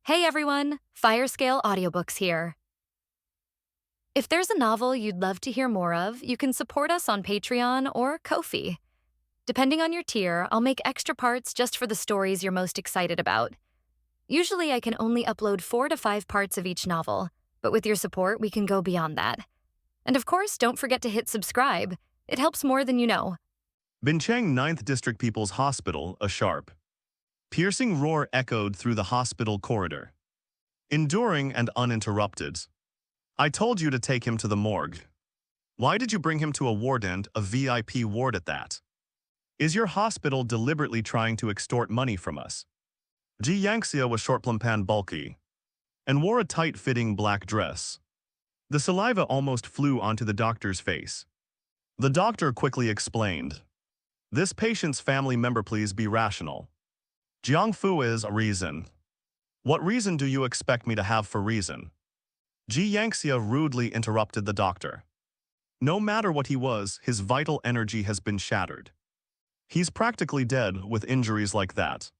Hey everyone, Firescale Audiobooks here. If there's a novel you'd love to hear more of, you can support us on Patreon or Ko-fi. Depending on your tier, I'll make extra parts just for the stories you're most excited about. Usually I can only upload 4 to 5 parts of each novel, but with your support we can go beyond that. And of course, don't forget to hit subscribe. It helps more than you know. Binchang 9th District People's Hospital, a sharp, piercing roar echoed through the hospital corridor. Enduring and uninterrupted. I told you to take him to the morgue. Why did you bring him to a ward and a VIP ward at that? Is your hospital deliberately trying to extort money from us? Jiang Fu was short, plump and bulky, and wore a tight-fitting black dress. The saliva almost flew onto the doctor's face. The doctor quickly explained. This patient's family member, please be rational. Jiang Fu is a reason. What reason do you expect me to have for reason? Jiang Fu rudely interrupted the doctor. No matter what he was, his vital energy has been shattered. He's practically dead with injuries like that.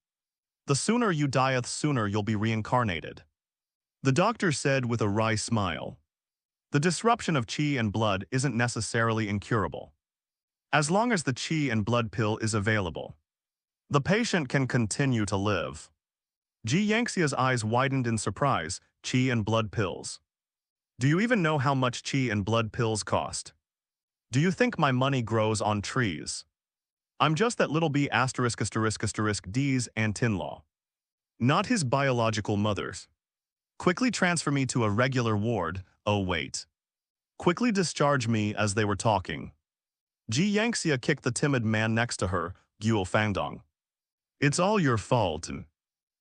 The sooner you die, the sooner you'll be reincarnated. The doctor said with a wry smile. The disruption of qi and blood isn't necessarily incurable. As long as the qi and blood pill is available, the patient can continue to live. Jiang Fu's eyes widened in surprise. Qi and blood pills. Do you even know how much qi and blood pills cost? Do you think my money grows on trees? I'm just that little b **** D's and Tinlaw. Not his biological mother's. Quickly transfer me to a regular ward. Oh wait. Quickly discharge me. As they were talking, Jiang Fu kicked the timid man next to her, Guo Fangdong. It's all your fault.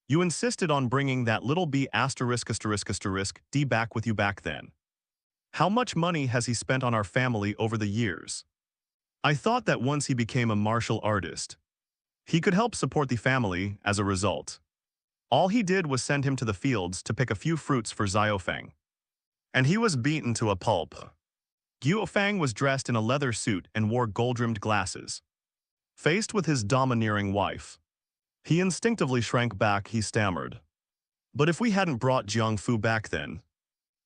You insisted on bringing that little b **** D back with you back then. How much money has he spent on our family over the years? I thought that once he became a martial artist, he could help support the family. As a result, all he did was send him to the fields to pick a few fruits for Xiaofeng. And he was beaten to a pulp. Guofang was dressed in a leather suit and wore gold-rimmed glasses. Faced with his domineering wife, he instinctively shrank back. He stammered. But if we hadn't brought Jiang Fu back then,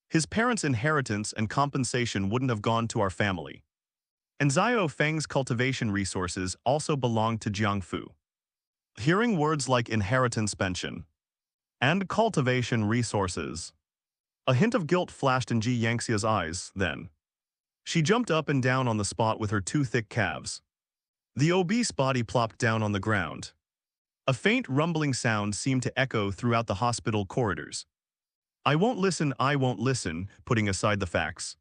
his parents' inheritance and compensation wouldn't have gone to our family. And Xiaofeng's cultivation resources also belonged to Jiang Fu. Hearing words like inheritance, pension, and cultivation resources, a hint of guilt flashed in Jiang Fu's eyes. Then she jumped up and down on the spot with her 2 thick calves. The obese body plopped down on the ground. A faint rumbling sound seemed to echo throughout the hospital corridors. I won't listen, putting aside the facts.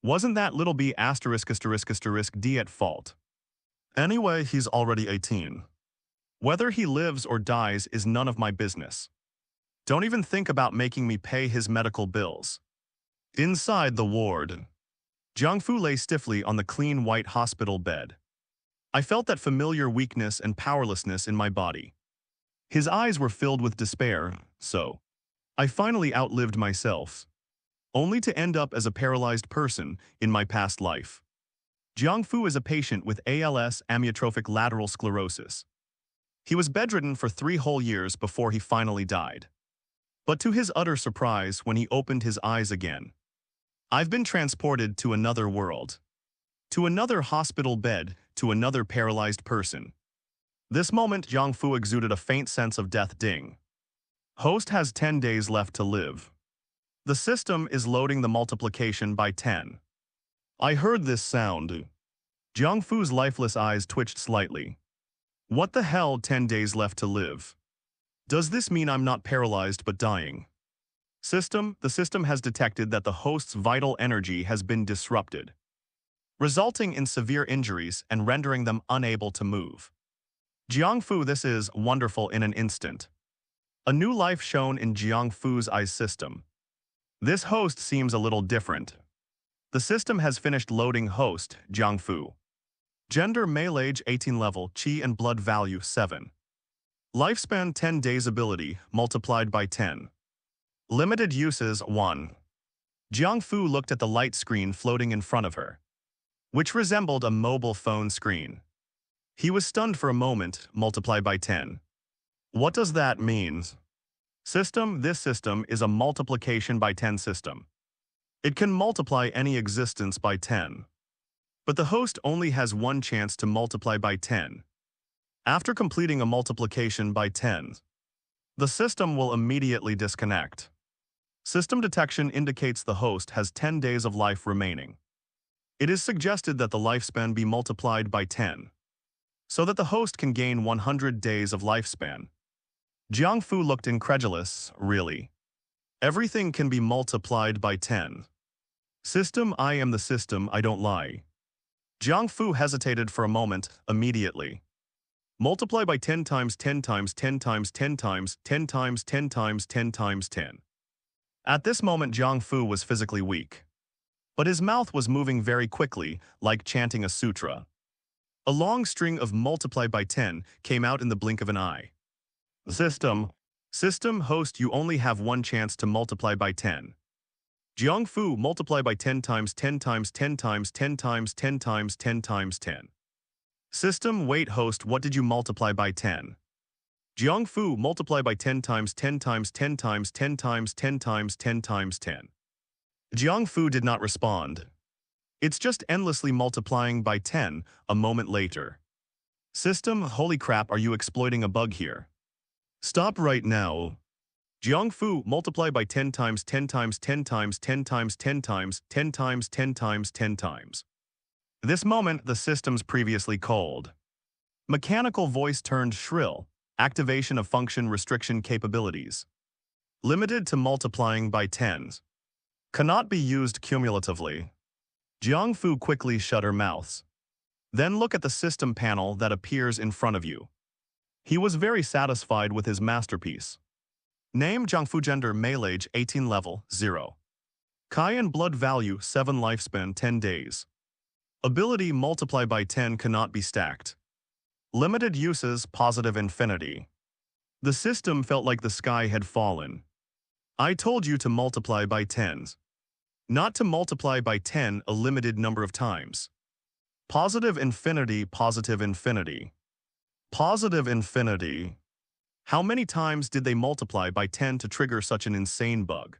Wasn't that little b **** D at fault? Anyway, he's already 18. Whether he lives or dies is none of my business. Don't even think about making me pay his medical bills. Inside the ward, Jiang Fu lay stiffly on the clean white hospital bed. I felt that familiar weakness and powerlessness in my body. His eyes were filled with despair. So I finally outlived myself, only to end up as a paralyzed person in my past life. Jiang Fu is a patient with ALS, amyotrophic lateral sclerosis. He was bedridden for 3 whole years before he finally died. But to his utter surprise, when he opened his eyes again, I've been transported to another world, to another hospital bed, to another paralyzed person. This moment, Jiang Fu exuded a faint sense of death. Ding. Host has 10 days left to live. The system is loading the multiplication by 10. I heard this sound. Jiang Fu's lifeless eyes twitched slightly. What the hell, 10 days left to live? Does this mean I'm not paralyzed but dying? The system has detected that the host's vital energy has been disrupted, resulting in severe injuries and rendering them unable to move. Jiang Fu, this is wonderful. In an instant, a new life shone in Jiang Fu's eyes. System. This host seems a little different. The system has finished loading host, Jiang Fu. Gender male, age 18, level qi and blood value 7. Lifespan 10 days, ability multiplied by 10. Limited uses 1. Jiang Fu looked at the light screen floating in front of her, which resembled a mobile phone screen. He was stunned for a moment. Multiplied by 10. What does that mean? System, this system is a multiplication by 10 system. It can multiply any existence by 10. But the host only has one chance to multiply by 10. After completing a multiplication by 10, the system will immediately disconnect. System detection indicates the host has 10 days of life remaining. It is suggested that the lifespan be multiplied by 10, so that the host can gain 100 days of lifespan. Jiang Fu looked incredulous. Really? Everything can be multiplied by 10. System, I am the system, I don't lie. Jiang Fu hesitated for a moment. Immediately. Multiply by 10 times 10 times 10 times 10 times 10 times 10 times 10 times 10. At this moment Jiang Fu was physically weak. But his mouth was moving very quickly, like chanting a sutra. A long string of multiply by 10 came out in the blink of an eye. System, host, you only have one chance to multiply by 10. Jiang Fu, multiply by 10 times 10 times 10 times 10 times 10 times 10 times 10. System, wait, host, what did you multiply by 10? Jiang Fu, multiply by 10 times 10 times 10 times 10 times 10 times 10 times 10. Jiang Fu did not respond. It's just endlessly multiplying by 10. A moment later. System, holy crap, are you exploiting a bug here? Stop right now. Jiang Fu, multiply by 10 times 10 times 10 times 10 times 10 times 10 times 10 times 10 times. This moment, the system's previously cold. Mechanical voice turned shrill. Activation of function restriction capabilities. Limited to multiplying by tens. Cannot be used cumulatively. Jiang Fu quickly shut her mouth. Then look at the system panel that appears in front of you. He was very satisfied with his masterpiece. Name Jiang Fu, gender male, age 18, level 0. Cayenne blood value 7, lifespan 10 days. Ability multiply by 10 cannot be stacked. Limited uses positive infinity. The system felt like the sky had fallen. I told you to multiply by tens. Not to multiply by 10 a limited number of times. Positive infinity, positive infinity. Positive infinity. How many times did they multiply by 10 to trigger such an insane bug?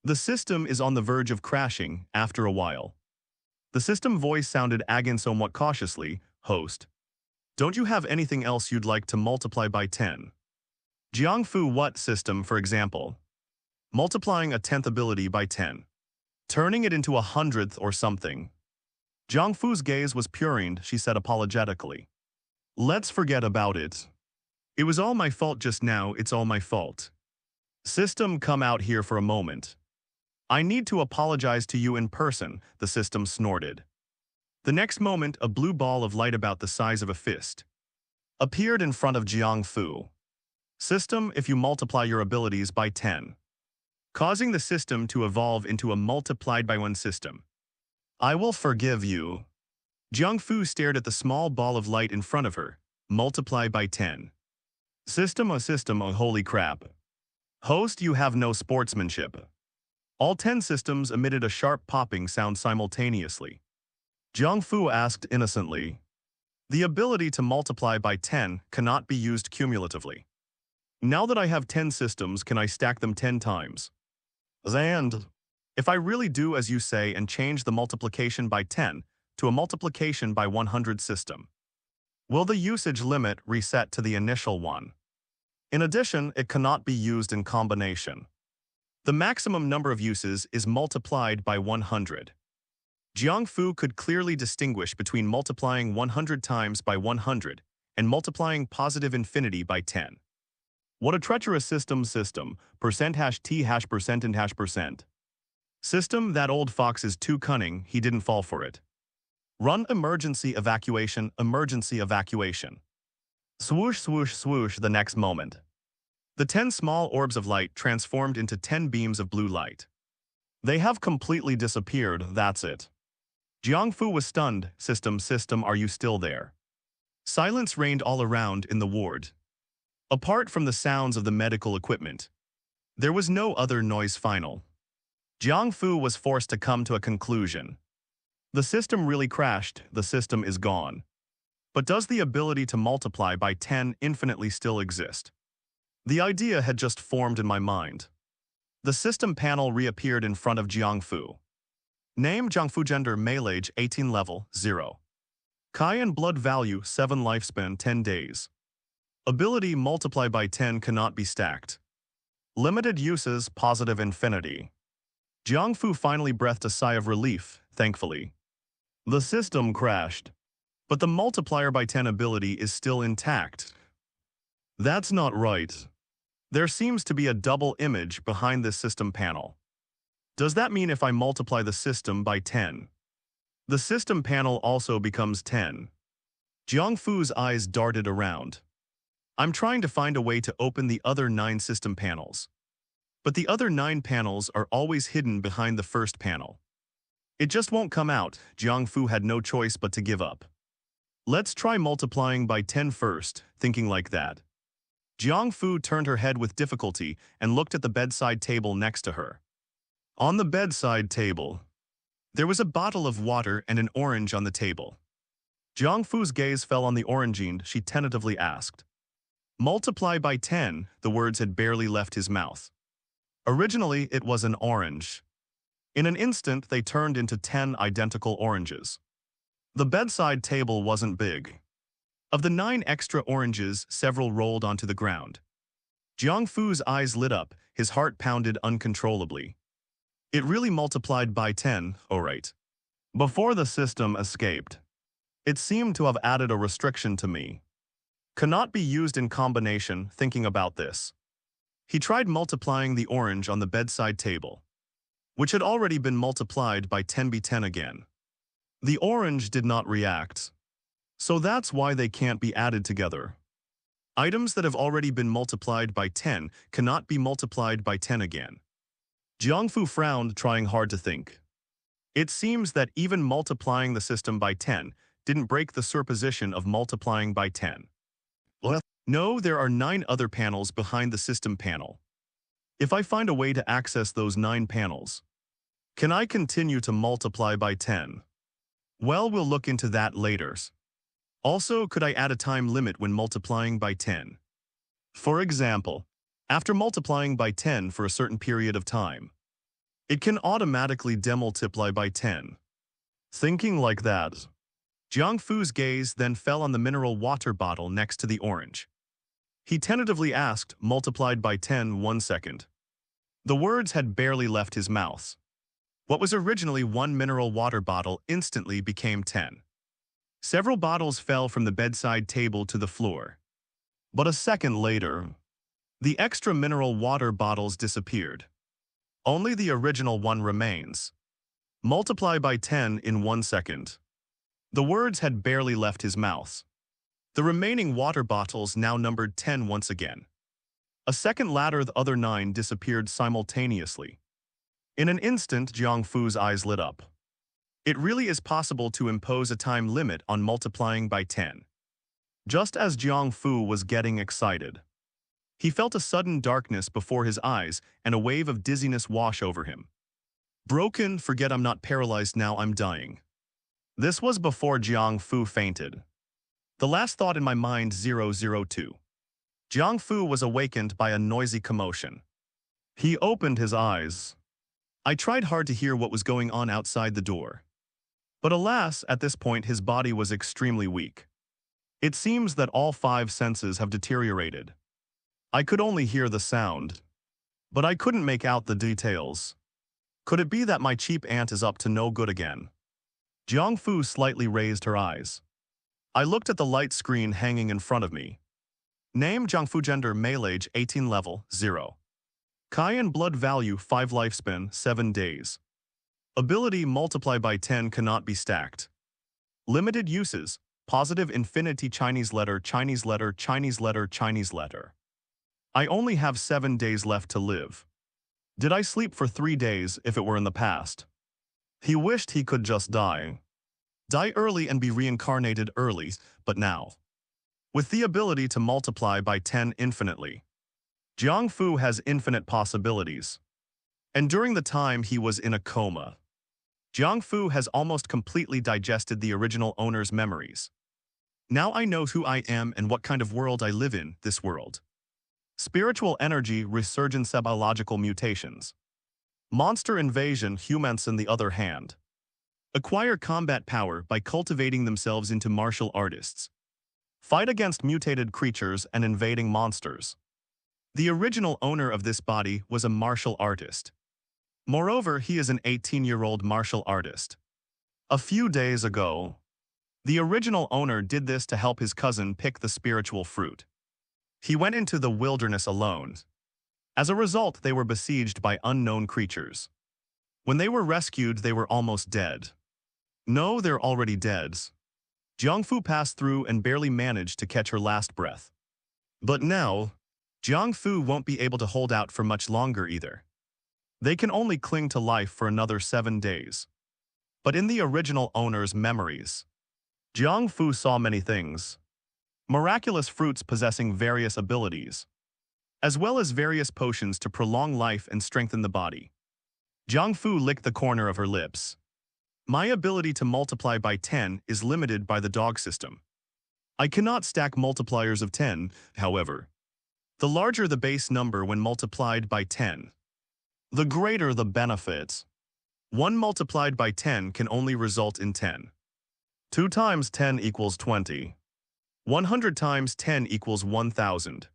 The system is on the verge of crashing after a while. The system voice sounded again somewhat cautiously. Host. Don't you have anything else you'd like to multiply by 10? Jiang Fu, what system, for example? Multiplying a 10th ability by 10. Turning it into a 100th or something. Jiang Fu's gaze was purined, she said apologetically. Let's forget about it. It was all my fault just now, it's all my fault. System, come out here for a moment. I need to apologize to you in person, the system snorted. The next moment, a blue ball of light about the size of a fist appeared in front of Jiang Fu. System, if you multiply your abilities by 10, causing the system to evolve into a multiplied by 1 system, I will forgive you. Jiang Fu stared at the small ball of light in front of her. Multiply by 10. System, oh holy crap. Host, you have no sportsmanship. All 10 systems emitted a sharp popping sound simultaneously. Jiang Fu asked innocently. The ability to multiply by 10 cannot be used cumulatively. Now that I have 10 systems, can I stack them 10 times? And if I really do as you say and change the multiplication by 10 to a multiplication by 100 system, will the usage limit reset to the initial one? In addition, it cannot be used in combination. The maximum number of uses is multiplied by 100. Jiang Fu could clearly distinguish between multiplying 100 times by 100 and multiplying positive infinity by 10. What a treacherous system, percent hash t hash percent and hash percent. System, that old fox is too cunning, he didn't fall for it. Run emergency evacuation, emergency evacuation. Swoosh, swoosh, swoosh the next moment. The 10 small orbs of light transformed into 10 beams of blue light. They have completely disappeared, that's it. Jiang Fu was stunned. System, are you still there? Silence reigned all around in the ward. Apart from the sounds of the medical equipment, there was no other noise. Final. Jiang Fu was forced to come to a conclusion. The system really crashed, the system is gone. But does the ability to multiply by 10 infinitely still exist? The idea had just formed in my mind. The system panel reappeared in front of Jiang Fu. Name Jiang Fu, gender male, age 18, level 0. Kai and blood value 7, lifespan 10 days. Ability multiply by 10 cannot be stacked. Limited uses positive infinity. Jiang Fu finally breathed a sigh of relief, thankfully. The system crashed, but the multiplier by 10 ability is still intact. That's not right. There seems to be a double image behind this system panel. Does that mean if I multiply the system by 10, the system panel also becomes 10? Jiang Fu's eyes darted around. I'm trying to find a way to open the other 9 system panels. But the other 9 panels are always hidden behind the first panel. It just won't come out. Jiang Fu had no choice but to give up. Let's try multiplying by 10 first, thinking like that. Jiang Fu turned her head with difficulty and looked at the bedside table next to her. On the bedside table, there was a bottle of water and an orange on the table. Jiang Fu's gaze fell on the orange and she tentatively asked. Multiply by 10, the words had barely left his mouth. Originally, it was an orange. In an instant, they turned into 10 identical oranges. The bedside table wasn't big. Of the 9 extra oranges, several rolled onto the ground. Jiang Fu's eyes lit up, his heart pounded uncontrollably. It really multiplied by 10, all right. Before the system escaped, it seemed to have added a restriction to me. Cannot be used in combination, thinking about this. He tried multiplying the orange on the bedside table, which had already been multiplied by 10 by 10 again. The orange did not react. So that's why they can't be added together. Items that have already been multiplied by 10 cannot be multiplied by 10 again. Jiang Fu frowned, trying hard to think. It seems that even multiplying the system by 10 didn't break the supposition of multiplying by 10. No, there are 9 other panels behind the system panel. If I find a way to access those 9 panels, can I continue to multiply by 10? Well, we'll look into that later. Also, could I add a time limit when multiplying by 10? For example, after multiplying by 10 for a certain period of time, it can automatically demultiply by 10. Thinking like that, Jiang Fu's gaze then fell on the mineral water bottle next to the orange. He tentatively asked, multiplied by 10, 1 second. The words had barely left his mouth. What was originally 1 mineral water bottle instantly became 10. Several bottles fell from the bedside table to the floor. But a second later, the extra mineral water bottles disappeared. Only the original one remains. Multiply by 10 in 1 second. The words had barely left his mouth. The remaining water bottles now numbered 10 once again. A second later, the other 9 disappeared simultaneously. In an instant, Jiang Fu's eyes lit up. It really is possible to impose a time limit on multiplying by 10. Just as Jiang Fu was getting excited, he felt a sudden darkness before his eyes and a wave of dizziness wash over him. Broken, forget I'm not paralyzed now, I'm dying. This was before Jiang Fu fainted. The last thought in my mind 002. Jiang Fu was awakened by a noisy commotion. He opened his eyes. I tried hard to hear what was going on outside the door. But alas, at this point his body was extremely weak. It seems that all 5 senses have deteriorated. I could only hear the sound, but I couldn't make out the details. Could it be that my cheap aunt is up to no good again? Jiang Fu slightly raised her eyes. I looked at the light screen hanging in front of me. Name Jiang Fu, gender male, age 18, level 0. Kai and blood value 5, lifespan 7 days. Ability multiply by 10 cannot be stacked. Limited uses, positive infinity, Chinese letter, Chinese letter, Chinese letter, Chinese letter. I only have 7 days left to live. Did I sleep for 3 days if it were in the past? He wished he could just die. Die early and be reincarnated early, but now, with the ability to multiply by 10 infinitely, Jiang Fu has infinite possibilities. And during the time he was in a coma, Jiang Fu has almost completely digested the original owner's memories. Now I know who I am and what kind of world I live in, this world. Spiritual energy resurgence biological mutations. Monster invasion humans on the other hand. Acquire combat power by cultivating themselves into martial artists. Fight against mutated creatures and invading monsters. The original owner of this body was a martial artist. Moreover, he is an 18-year-old martial artist. A few days ago, the original owner did this to help his cousin pick the spiritual fruit. He went into the wilderness alone. As a result, they were besieged by unknown creatures. When they were rescued, they were almost dead. No, they're already dead. Jiang Fu passed through and barely managed to catch her last breath. But now, Jiang Fu won't be able to hold out for much longer either. They can only cling to life for another 7 days. But in the original owner's memories, Jiang Fu saw many things. Miraculous fruits possessing various abilities, as well as various potions to prolong life and strengthen the body. Jiang Fu licked the corner of her lips. My ability to multiply by 10 is limited by the dog system. I cannot stack multipliers of 10, however. The larger the base number when multiplied by 10, the greater the benefit. 1 multiplied by 10 can only result in 10. 2 times 10 equals 20. 100 times 10 equals 1,000.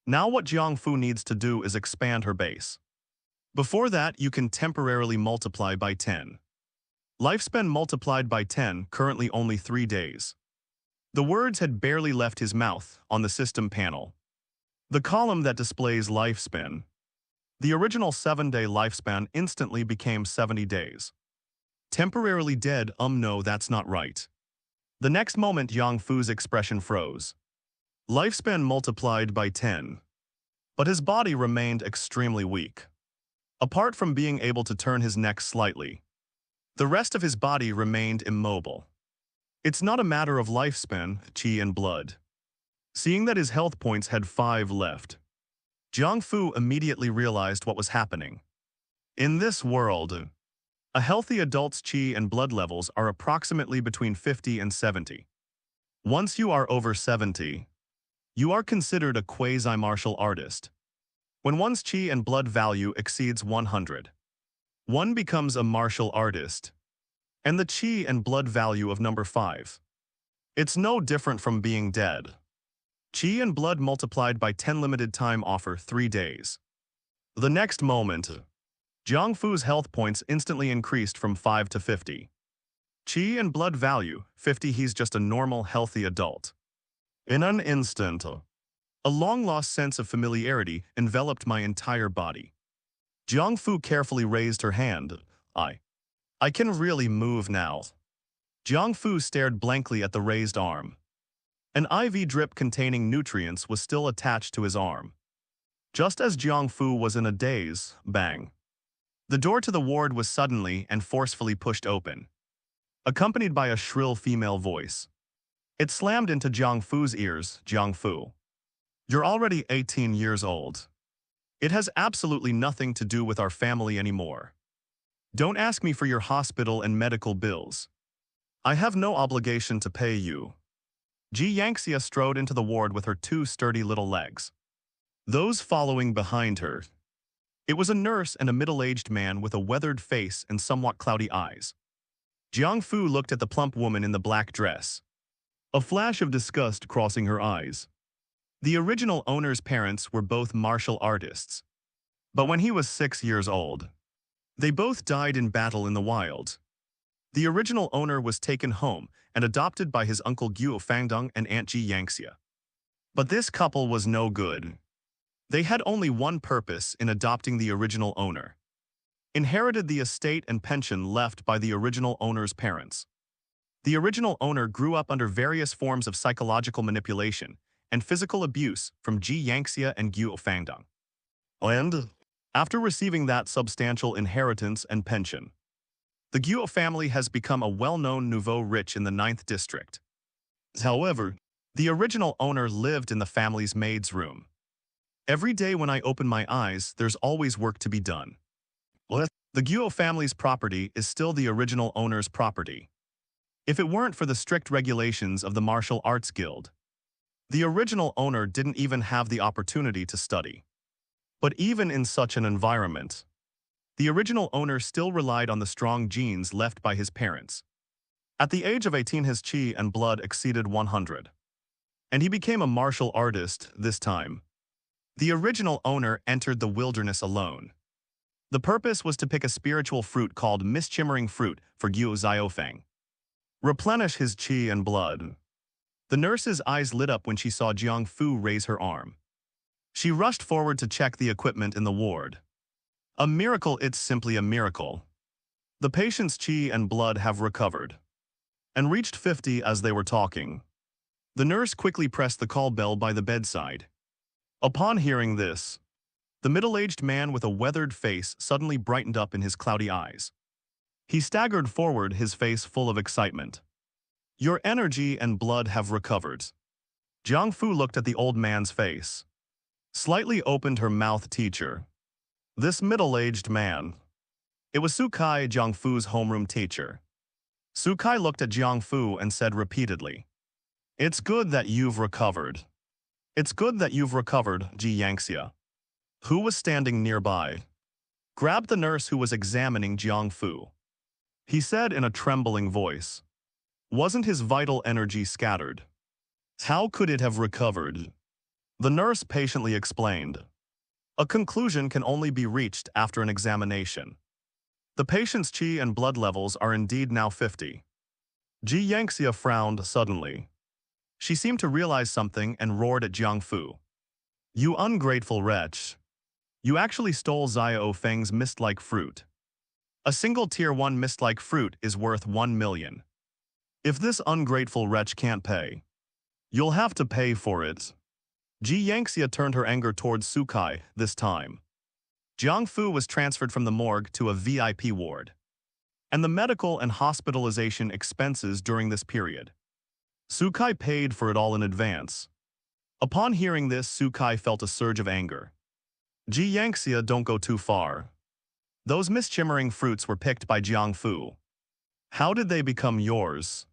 Now what Jiang Fu needs to do is expand her base. Before that, you can temporarily multiply by 10. Lifespan multiplied by 10, currently only 3 days. The words had barely left his mouth on the system panel. The column that displays lifespan. The original 7-day lifespan instantly became 70 days. Temporarily dead, no, that's not right. The next moment, Jiang Fu's expression froze. Lifespan multiplied by 10. But his body remained extremely weak. Apart from being able to turn his neck slightly, the rest of his body remained immobile. It's not a matter of lifespan, qi and blood. Seeing that his health points had 5 left, Jiang Fu immediately realized what was happening. In this world, a healthy adult's qi and blood levels are approximately between 50 and 70. Once you are over 70, you are considered a quasi-martial artist. When one's qi and blood value exceeds 100, one becomes a martial artist. And the qi and blood value of number 5. It's no different from being dead. Qi and blood multiplied by 10 limited time offer 3 days. The next moment, Jiang Fu's health points instantly increased from 5 to 50. Qi and blood value, 50, he's just a normal, healthy adult. In an instant, a long-lost sense of familiarity enveloped my entire body. Jiang Fu carefully raised her hand. I can really move now. Jiang Fu stared blankly at the raised arm. An IV drip containing nutrients was still attached to his arm. Just as Jiang Fu was in a daze, bang. The door to the ward was suddenly and forcefully pushed open, accompanied by a shrill female voice. It slammed into Jiang Fu's ears. Jiang Fu, you're already 18 years old. It has absolutely nothing to do with our family anymore. Don't ask me for your hospital and medical bills. I have no obligation to pay you. Jiang Fu strode into the ward with her 2 sturdy little legs. Those following behind her. It was a nurse and a middle-aged man with a weathered face and somewhat cloudy eyes. Jiang Fu looked at the plump woman in the black dress, a flash of disgust crossing her eyes. The original owner's parents were both martial artists. But when he was 6 years old, they both died in battle in the wild. The original owner was taken home and adopted by his uncle Guo Fangdong and Aunt Jiang Fu. But this couple was no good. They had only one purpose in adopting the original owner. Inherited the estate and pension left by the original owner's parents. The original owner grew up under various forms of psychological manipulation and physical abuse from Jiang Fu and Guo Fangdong. And, after receiving that substantial inheritance and pension, the Guo family has become a well-known nouveau rich in the 9th district. However, the original owner lived in the family's maid's room. Every day when I open my eyes, there's always work to be done. The Guo family's property is still the original owner's property. If it weren't for the strict regulations of the Martial Arts Guild, The original owner didn't even have the opportunity to study. But even in such an environment, the original owner still relied on the strong genes left by his parents. At the age of 18, his qi and blood exceeded 100. And he became a martial artist this time. The original owner entered the wilderness alone. The purpose was to pick a spiritual fruit called mischimmering fruit for Gu Xiaofeng. Replenish his qi and blood. The nurse's eyes lit up when she saw Jiang Fu raise her arm. She rushed forward to check the equipment in the ward. A miracle, it's simply a miracle. The patient's qi and blood have recovered and reached 50 as they were talking. The nurse quickly pressed the call bell by the bedside. Upon hearing this, the middle-aged man with a weathered face suddenly brightened up in his cloudy eyes. He staggered forward, his face full of excitement. Your energy and blood have recovered. Jiang Fu looked at the old man's face. Slightly opened her mouth. Teacher. This middle-aged man. It was Su Kai, Jiang Fu's homeroom teacher. Su Kai looked at Jiang Fu and said repeatedly, "It's good that you've recovered. It's good that you've recovered." Ji Yangxia, who was standing nearby, grabbed the nurse who was examining Jiang Fu. He said in a trembling voice, "Wasn't his vital energy scattered? How could it have recovered?" The nurse patiently explained, "A conclusion can only be reached after an examination. The patient's qi and blood levels are indeed now 50. Ji Yangxia frowned suddenly. She seemed to realize something and roared at Jiang Fu. "You ungrateful wretch. You actually stole Xiao Feng's mist-like fruit. A single tier 1 mist-like fruit is worth 1 million. If this ungrateful wretch can't pay, you'll have to pay for it." Ji Yangxia turned her anger towards Su Kai this time. Jiang Fu was transferred from the morgue to a VIP ward, and the medical and hospitalization expenses during this period. Su Kai paid for it all in advance. Upon hearing this, Su Kai felt a surge of anger. Ji Yangxia, don't go too far. Those mischimmering fruits were picked by Jiang Fu. How did they become yours?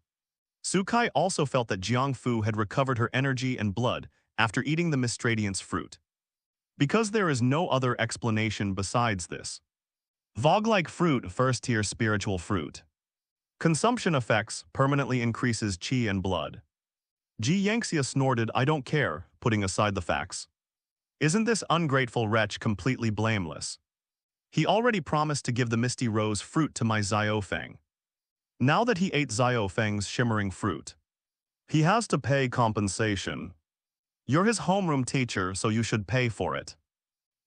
Su Kai also felt that Jiang Fu had recovered her energy and blood after eating the mistradiance fruit. Because there is no other explanation besides this. Vogue-like fruit, first-tier spiritual fruit. Consumption effects permanently increases qi and blood. Ji Yangxia snorted, "I don't care," putting aside the facts. Isn't this ungrateful wretch completely blameless? He already promised to give the Misty Rose fruit to my Xiaofeng. Now that he ate Xiaofeng's shimmering fruit, he has to pay compensation. You're his homeroom teacher, so you should pay for it.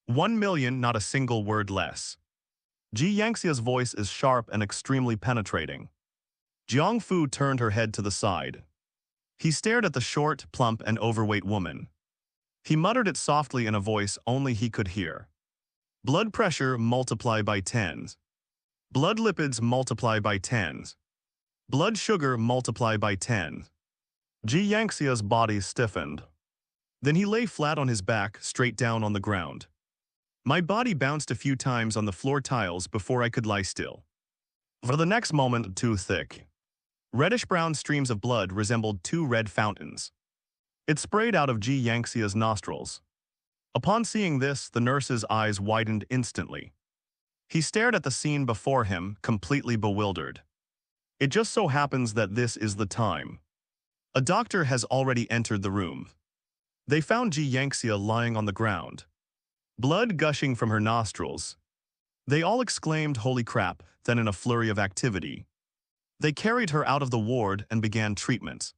1 million, not a single word less. Ji Yangxia's voice is sharp and extremely penetrating. Jiang Fu turned her head to the side. He stared at the short, plump, and overweight woman. He muttered it softly in a voice only he could hear. Blood pressure multiply by 10s. Blood lipids multiply by 10s. Blood sugar multiply by 10. Ji Yangxia's body stiffened. Then he lay flat on his back, straight down on the ground. My body bounced a few times on the floor tiles before I could lie still. For the next moment, too thick. Reddish-brown streams of blood resembled 2 red fountains. It sprayed out of Ji Yangxia's nostrils. Upon seeing this, the nurse's eyes widened instantly. He stared at the scene before him, completely bewildered. It just so happens that this is the time. A doctor has already entered the room. They found Ji Yangxia lying on the ground, blood gushing from her nostrils. They all exclaimed, "Holy crap," then in a flurry of activity, they carried her out of the ward and began treatment.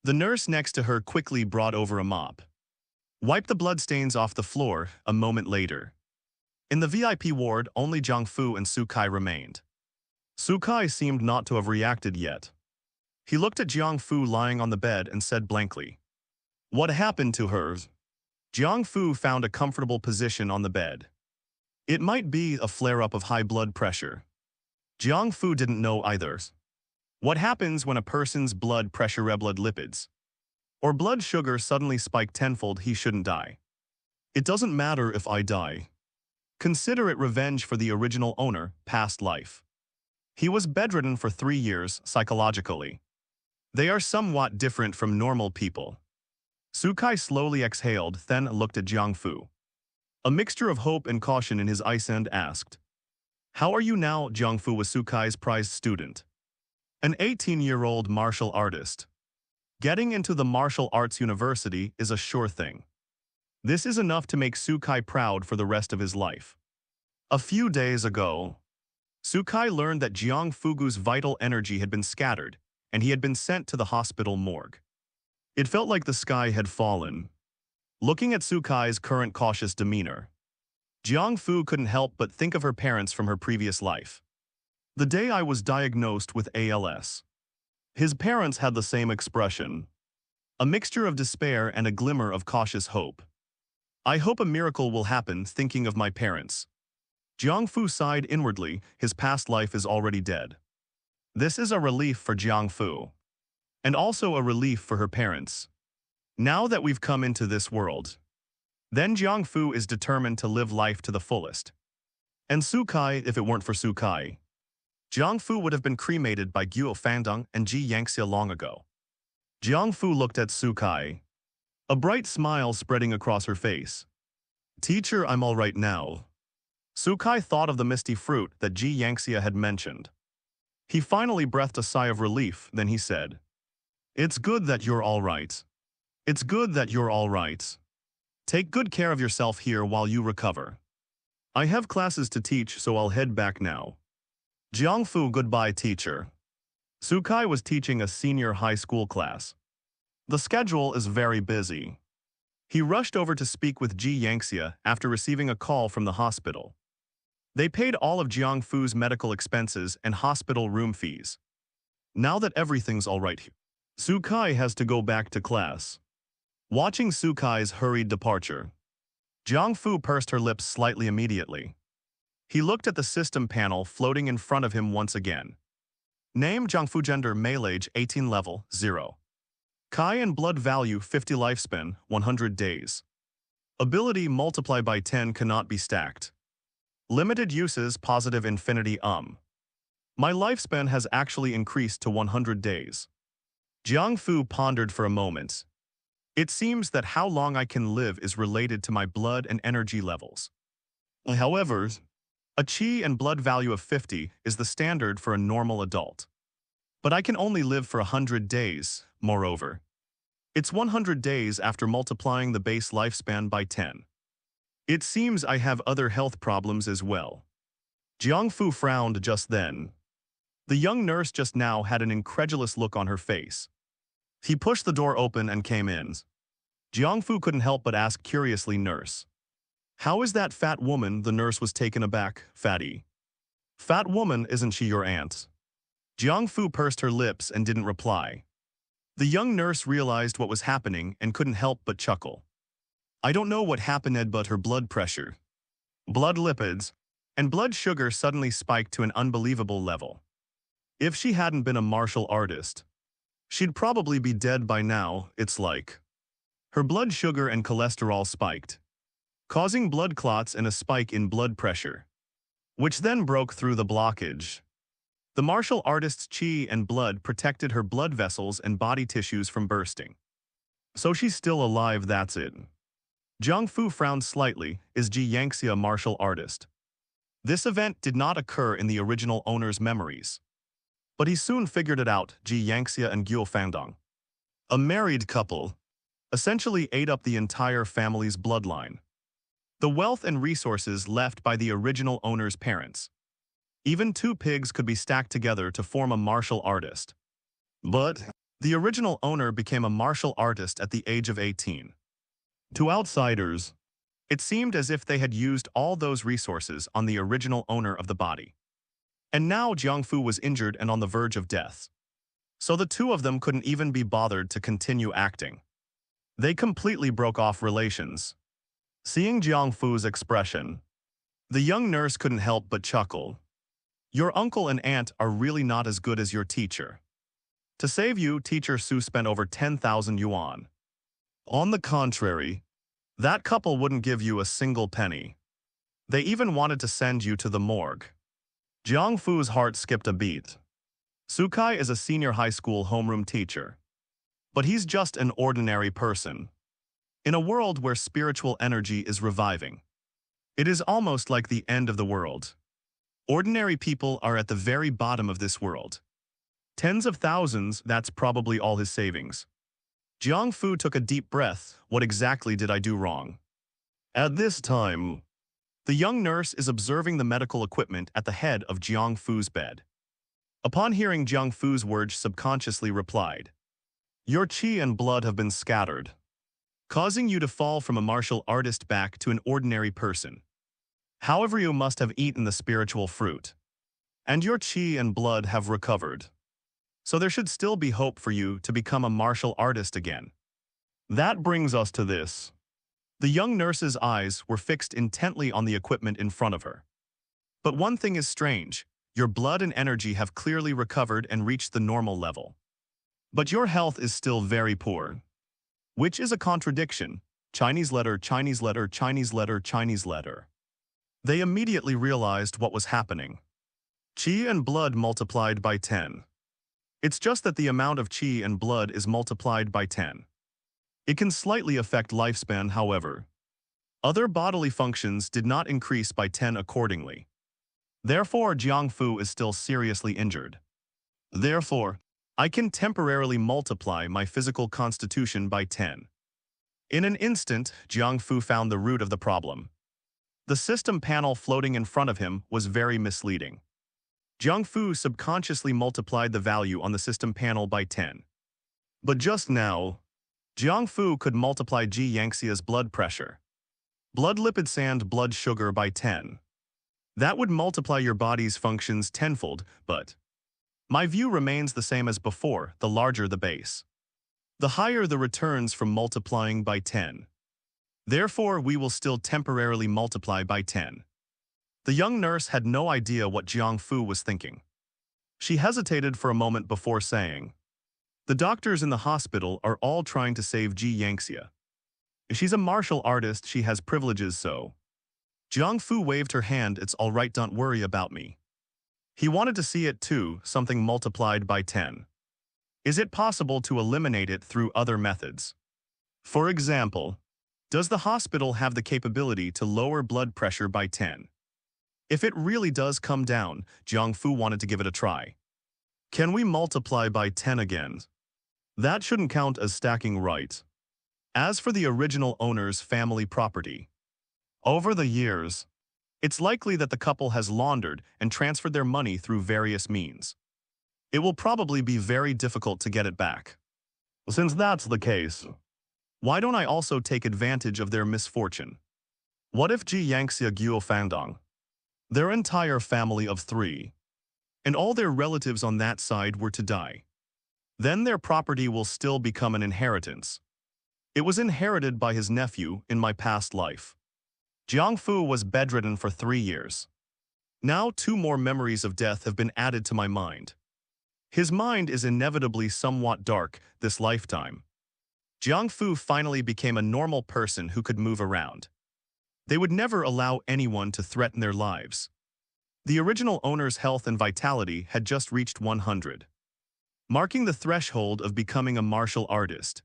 The nurse next to her quickly brought over a mop, wiped the bloodstains off the floor. A moment later, in the VIP ward, only Jiang Fu and Su Kai remained. Su Kai seemed not to have reacted yet. He looked at Jiang Fu lying on the bed and said blankly, "What happened to her?" Jiang Fu found a comfortable position on the bed. It might be a flare-up of high blood pressure. Jiang Fu didn't know either. What happens when a person's blood pressure, red blood lipids, or blood sugar suddenly spike tenfold? He shouldn't die. It doesn't matter if I die. Consider it revenge for the original owner, past life. He was bedridden for 3 years psychologically. They are somewhat different from normal people. Sukai slowly exhaled, then looked at Jiang Fu. A mixture of hope and caution in his eyes, and asked, "How are you now?" Jiang Fu was Sukai's prized student. An 18-year-old martial artist. Getting into the martial arts university is a sure thing. This is enough to make Sukai proud for the rest of his life. A few days ago, Sukai learned that Jiang Fugu's vital energy had been scattered, and he had been sent to the hospital morgue. It felt like the sky had fallen. Looking at Sukai's current cautious demeanor, Jiang Fu couldn't help but think of her parents from her previous life. The day I was diagnosed with ALS. His parents had the same expression. A mixture of despair and a glimmer of cautious hope. I hope a miracle will happen, thinking of my parents. Jiang Fu sighed inwardly, his past life is already dead. This is a relief for Jiang Fu. And also a relief for her parents. Now that we've come into this world. Then Jiang Fu is determined to live life to the fullest. And Sukai, if it weren't for Sukai, Jiang Fu would have been cremated by Guo Fangdong and Ji Yangxia long ago. Jiang Fu looked at Sukai. A bright smile spreading across her face. "Teacher, I'm all right now." Sukai thought of the misty fruit that Ji Yangxia had mentioned. He finally breathed a sigh of relief, then he said, "It's good that you're all right. It's good that you're all right. Take good care of yourself here while you recover. I have classes to teach, so I'll head back now." Jiang Fu, goodbye, teacher. Sukai was teaching a senior high school class. The schedule is very busy. He rushed over to speak with Ji Yangxia after receiving a call from the hospital. They paid all of Jiang Fu's medical expenses and hospital room fees. Now that everything's all right, Sukai has to go back to class. Watching Sukai's hurried departure, Jiang Fu pursed her lips slightly immediately. He looked at the system panel floating in front of him once again. Name Jiang Fu, gender male, age 18, level 0. Kai and blood value 50, lifespan 100 days. Ability multiply by 10 cannot be stacked. Limited uses positive infinity. My lifespan has actually increased to 100 days. Jiang Fu pondered for a moment. It seems that how long I can live is related to my blood and energy levels. However, a qi and blood value of 50 is the standard for a normal adult. But I can only live for 100 days, moreover. It's 100 days after multiplying the base lifespan by 10. It seems I have other health problems as well. Jiang Fu frowned just then. The young nurse just now had an incredulous look on her face. He pushed the door open and came in. Jiang Fu couldn't help but ask curiously, "Nurse, how is that fat woman?" The nurse was taken aback. "Fatty. Fat woman, isn't she your aunt?" Jiang Fu pursed her lips and didn't reply. The young nurse realized what was happening and couldn't help but chuckle. "I don't know what happened, but her blood pressure, blood lipids, and blood sugar suddenly spiked to an unbelievable level. If she hadn't been a martial artist, she'd probably be dead by now. It's like her blood sugar and cholesterol spiked, causing blood clots and a spike in blood pressure, which then broke through the blockage. The martial artist's qi and blood protected her blood vessels and body tissues from bursting. So she's still alive, that's it." Jiang Fu frowned slightly. Is Ji Yangxia a martial artist? This event did not occur in the original owner's memories. But he soon figured it out. Ji Yangxia and Guo Fangdong, a married couple, essentially ate up the entire family's bloodline. The wealth and resources left by the original owner's parents. Even two pigs could be stacked together to form a martial artist. But the original owner became a martial artist at the age of 18. To outsiders, it seemed as if they had used all those resources on the original owner of the body. And now Jiang Fu was injured and on the verge of death. So the two of them couldn't even be bothered to continue acting. They completely broke off relations. Seeing Jiang Fu's expression, the young nurse couldn't help but chuckle. "Your uncle and aunt are really not as good as your teacher. To save you, Teacher Su spent over 10,000 yuan. On the contrary, that couple wouldn't give you a single penny. They even wanted to send you to the morgue." Jiang Fu's heart skipped a beat. Sukai is a senior high school homeroom teacher. But he's just an ordinary person. In a world where spiritual energy is reviving, it is almost like the end of the world. Ordinary people are at the very bottom of this world. Tens of thousands, that's probably all his savings. Jiang Fu took a deep breath. What exactly did I do wrong? At this time, the young nurse is observing the medical equipment at the head of Jiang Fu's bed. Upon hearing Jiang Fu's words, subconsciously replied, "Your qi and blood have been scattered, causing you to fall from a martial artist back to an ordinary person. However, you must have eaten the spiritual fruit, and your qi and blood have recovered. So there should still be hope for you to become a martial artist again." That brings us to this. The young nurse's eyes were fixed intently on the equipment in front of her. But one thing is strange. Your blood and energy have clearly recovered and reached the normal level. But your health is still very poor. Which is a contradiction. Chinese letter, Chinese letter, Chinese letter, Chinese letter. They immediately realized what was happening. Qi and blood multiplied by 10. It's just that the amount of qi and blood is multiplied by 10. It can slightly affect lifespan, however. Other bodily functions did not increase by 10 accordingly. Therefore, Jiang Fu is still seriously injured. Therefore, I can temporarily multiply my physical constitution by 10. In an instant, Jiang Fu found the root of the problem. The system panel floating in front of him was very misleading. Jiang Fu subconsciously multiplied the value on the system panel by 10. But just now, Jiang Fu could multiply Ji Yangxia's blood pressure, blood lipid sand blood sugar by 10. That would multiply your body's functions tenfold, but my view remains the same as before, the larger the base, the higher the returns from multiplying by 10. Therefore, we will still temporarily multiply by 10. The young nurse had no idea what Jiang Fu was thinking. She hesitated for a moment before saying, "The doctors in the hospital are all trying to save Ji Yangxia. If she's a martial artist, she has privileges, so." Jiang Fu waved her hand. "It's all right, don't worry about me." He wanted to see it too, something multiplied by 10. Is it possible to eliminate it through other methods? For example, does the hospital have the capability to lower blood pressure by 10? If it really does come down, Jiang Fu wanted to give it a try. Can we multiply by 10 again? That shouldn't count as stacking, right? As for the original owner's family property, over the years, it's likely that the couple has laundered and transferred their money through various means. It will probably be very difficult to get it back. Since that's the case, why don't I also take advantage of their misfortune? What if Ji Yangxia Guo Fangdong, their entire family of 3, and all their relatives on that side were to die? Then their property will still become an inheritance. It was inherited by his nephew in my past life. Jiang Fu was bedridden for 3 years. Now 2 more memories of death have been added to my mind. His mind is inevitably somewhat dark this lifetime. Jiang Fu finally became a normal person who could move around. They would never allow anyone to threaten their lives. The original owner's health and vitality had just reached 100, marking the threshold of becoming a martial artist.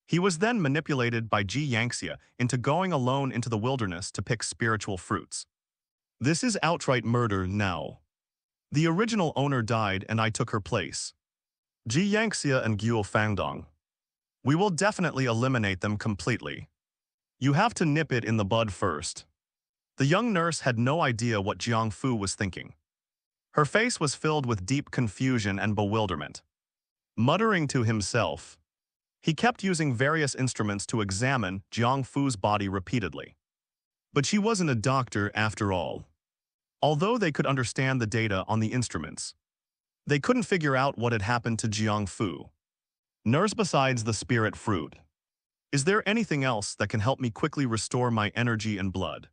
He was then manipulated by Ji Yangxia into going alone into the wilderness to pick spiritual fruits. This is outright murder now. The original owner died and I took her place. Ji Yangxia and Guo Fangdong. We will definitely eliminate them completely. You have to nip it in the bud first. The young nurse had no idea what Jiang Fu was thinking. Her face was filled with deep confusion and bewilderment. Muttering to himself, he kept using various instruments to examine Jiang Fu's body repeatedly. But she wasn't a doctor after all. Although they could understand the data on the instruments, they couldn't figure out what had happened to Jiang Fu. Nurse, besides the spirit fruit, is there anything else that can help me quickly restore my energy and blood?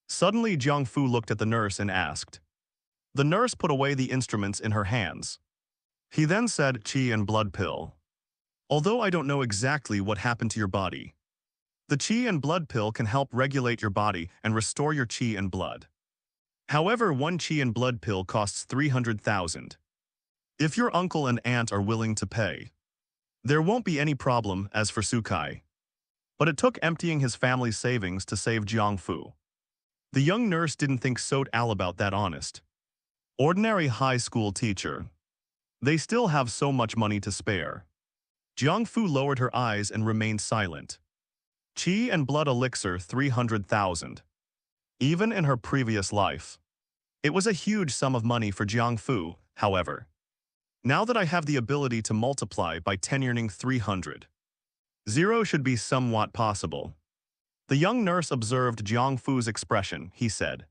Suddenly, Jiang Fu looked at the nurse and asked. The nurse put away the instruments in her hands. He then said, "Qi and blood pill. Although I don't know exactly what happened to your body, the qi and blood pill can help regulate your body and restore your qi and blood. However, one qi and blood pill costs 300,000. If your uncle and aunt are willing to pay, there won't be any problem. As for Sukai, but it took emptying his family's savings to save Jiang Fu. The young nurse didn't think so all about that honest. Ordinary high school teacher. They still have so much money to spare. Jiang Fu lowered her eyes and remained silent. Qi and blood elixir 300,000. Even in her previous life. It was a huge sum of money for Jiang Fu, however. Now that I have the ability to multiply by 10 earning 300. Zero should be somewhat possible. The young nurse observed Jiang Fu's expression, he said.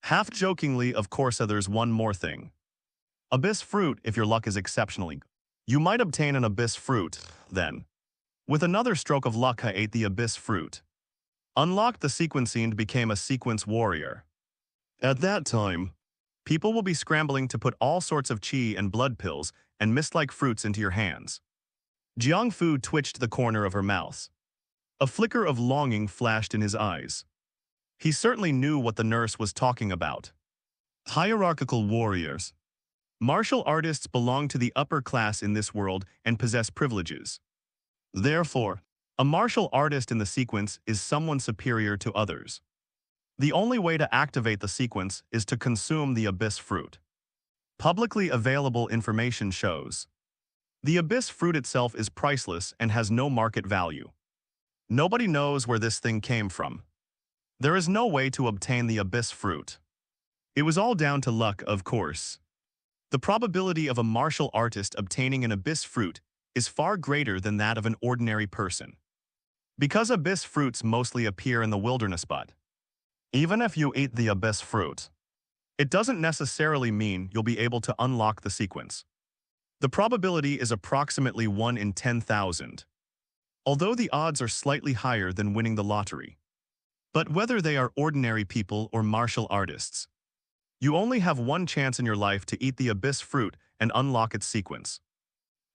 Half jokingly, of course, there's one more thing. Abyss fruit if your luck is exceptionally good. You might obtain an abyss fruit, then. With another stroke of luck I ate the abyss fruit. Unlocked the sequencing and became a sequence warrior. At that time, people will be scrambling to put all sorts of qi and blood pills and mist-like fruits into your hands. Jiang Fu twitched the corner of her mouth. A flicker of longing flashed in his eyes. He certainly knew what the nurse was talking about. Hierarchical warriors. Martial artists belong to the upper class in this world and possess privileges. Therefore, a martial artist in the sequence is someone superior to others. The only way to activate the sequence is to consume the abyss fruit. Publicly available information shows. The abyss fruit itself is priceless and has no market value. Nobody knows where this thing came from. There is no way to obtain the abyss fruit. It was all down to luck, of course. The probability of a martial artist obtaining an abyss fruit is far greater than that of an ordinary person. Because abyss fruits mostly appear in the wilderness, but even if you eat the abyss fruit, it doesn't necessarily mean you'll be able to unlock the sequence. The probability is approximately 1 in 10,000. Although the odds are slightly higher than winning the lottery. But whether they are ordinary people or martial artists, you only have one chance in your life to eat the abyss fruit and unlock its sequence.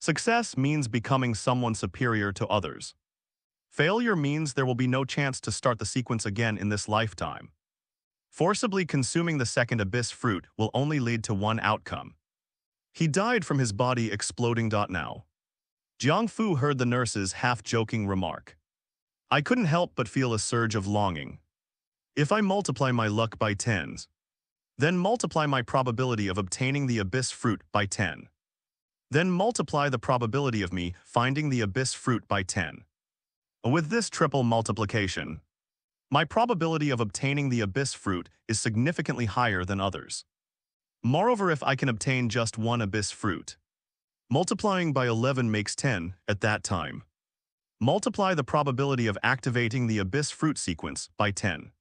Success means becoming someone superior to others. Failure means there will be no chance to start the sequence again in this lifetime. Forcibly consuming the second abyss fruit will only lead to one outcome. He died from his body exploding. Now. Jiang Fu heard the nurse's half-joking remark. I couldn't help but feel a surge of longing. If I multiply my luck by 10s, then multiply my probability of obtaining the abyss fruit by 10. Then multiply the probability of me finding the abyss fruit by 10. With this triple multiplication, my probability of obtaining the abyss fruit is significantly higher than others. Moreover, if I can obtain just one abyss fruit, multiplying by 11 makes 10 at that time. Multiply the probability of activating the abyss fruit sequence by 10.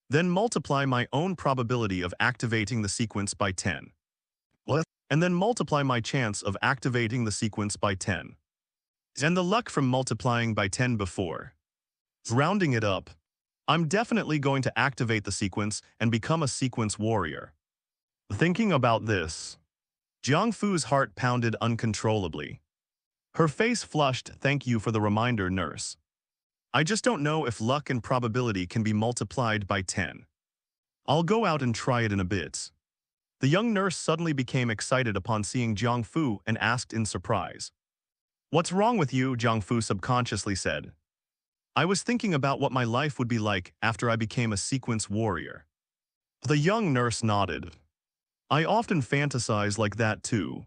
Then multiply my own probability of activating the sequence by 10. And then multiply my chance of activating the sequence by 10. And the luck from multiplying by 10 before. Rounding it up, I'm definitely going to activate the sequence and become a sequence warrior. Thinking about this, Jiang Fu's heart pounded uncontrollably. Her face flushed. Thank you for the reminder, nurse. I just don't know if luck and probability can be multiplied by 10. I'll go out and try it in a bit. The young nurse suddenly became excited upon seeing Jiang Fu and asked in surprise. What's wrong with you? Jiang Fu subconsciously said. I was thinking about what my life would be like after I became a sequence warrior. The young nurse nodded. I often fantasize like that too.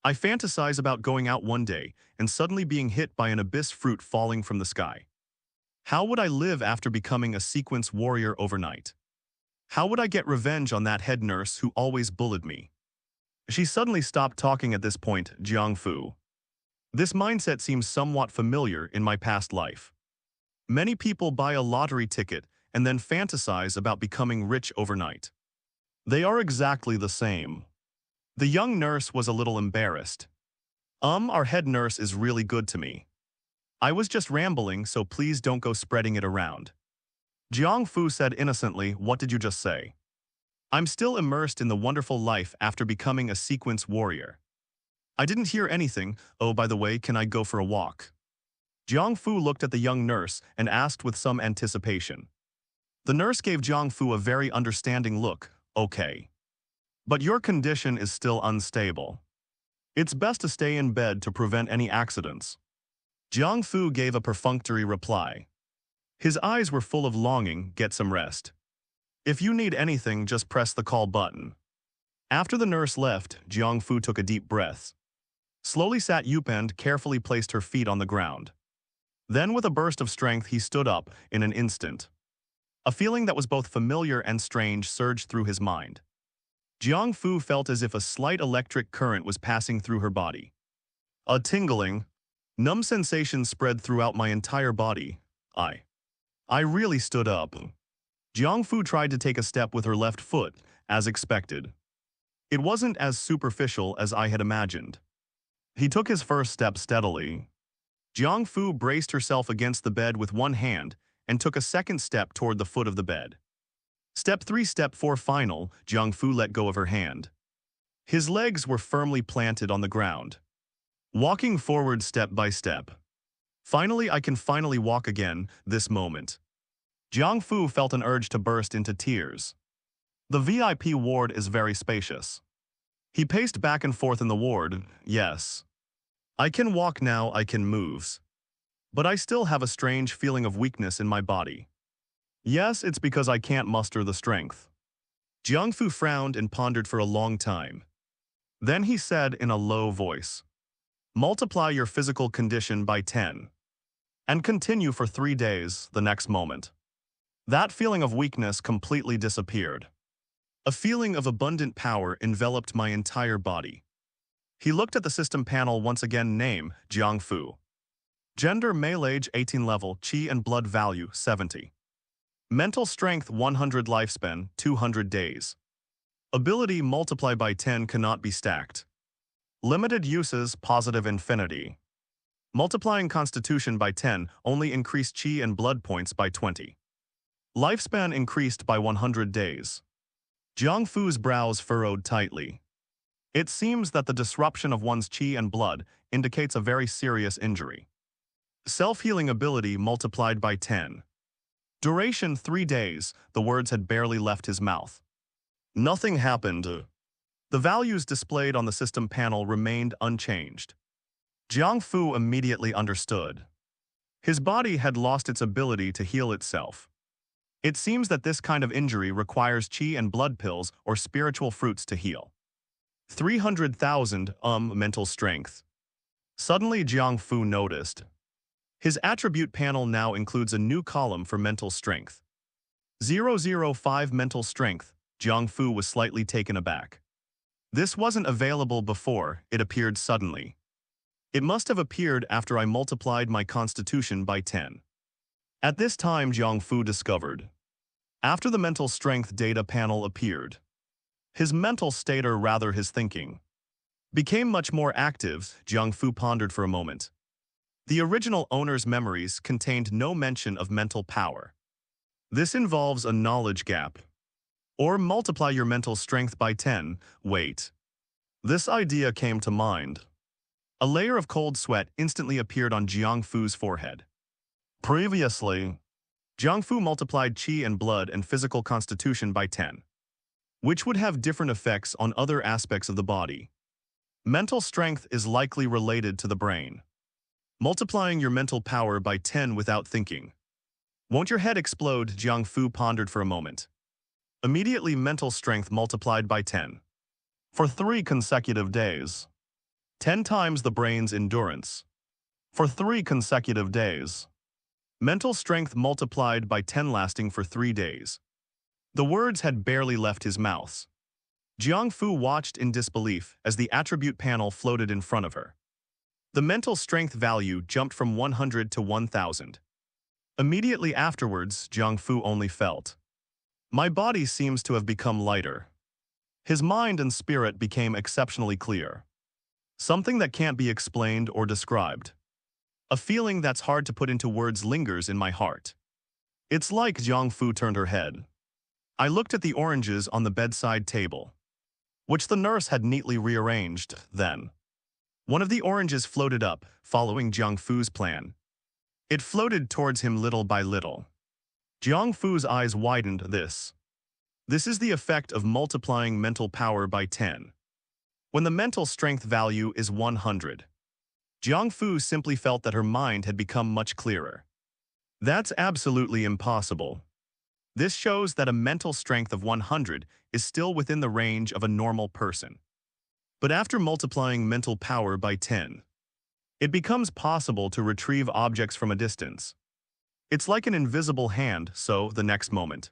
I fantasize about going out one day and suddenly being hit by an abyss fruit falling from the sky. How would I live after becoming a sequence warrior overnight? How would I get revenge on that head nurse who always bullied me? She suddenly stopped talking at this point. Jiang Fu. This mindset seems somewhat familiar in my past life. Many people buy a lottery ticket and then fantasize about becoming rich overnight. They are exactly the same. The young nurse was a little embarrassed. Our head nurse is really good to me. I was just rambling, so please don't go spreading it around. Jiang Fu said innocently, what did you just say? I'm still immersed in the wonderful life after becoming a sequence warrior. I didn't hear anything. Oh, by the way, can I go for a walk? Jiang Fu looked at the young nurse and asked with some anticipation. The nurse gave Jiang Fu a very understanding look. Okay. But your condition is still unstable. It's best to stay in bed to prevent any accidents. Jiang Fu gave a perfunctory reply. His eyes were full of longing. Get some rest. If you need anything, just press the call button. After the nurse left, Jiang Fu took a deep breath. Slowly sat up and carefully placed her feet on the ground. Then with a burst of strength he stood up in an instant. A feeling that was both familiar and strange surged through his mind. Jiang Fu felt as if a slight electric current was passing through her body. A tingling, numb sensation spread throughout my entire body. I really stood up. Jiang Fu tried to take a step with her left foot, as expected. It wasn't as superficial as I had imagined. He took his first step steadily. Jiang Fu braced herself against the bed with one hand and took a second step toward the foot of the bed. Step 3, Step 4, final, Jiang Fu let go of her hand. His legs were firmly planted on the ground. Walking forward step by step. Finally, I can finally walk again, this moment. Jiang Fu felt an urge to burst into tears. The VIP ward is very spacious. He paced back and forth in the ward. Yes. I can walk now, I can move. But I still have a strange feeling of weakness in my body. Yes, it's because I can't muster the strength. Jiang Fu frowned and pondered for a long time. Then he said in a low voice, multiply your physical condition by 10. And continue for 3 days, the next moment. That feeling of weakness completely disappeared. A feeling of abundant power enveloped my entire body. He looked at the system panel once again. Name, Jiang Fu. Gender, male, age 18, level, chi and blood value 70. Mental strength 100, lifespan 200 days. Ability multiply by 10 cannot be stacked. Limited uses positive infinity. Multiplying constitution by 10 only increased chi and blood points by 20. Lifespan increased by 100 days. Jiang Fu's brows furrowed tightly. It seems that the disruption of one's chi and blood indicates a very serious injury. Self-healing ability multiplied by 10. Duration 3 days, the words had barely left his mouth. Nothing happened. The values displayed on the system panel remained unchanged. Jiang Fu immediately understood. His body had lost its ability to heal itself. It seems that this kind of injury requires chi and blood pills or spiritual fruits to heal. 300,000 mental strength. Suddenly Jiang Fu noticed. His attribute panel now includes a new column for mental strength. 005 mental strength. Jiang Fu was slightly taken aback. This wasn't available before, it appeared suddenly. It must have appeared after I multiplied my constitution by 10. At this time Jiang Fu discovered. After the mental strength data panel appeared, his mental state, or rather his thinking, became much more active. Jiang Fu pondered for a moment. The original owner's memories contained no mention of mental power. This involves a knowledge gap. Or multiply your mental strength by 10. Wait. This idea came to mind. A layer of cold sweat instantly appeared on Jiang Fu's forehead. Previously, Jiang Fu multiplied chi and blood and physical constitution by 10, which would have different effects on other aspects of the body. Mental strength is likely related to the brain. Multiplying your mental power by 10 without thinking. Won't your head explode? Jiang Fu pondered for a moment. Immediately mental strength multiplied by 10. For 3 consecutive days. 10 times the brain's endurance. For 3 consecutive days. Mental strength multiplied by 10 lasting for 3 days. The words had barely left his mouth. Jiang Fu watched in disbelief as the attribute panel floated in front of her. The mental strength value jumped from 100 to 1,000. Immediately afterwards, Jiang Fu only felt. My body seems to have become lighter. His mind and spirit became exceptionally clear. Something that can't be explained or described. A feeling that's hard to put into words lingers in my heart. It's like Jiang Fu turned her head. I looked at the oranges on the bedside table, which the nurse had neatly rearranged. Then, one of the oranges floated up, following Jiang Fu's plan. It floated towards him little by little. Jiang Fu's eyes widened. This is the effect of multiplying mental power by 10. When the mental strength value is 100, Jiang Fu simply felt that her mind had become much clearer. That's absolutely impossible. This shows that a mental strength of 100 is still within the range of a normal person. But after multiplying mental power by 10, it becomes possible to retrieve objects from a distance. It's like an invisible hand, so the next moment,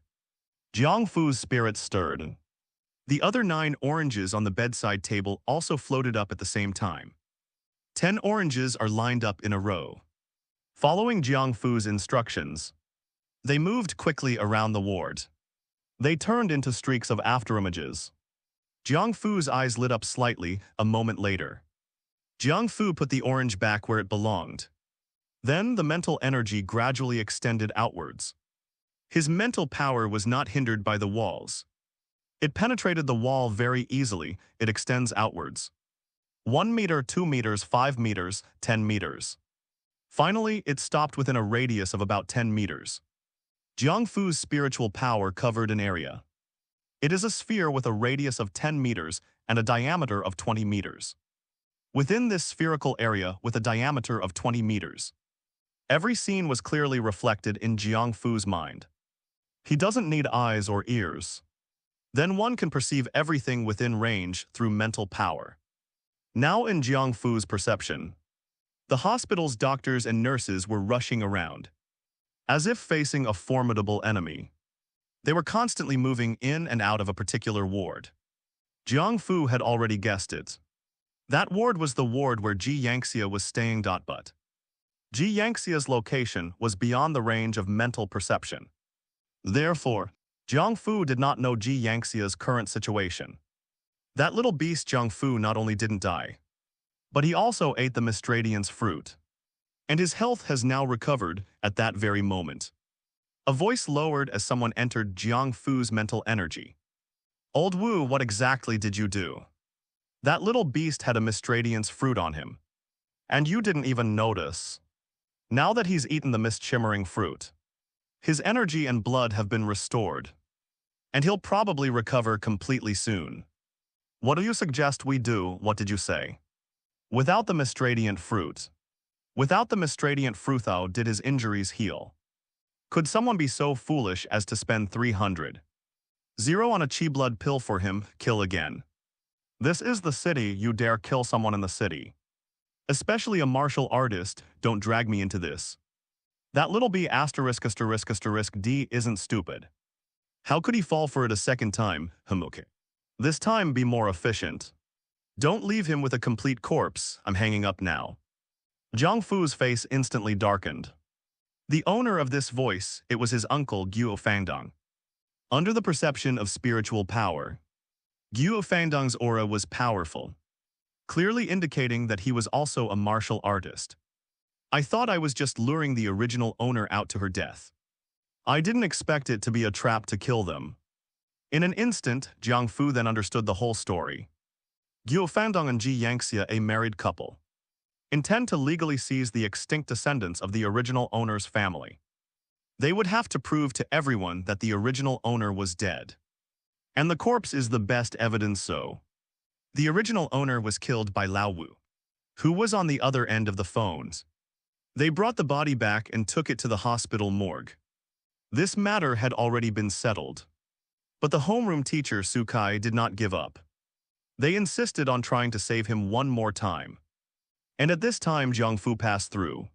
Jiang Fu's spirits stirred. The other 9 oranges on the bedside table also floated up at the same time. 10 oranges are lined up in a row. Following Jiang Fu's instructions, they moved quickly around the ward. They turned into streaks of afterimages. Jiang Fu's eyes lit up slightly a moment later. Jiang Fu put the orange back where it belonged. Then the mental energy gradually extended outwards. His mental power was not hindered by the walls. It penetrated the wall very easily. It extends outwards. 1 meter, 2 meters, 5 meters, 10 meters. Finally, it stopped within a radius of about 10 meters. Jiang Fu's spiritual power covered an area. It is a sphere with a radius of 10 meters and a diameter of 20 meters. Within this spherical area with a diameter of 20 meters, every scene was clearly reflected in Jiang Fu's mind. He doesn't need eyes or ears. Then one can perceive everything within range through mental power. Now in Jiang Fu's perception, the hospital's doctors and nurses were rushing around, as if facing a formidable enemy. They were constantly moving in and out of a particular ward. Jiang Fu had already guessed it. That ward was the ward where Ji Yangxia was staying. But Ji Yangxia's location was beyond the range of mental perception. Therefore, Jiang Fu did not know Ji Yangxia's current situation. That little beast Jiang Fu not only didn't die, but he also ate the Mistradian's fruit. And his health has now recovered at that very moment. A voice lowered as someone entered Jiang Fu's mental energy. "Old Wu, what exactly did you do? That little beast had a Mistradian's fruit on him. And you didn't even notice. Now that he's eaten the mist-shimmering fruit, his energy and blood have been restored. And he'll probably recover completely soon. What do you suggest we do? What did you say? Without the Mistradian fruit. Without the Mistradian fruit, how did his injuries heal? Could someone be so foolish as to spend 300 on a chi blood pill for him? Kill again. This is the city. You dare kill someone in the city. Especially a martial artist. Don't drag me into this. That little b asterisk asterisk asterisk d isn't stupid. How could he fall for it a second time? Okay. This time be more efficient. Don't leave him with a complete corpse. I'm hanging up now." Jiang Fu's face instantly darkened. The owner of this voice, it was his uncle Guo Fangdong. Under the perception of spiritual power, Guo Fangdong's aura was powerful, clearly indicating that he was also a martial artist. "I thought I was just luring the original owner out to her death. I didn't expect it to be a trap to kill them." In an instant, Jiang Fu then understood the whole story. Guo Fangdong and Ji Yangxia, a married couple, intend to legally seize the extinct descendants of the original owner's family. They would have to prove to everyone that the original owner was dead. And the corpse is the best evidence so. The original owner was killed by Lao Wu, who was on the other end of the phones. They brought the body back and took it to the hospital morgue. This matter had already been settled. But the homeroom teacher Su Kai did not give up. They insisted on trying to save him one more time. And at this time Jiang Fu passed through.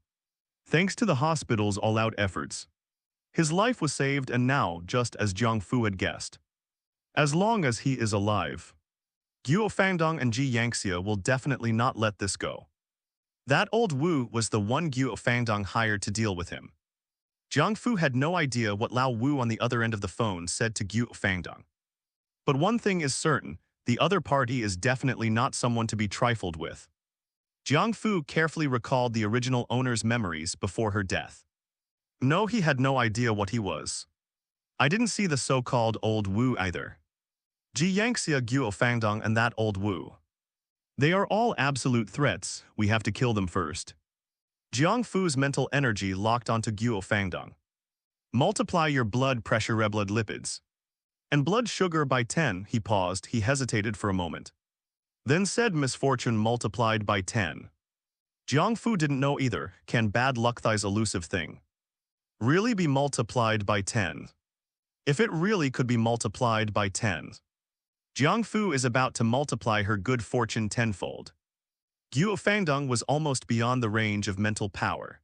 Thanks to the hospital's all-out efforts, his life was saved, and now, just as Jiang Fu had guessed, as long as he is alive, Guo Fangdong and Ji Yangxia will definitely not let this go. That old Wu was the one Guo Fangdong hired to deal with him. Jiang Fu had no idea what Lao Wu on the other end of the phone said to Guo Fangdong. But one thing is certain, the other party is definitely not someone to be trifled with. Jiang Fu carefully recalled the original owner's memories before her death. No, he had no idea what he was. I didn't see the so-called old Wu either. Ji Yangxia, Guo Fangdong, and that old Wu. They are all absolute threats. We have to kill them first. Jiang Fu's mental energy locked onto Guo Fangdong. Multiply your blood pressure, red blood lipids, and blood sugar by 10. He paused. He hesitated for a moment. Then said misfortune multiplied by 10. Jiang Fu didn't know either. Can bad luck, thy's elusive thing, really be multiplied by 10? If it really could be multiplied by 10, Jiang Fu is about to multiply her good fortune tenfold. Guo Fangdong was almost beyond the range of mental power.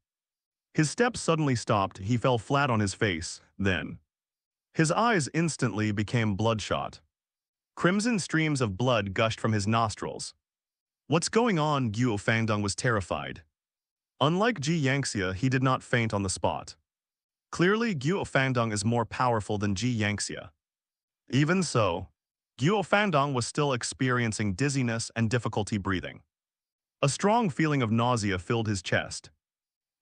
His steps suddenly stopped, he fell flat on his face, then. His eyes instantly became bloodshot. Crimson streams of blood gushed from his nostrils. What's going on? Guo Fangdong was terrified. Unlike Ji Yangxia, he did not faint on the spot. Clearly, Guo Fangdong is more powerful than Ji Yangxia. Even so, Guo Fangdong was still experiencing dizziness and difficulty breathing. A strong feeling of nausea filled his chest.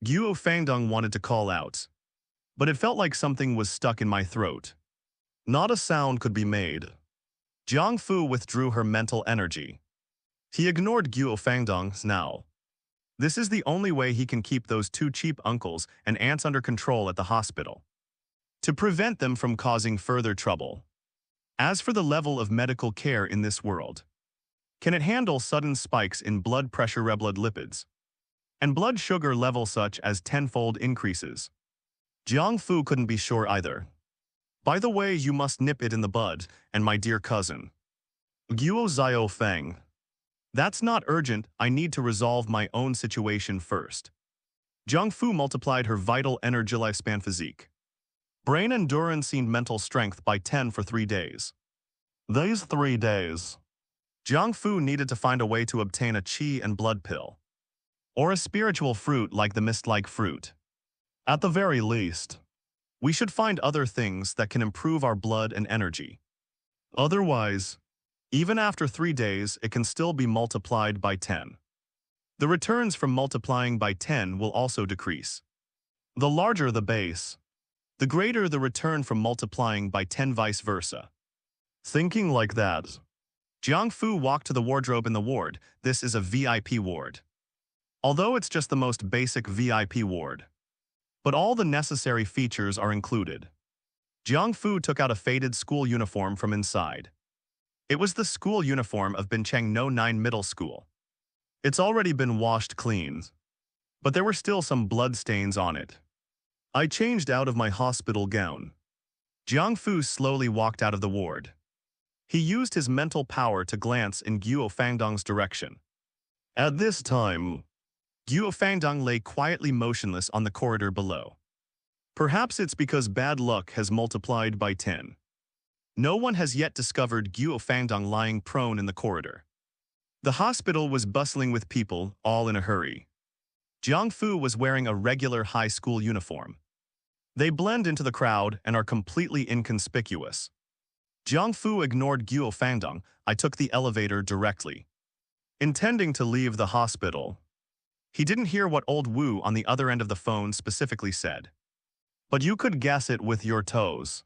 Guo Fangdong wanted to call out, but it felt like something was stuck in my throat. Not a sound could be made. Jiang Fu withdrew her mental energy. He ignored Guo Fangdong now. This is the only way he can keep those two cheap uncles and aunts under control at the hospital, to prevent them from causing further trouble. As for the level of medical care in this world, can it handle sudden spikes in blood pressure, red blood lipids, and blood sugar level such as tenfold increases? Jiang Fu couldn't be sure either. By the way, you must nip it in the bud, and my dear cousin. Guo Xiao Feng. That's not urgent, I need to resolve my own situation first. Jiang Fu multiplied her vital energy lifespan physique. Brain endurance and mental strength by 10 for 3 days. These 3 days, Jiang Fu needed to find a way to obtain a qi and blood pill, or a spiritual fruit like the mist-like fruit. At the very least, we should find other things that can improve our blood and energy. Otherwise, even after 3 days, it can still be multiplied by 10. The returns from multiplying by 10 will also decrease. The larger the base, the greater the return from multiplying by 10, vice versa. Thinking like that, Jiang Fu walked to the wardrobe in the ward. This is a VIP ward. Although it's just the most basic VIP ward, but all the necessary features are included. Jiang Fu took out a faded school uniform from inside. It was the school uniform of Bincheng No 9 Middle School. It's already been washed clean, but there were still some blood stains on it. I changed out of my hospital gown. Jiang Fu slowly walked out of the ward. He used his mental power to glance in Guo Fangdong's direction. At this time, Guo Fangdong lay quietly motionless on the corridor below. Perhaps it's because bad luck has multiplied by 10. No one has yet discovered Guo Fangdong lying prone in the corridor. The hospital was bustling with people, all in a hurry. Jiang Fu was wearing a regular high school uniform. They blend into the crowd and are completely inconspicuous. Jiang Fu ignored Guo Fangdong. I took the elevator directly, intending to leave the hospital. He didn't hear what old Wu on the other end of the phone specifically said. But you could guess it with your toes.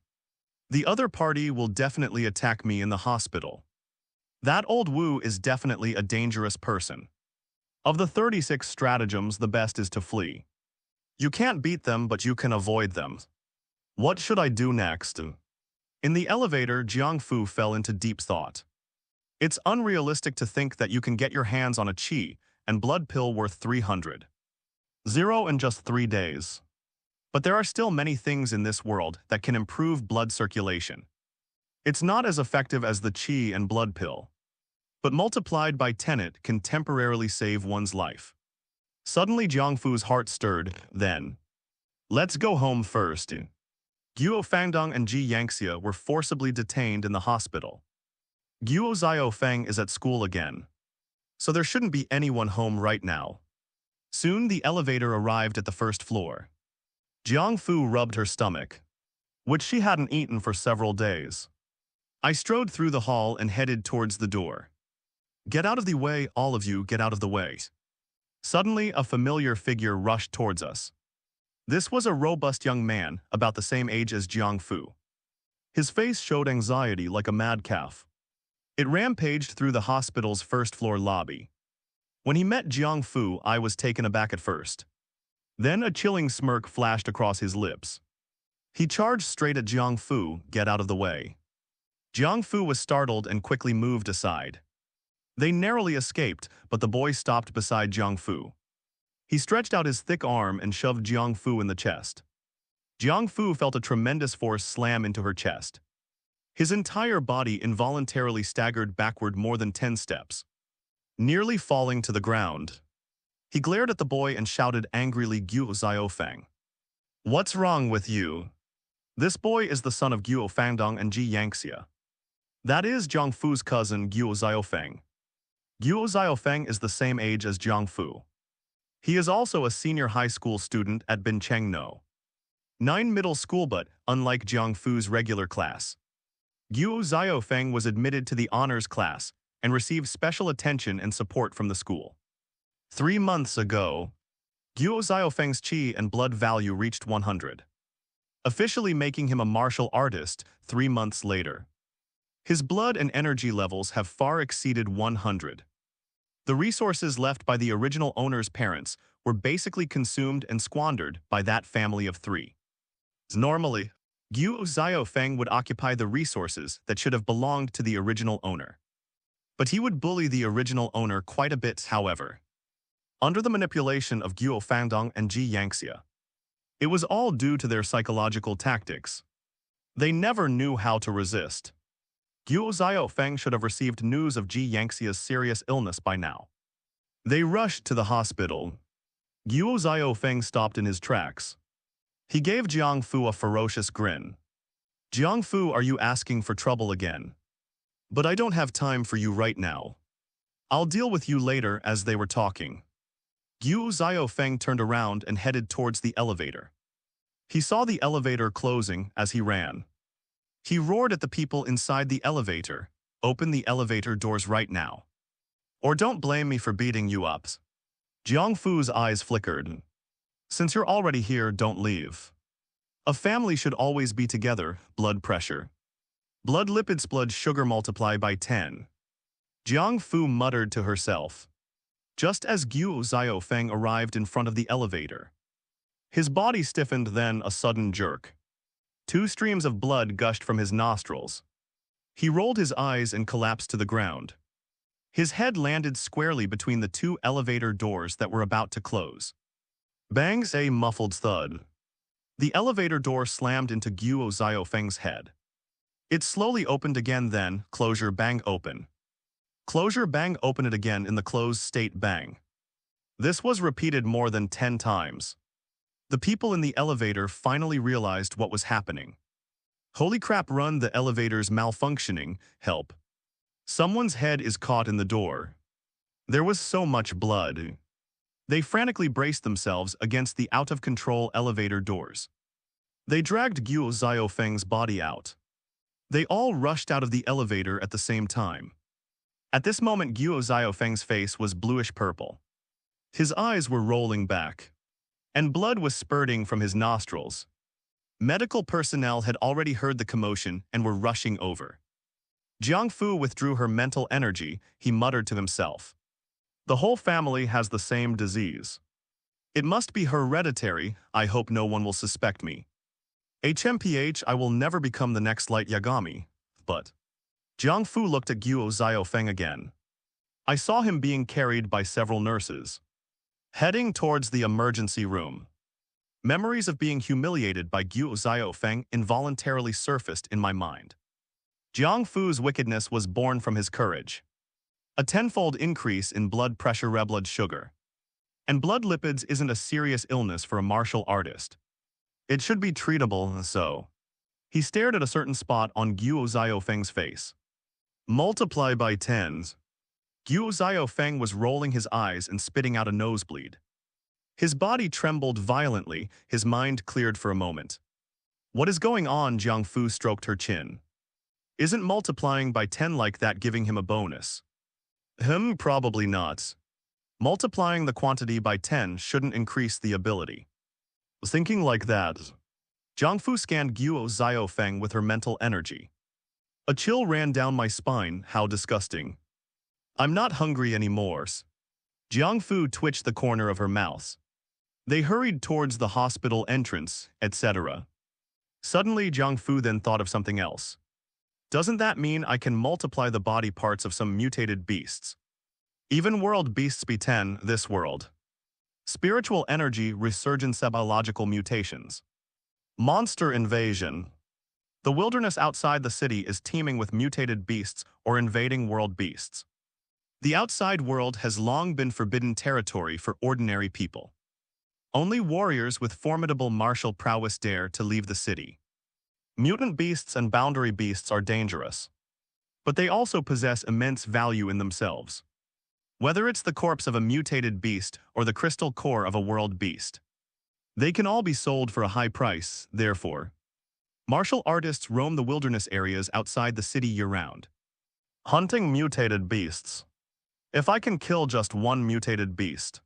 The other party will definitely attack me in the hospital. That old Wu is definitely a dangerous person. Of the 36 stratagems, the best is to flee. You can't beat them, but you can avoid them. What should I do next? In the elevator, Jiang Fu fell into deep thought. It's unrealistic to think that you can get your hands on a qi and blood pill worth 300. Zero in just 3 days. But there are still many things in this world that can improve blood circulation. It's not as effective as the qi and blood pill, but multiplied by 10 it can temporarily save one's life. Suddenly Jiang Fu's heart stirred, then. Let's go home first. Guo Fangdong and Ji Yangxia were forcibly detained in the hospital. Guo Xiao Feng is at school again, so there shouldn't be anyone home right now. Soon the elevator arrived at the first floor. Jiang Fu rubbed her stomach, which she hadn't eaten for several days. I strode through the hall and headed towards the door. Get out of the way, all of you, get out of the way. Suddenly, a familiar figure rushed towards us. This was a robust young man, about the same age as Jiang Fu. His face showed anxiety like a mad calf. It rampaged through the hospital's first-floor lobby. When he met Jiang Fu, I was taken aback at first. Then a chilling smirk flashed across his lips. He charged straight at Jiang Fu, get out of the way. Jiang Fu was startled and quickly moved aside. They narrowly escaped, but the boy stopped beside Jiang Fu. He stretched out his thick arm and shoved Jiang Fu in the chest. Jiang Fu felt a tremendous force slam into her chest. His entire body involuntarily staggered backward more than 10 steps, nearly falling to the ground. He glared at the boy and shouted angrily, "Guo Xiaofeng. What's wrong with you? This boy is the son of Guo Fangdong and Ji Yangxia. That is Jiang Fu's cousin, Guo Xiaofeng. Guo Xiaofeng is the same age as Jiang Fu. He is also a senior high school student at Bincheng No. 9 middle school, but unlike Jiang Fu's regular class, Guo Xiaofeng was admitted to the honors class and received special attention and support from the school. 3 months ago, Guo Xiaofeng's qi and blood value reached 100, officially making him a martial artist 3 months later. His blood and energy levels have far exceeded 100. The resources left by the original owner's parents were basically consumed and squandered by that family of 3. Normally, Guo Xiaofeng would occupy the resources that should have belonged to the original owner. But he would bully the original owner quite a bit, however, under the manipulation of Guo Fangdong and Ji Yangxia. It was all due to their psychological tactics. They never knew how to resist. Guo Xiaofeng should have received news of Ji Yangxia's serious illness by now. They rushed to the hospital. Guo Xiaofeng stopped in his tracks. He gave Jiang Fu a ferocious grin. "Jiang Fu, are you asking for trouble again? But I don't have time for you right now. I'll deal with you later." As they were talking, Guo Xiaofeng turned around and headed towards the elevator. He saw the elevator closing as he ran. He roared at the people inside the elevator, "Open the elevator doors right now. Or don't blame me for beating you up." Jiang Fu's eyes flickered. "Since you're already here, don't leave. A family should always be together." Blood pressure. Blood lipids, blood sugar multiply by 10. Jiang Fu muttered to herself, just as Guo Xiaofeng arrived in front of the elevator. His body stiffened, then a sudden jerk. 2 streams of blood gushed from his nostrils. He rolled his eyes and collapsed to the ground. His head landed squarely between the 2 elevator doors that were about to close. Bangs, a muffled thud. The elevator door slammed into Guo Xiaofeng's head. It slowly opened again, then closure, bang, open. Closure, bang, open it again in the closed state, bang. This was repeated more than 10 times. The people in the elevator finally realized what was happening. Holy crap, run, the elevator's malfunctioning, help. Someone's head is caught in the door. There was so much blood. They frantically braced themselves against the out-of-control elevator doors. They dragged Guo Xiaofeng's body out. They all rushed out of the elevator at the same time. At this moment, Guo Xiaofeng's face was bluish-purple. His eyes were rolling back, and blood was spurting from his nostrils. Medical personnel had already heard the commotion and were rushing over. Jiang Fu withdrew her mental energy. He muttered to himself, "The whole family has the same disease. It must be hereditary. I hope no one will suspect me. HMPH, I will never become the next Light Yagami." But Jiang Fu looked at Guo Xiaofeng again. "I saw him being carried by several nurses, heading towards the emergency room." Memories of being humiliated by Guo Xiaofeng involuntarily surfaced in my mind. Jiang Fu's wickedness was born from his courage. A 10-fold increase in blood pressure, red blood sugar, and blood lipids isn't a serious illness for a martial artist. It should be treatable, so. He stared at a certain spot on Guo Xiaofeng's face. Multiply by 10s. Guo Xiaofeng was rolling his eyes and spitting out a nosebleed. His body trembled violently. His mind cleared for a moment. "What is going on?" Jiang Fu stroked her chin. "Isn't multiplying by 10 like that giving him a bonus?" Probably not. Multiplying the quantity by 10 shouldn't increase the ability." Thinking like that, Jiang Fu scanned Guo Xiaofeng with her mental energy. A chill ran down my spine. How disgusting. "I'm not hungry anymore." Jiang Fu twitched the corner of her mouth. They hurried towards the hospital entrance, etc. Suddenly, Jiang Fu then thought of something else. "Doesn't that mean I can multiply the body parts of some mutated beasts? Even world beasts be 10, this world. Spiritual energy resurgence biological mutations. Monster invasion. The wilderness outside the city is teeming with mutated beasts or invading world beasts. The outside world has long been forbidden territory for ordinary people. Only warriors with formidable martial prowess dare to leave the city. Mutant beasts and boundary beasts are dangerous, but they also possess immense value in themselves. Whether it's the corpse of a mutated beast or the crystal core of a world beast, they can all be sold for a high price. Therefore, martial artists roam the wilderness areas outside the city year-round. Hunting mutated beasts. If I can kill just one mutated beast,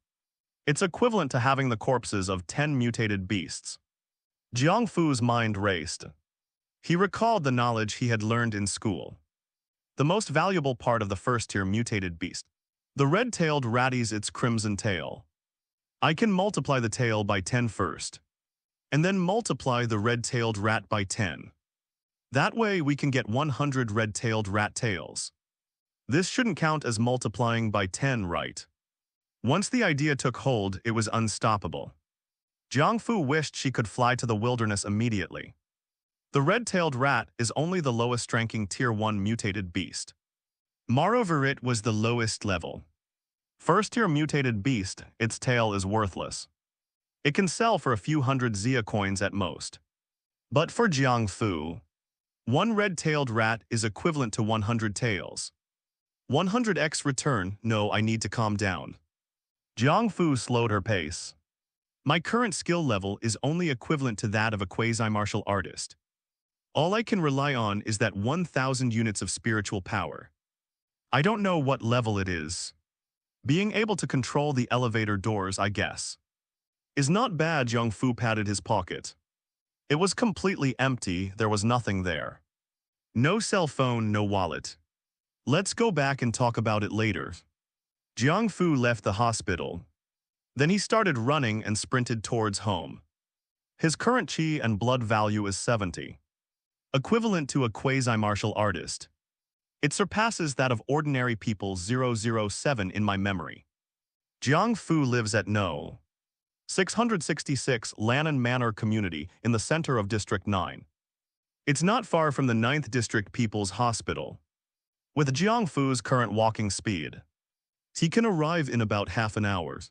it's equivalent to having the corpses of 10 mutated beasts. Jiang Fu's mind raced. He recalled the knowledge he had learned in school. The most valuable part of the first-tier mutated beast. The red-tailed rat is its crimson tail. I can multiply the tail by 10 first, and then multiply the red-tailed rat by 10. That way we can get 100 red-tailed rat tails. This shouldn't count as multiplying by 10, right? Once the idea took hold, it was unstoppable. Jiang Fu wished she could fly to the wilderness immediately. The red-tailed rat is only the lowest-ranking Tier 1 mutated beast. Moreover, it was the lowest level. First-tier mutated beast, its tail is worthless. It can sell for a few hundred Zia coins at most. But for Jiang Fu, one red-tailed rat is equivalent to 100 tails. 100x return. No, I need to calm down. Jiang Fu slowed her pace. My current skill level is only equivalent to that of a quasi-martial artist. All I can rely on is that 1,000 units of spiritual power. I don't know what level it is. Being able to control the elevator doors, I guess, is not bad. Jiang Fu patted his pocket. It was completely empty. There was nothing there. No cell phone, no wallet. Let's go back and talk about it later. Jiang Fu left the hospital. Then he started running and sprinted towards home. His current chi and blood value is 70, equivalent to a quasi-martial artist. It surpasses that of ordinary people. 007 in my memory. Jiang Fu lives at No. 666 Lannan Manor community in the center of District 9. It's not far from the 9th District People's Hospital. With Jiang Fu's current walking speed, he can arrive in about half an hour.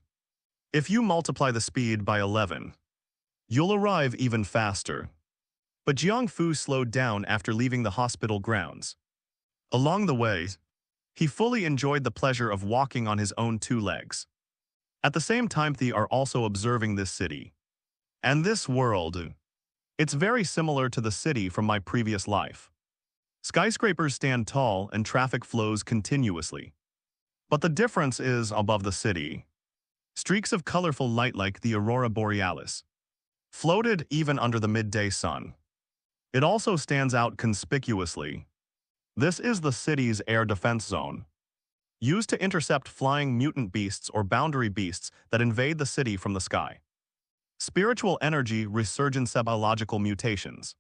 If you multiply the speed by 11, you'll arrive even faster. But Jiang Fu slowed down after leaving the hospital grounds. Along the way, he fully enjoyed the pleasure of walking on his own two legs. At the same time, they are also observing this city. And this world. It's very similar to the city from my previous life. Skyscrapers stand tall and traffic flows continuously. But the difference is above the city. Streaks of colorful light like the aurora borealis floated even under the midday sun. It also stands out conspicuously. This is the city's air defense zone, used to intercept flying mutant beasts or boundary beasts that invade the city from the sky. Spiritual energy resurgence biological mutations.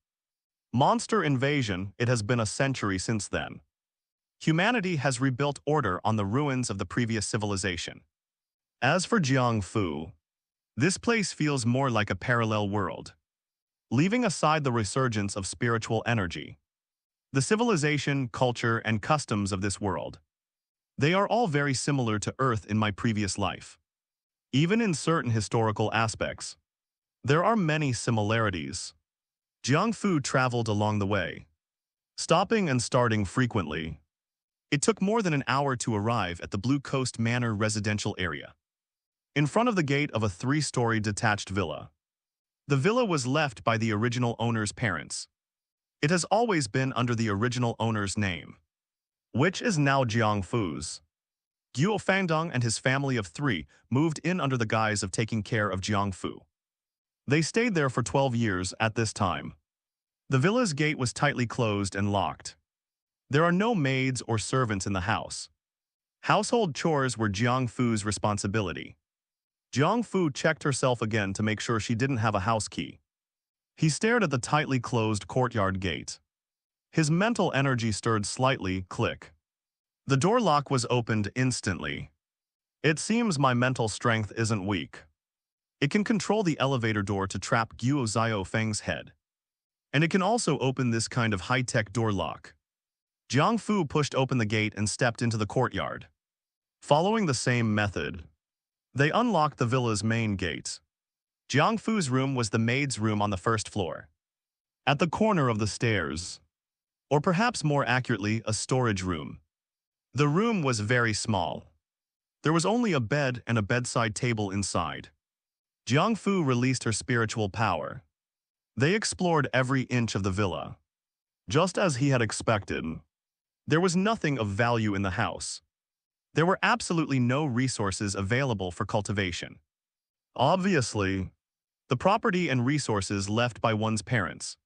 Monster invasion. It has been a century since then. Humanity has rebuilt order on the ruins of the previous civilization. As for Jiang Fu, this place feels more like a parallel world. Leaving aside the resurgence of spiritual energy, the civilization, culture, and customs of this world, they are all very similar to Earth in my previous life. Even in certain historical aspects, there are many similarities. Jiang Fu traveled along the way, stopping and starting frequently. It took more than an hour to arrive at the Blue Coast Manor residential area. In front of the gate of a 3-story detached villa. The villa was left by the original owner's parents. It has always been under the original owner's name, which is now Jiang Fu's. Guo Fangdong and his family of 3 moved in under the guise of taking care of Jiang Fu. They stayed there for 12 years at this time. The villa's gate was tightly closed and locked. There are no maids or servants in the house. Household chores were Jiang Fu's responsibility. Jiang Fu checked herself again to make sure she didn't have a house key. He stared at the tightly closed courtyard gate. His mental energy stirred slightly. Click. The door lock was opened instantly. It seems my mental strength isn't weak. It can control the elevator door to trap Guo Xiao Feng's head. And it can also open this kind of high-tech door lock. Jiang Fu pushed open the gate and stepped into the courtyard. Following the same method, they unlocked the villa's main gate. Jiang Fu's room was the maid's room on the first floor. At the corner of the stairs, or perhaps more accurately, a storage room. The room was very small. There was only a bed and a bedside table inside. Jiang Fu released her spiritual power. They explored every inch of the villa. Just as he had expected, there was nothing of value in the house. There were absolutely no resources available for cultivation. Obviously, the property and resources left by one's parents.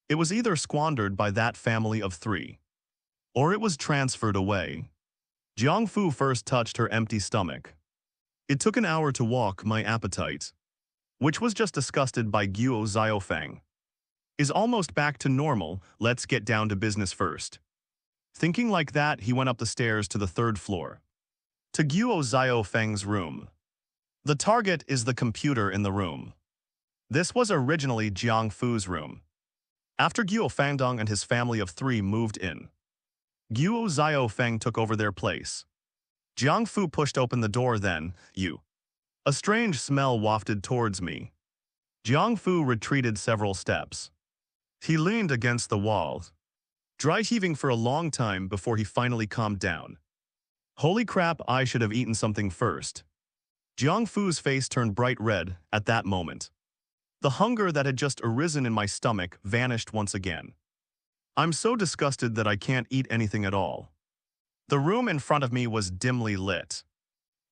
It was either squandered by that family of three, or it was transferred away. Jiang Fu first touched her empty stomach. It took an hour to walk my appetite, which was just disgusted by Guo Xiaofeng. Is almost back to normal, let's get down to business first. Thinking like that, he went up the stairs to the third floor. To Guo Xiaofeng's room. The target is the computer in the room. This was originally Jiang Fu's room. After Guo Fangdong and his family of three moved in, Guo Xiaofeng took over their place. Jiang Fu pushed open the door then, A strange smell wafted towards me. Jiang Fu retreated several steps. He leaned against the wall, dry heaving for a long time before he finally calmed down. Holy crap, I should have eaten something first. Jiang Fu's face turned bright red at that moment. The hunger that had just arisen in my stomach vanished once again. I'm so disgusted that I can't eat anything at all. The room in front of me was dimly lit.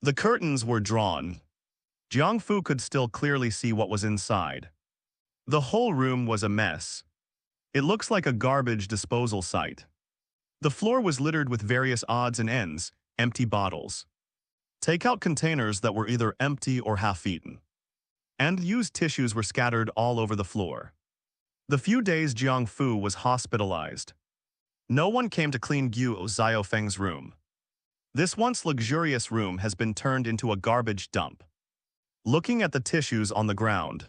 The curtains were drawn. Jiang Fu could still clearly see what was inside. The whole room was a mess. It looks like a garbage disposal site. The floor was littered with various odds and ends, empty bottles. Takeout containers that were either empty or half-eaten. And used tissues were scattered all over the floor. The few days Jiang Fu was hospitalized, no one came to clean Guo Xiaofeng's room. This once luxurious room has been turned into a garbage dump. Looking at the tissues on the ground,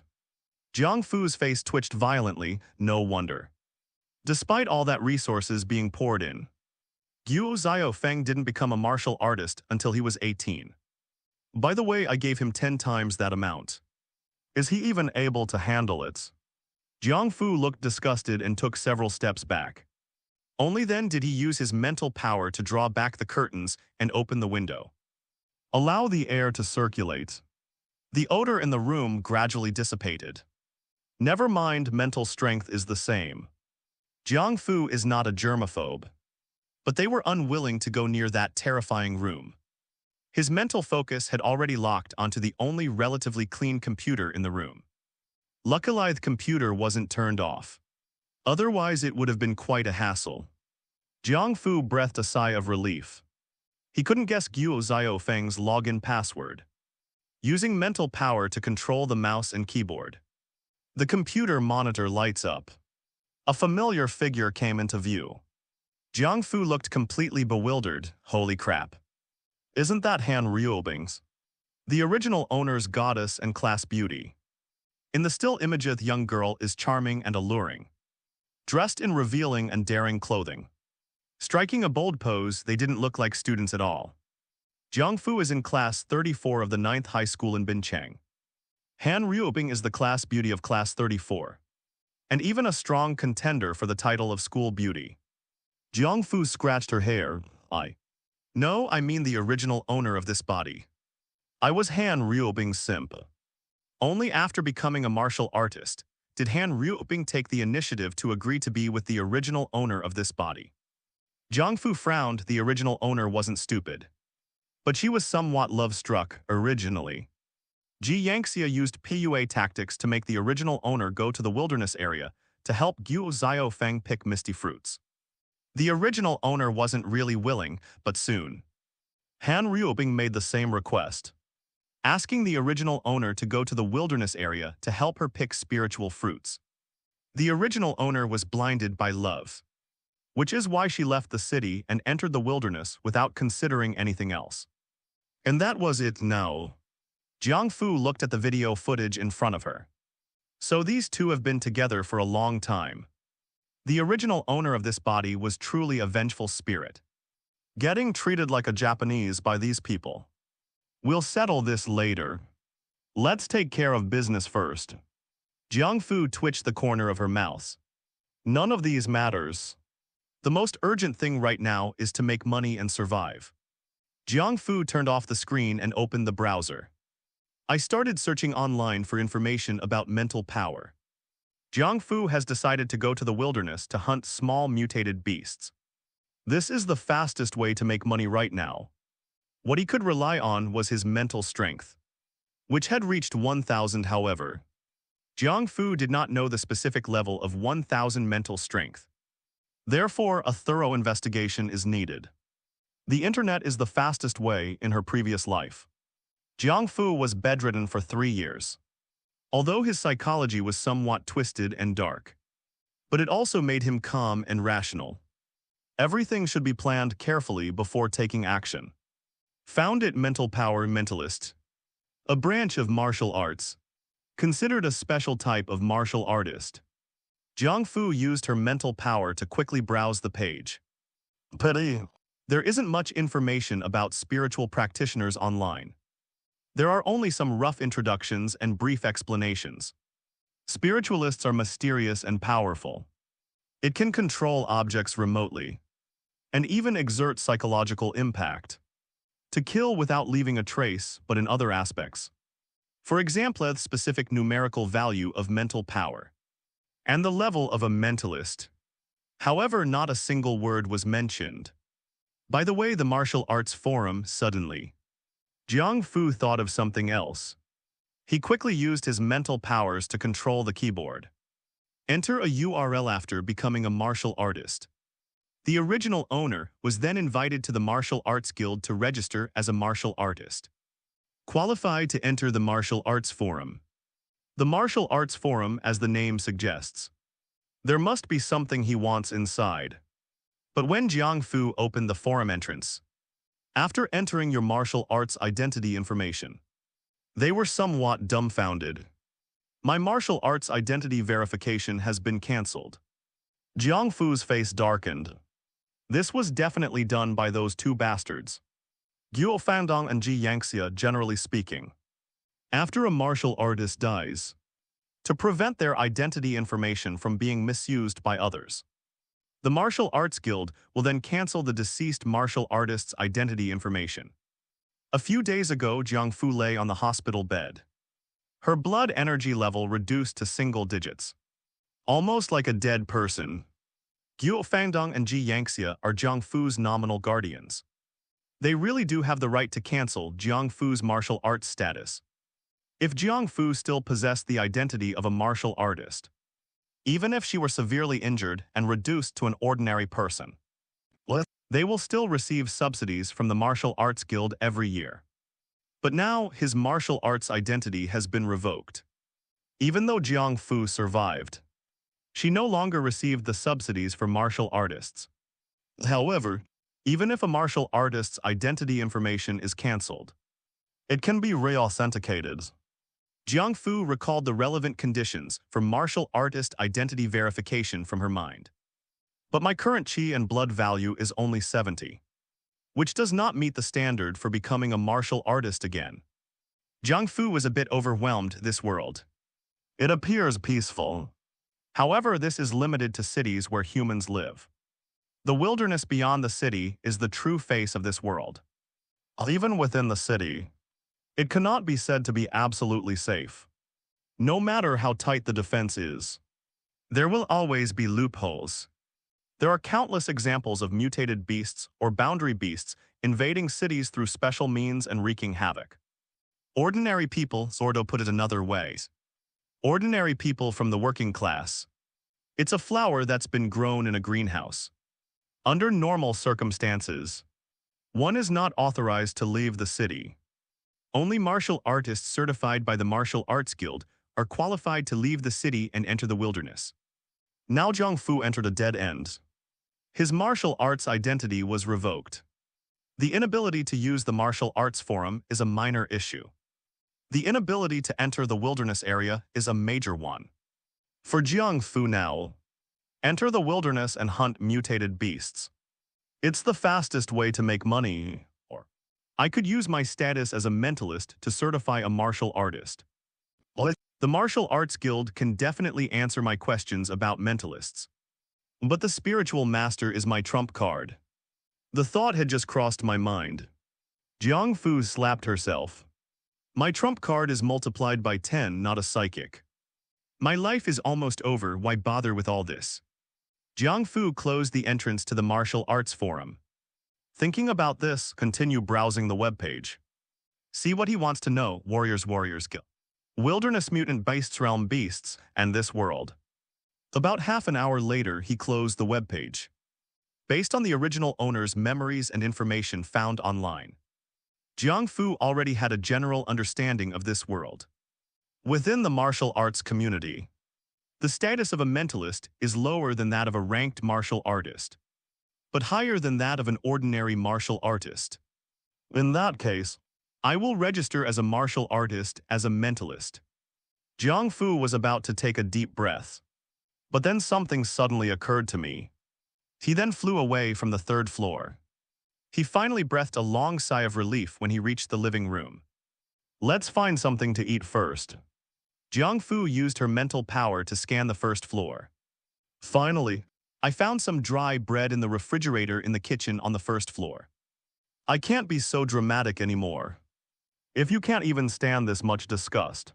Jiang Fu's face twitched violently, no wonder. Despite all that resources being poured in, Guo Xiaofeng didn't become a martial artist until he was 18. By the way, I gave him 10 times that amount. Is he even able to handle it? Jiang Fu looked disgusted and took several steps back. Only then did he use his mental power to draw back the curtains and open the window. Allow the air to circulate. The odor in the room gradually dissipated. Never mind, mental strength is the same. Jiang Fu is not a germaphobe. But they were unwilling to go near that terrifying room. His mental focus had already locked onto the only relatively clean computer in the room. Luckily, the computer wasn't turned off. Otherwise, it would have been quite a hassle. Jiang Fu breathed a sigh of relief. He couldn't guess Guo Xiaofeng's login password. Using mental power to control the mouse and keyboard. The computer monitor lights up. A familiar figure came into view. Jiang Fu looked completely bewildered. Holy crap. Isn't that Han Riobing's? The original owner's goddess and class beauty. In the still image, the young girl is charming and alluring. Dressed in revealing and daring clothing. Striking a bold pose, they didn't look like students at all. Jiang Fu is in class 34 of the 9th high school in Binchang. Han Riobing is the class beauty of class 34. And even a strong contender for the title of school beauty. Jiang Fu scratched her hair. No, I mean the original owner of this body. I was Han Riobing's simp. Only after becoming a martial artist did Han Riobing take the initiative to agree to be with the original owner of this body. Jiang Fu frowned. The original owner wasn't stupid. But she was somewhat love-struck, originally. Ji Yangxia used PUA tactics to make the original owner go to the wilderness area to help Guo Xiaofeng pick misty fruits. The original owner wasn't really willing, but soon. Han Riobing made the same request, asking the original owner to go to the wilderness area to help her pick spiritual fruits. The original owner was blinded by love, which is why she left the city and entered the wilderness without considering anything else. And that was it now. Jiang Fu looked at the video footage in front of her. So these two have been together for a long time. The original owner of this body was truly a vengeful spirit. Getting treated like a Japanese by these people. We'll settle this later. Let's take care of business first. Jiang Fu twitched the corner of her mouth. None of these matters. The most urgent thing right now is to make money and survive. Jiang Fu turned off the screen and opened the browser. I started searching online for information about mental power. Jiang Fu has decided to go to the wilderness to hunt small mutated beasts. This is the fastest way to make money right now. What he could rely on was his mental strength, which had reached 1,000 however. Jiang Fu did not know the specific level of 1,000 mental strength. Therefore, a thorough investigation is needed. The internet is the fastest way in her previous life. Jiang Fu was bedridden for 3 years. Although his psychology was somewhat twisted and dark, but it also made him calm and rational. Everything should be planned carefully before taking action. Found it mental power mentalist, a branch of martial arts, considered a special type of martial artist. Jiang Fu used her mental power to quickly browse the page. Pity. There isn't much information about spiritual practitioners online. There are only some rough introductions and brief explanations. Spiritualists are mysterious and powerful. It can control objects remotely, and even exert psychological impact. To kill without leaving a trace, but in other aspects. For example, the specific numerical value of mental power, and the level of a mentalist. However, not a single word was mentioned. By the way, the martial arts forum suddenly. Jiang Fu thought of something else. He quickly used his mental powers to control the keyboard. Enter a URL after becoming a martial artist. The original owner was then invited to the Martial Arts Guild to register as a martial artist. Qualified to enter the Martial Arts Forum. The Martial Arts Forum, as the name suggests. There must be something he wants inside. But when Jiang Fu opened the forum entrance, after entering your martial arts identity information, they were somewhat dumbfounded. My martial arts identity verification has been cancelled. Jiang Fu's face darkened. This was definitely done by those two bastards. Guo Fandong and Ji Yangxia, generally speaking. After a martial artist dies, to prevent their identity information from being misused by others, the Martial Arts Guild will then cancel the deceased martial artist's identity information. A few days ago, Jiang Fu lay on the hospital bed. Her blood energy level reduced to single digits. Almost like a dead person. Guo Fangdong and Ji Yangxia are Jiang Fu's nominal guardians. They really do have the right to cancel Jiang Fu's martial arts status. If Jiang Fu still possessed the identity of a martial artist, even if she were severely injured and reduced to an ordinary person, they will still receive subsidies from the Martial Arts Guild every year. But now his martial arts identity has been revoked. Even though Jiang Fu survived, she no longer received the subsidies for martial artists. However, even if a martial artist's identity information is cancelled, it can be re-authenticated. Jiang Fu recalled the relevant conditions for martial artist identity verification from her mind. But my current qi and blood value is only 70, which does not meet the standard for becoming a martial artist again. Jiang Fu was a bit overwhelmed this world. It appears peaceful. However, this is limited to cities where humans live. The wilderness beyond the city is the true face of this world. Even within the city, it cannot be said to be absolutely safe. No matter how tight the defense is, there will always be loopholes. There are countless examples of mutated beasts or boundary beasts invading cities through special means and wreaking havoc. Ordinary people, Zordo put it another way. Ordinary people from the working class. It's a flower that's been grown in a greenhouse. Under normal circumstances, one is not authorized to leave the city. Only martial artists certified by the Martial Arts Guild are qualified to leave the city and enter the wilderness. Now Jiang Fu entered a dead end. His martial arts identity was revoked. The inability to use the martial arts forum is a minor issue. The inability to enter the wilderness area is a major one. For Jiang Fu now, enter the wilderness and hunt mutated beasts. It's the fastest way to make money, or I could use my status as a mentalist to certify a martial artist. Well, the martial arts guild can definitely answer my questions about mentalists. But the spiritual master is my trump card. The thought had just crossed my mind. Jiang Fu slapped herself. My trump card is multiplied by 10, not a psychic. My life is almost over, why bother with all this? Jiang Fu closed the entrance to the martial arts forum. Thinking about this, continue browsing the webpage. See what he wants to know, Warriors Guild. Wilderness Mutant Beasts Realm Beasts, and This World. About half an hour later, he closed the webpage. Based on the original owner's memories and information found online, Jiang Fu already had a general understanding of this world. Within the martial arts community, the status of a mentalist is lower than that of a ranked martial artist, but higher than that of an ordinary martial artist. In that case, I will register as a martial artist as a mentalist. Jiang Fu was about to take a deep breath, but then something suddenly occurred to me. He then flew away from the third floor. He finally breathed a long sigh of relief when he reached the living room. Let's find something to eat first. Jiang Fu used her mental power to scan the first floor. Finally, I found some dry bread in the refrigerator in the kitchen on the first floor. I can't be so dramatic anymore. If you can't even stand this much disgust,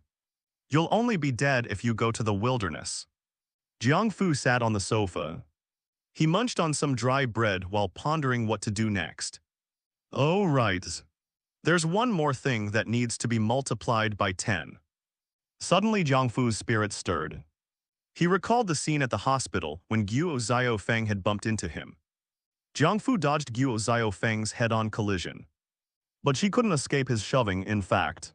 you'll only be dead if you go to the wilderness. Jiang Fu sat on the sofa. He munched on some dry bread while pondering what to do next. Oh, right. There's one more thing that needs to be multiplied by 10. Suddenly, Jiang Fu's spirit stirred. He recalled the scene at the hospital when Guo Xiaofeng had bumped into him. Jiang Fu dodged Guo Xiaofeng's head-on collision, but she couldn't escape his shoving, in fact.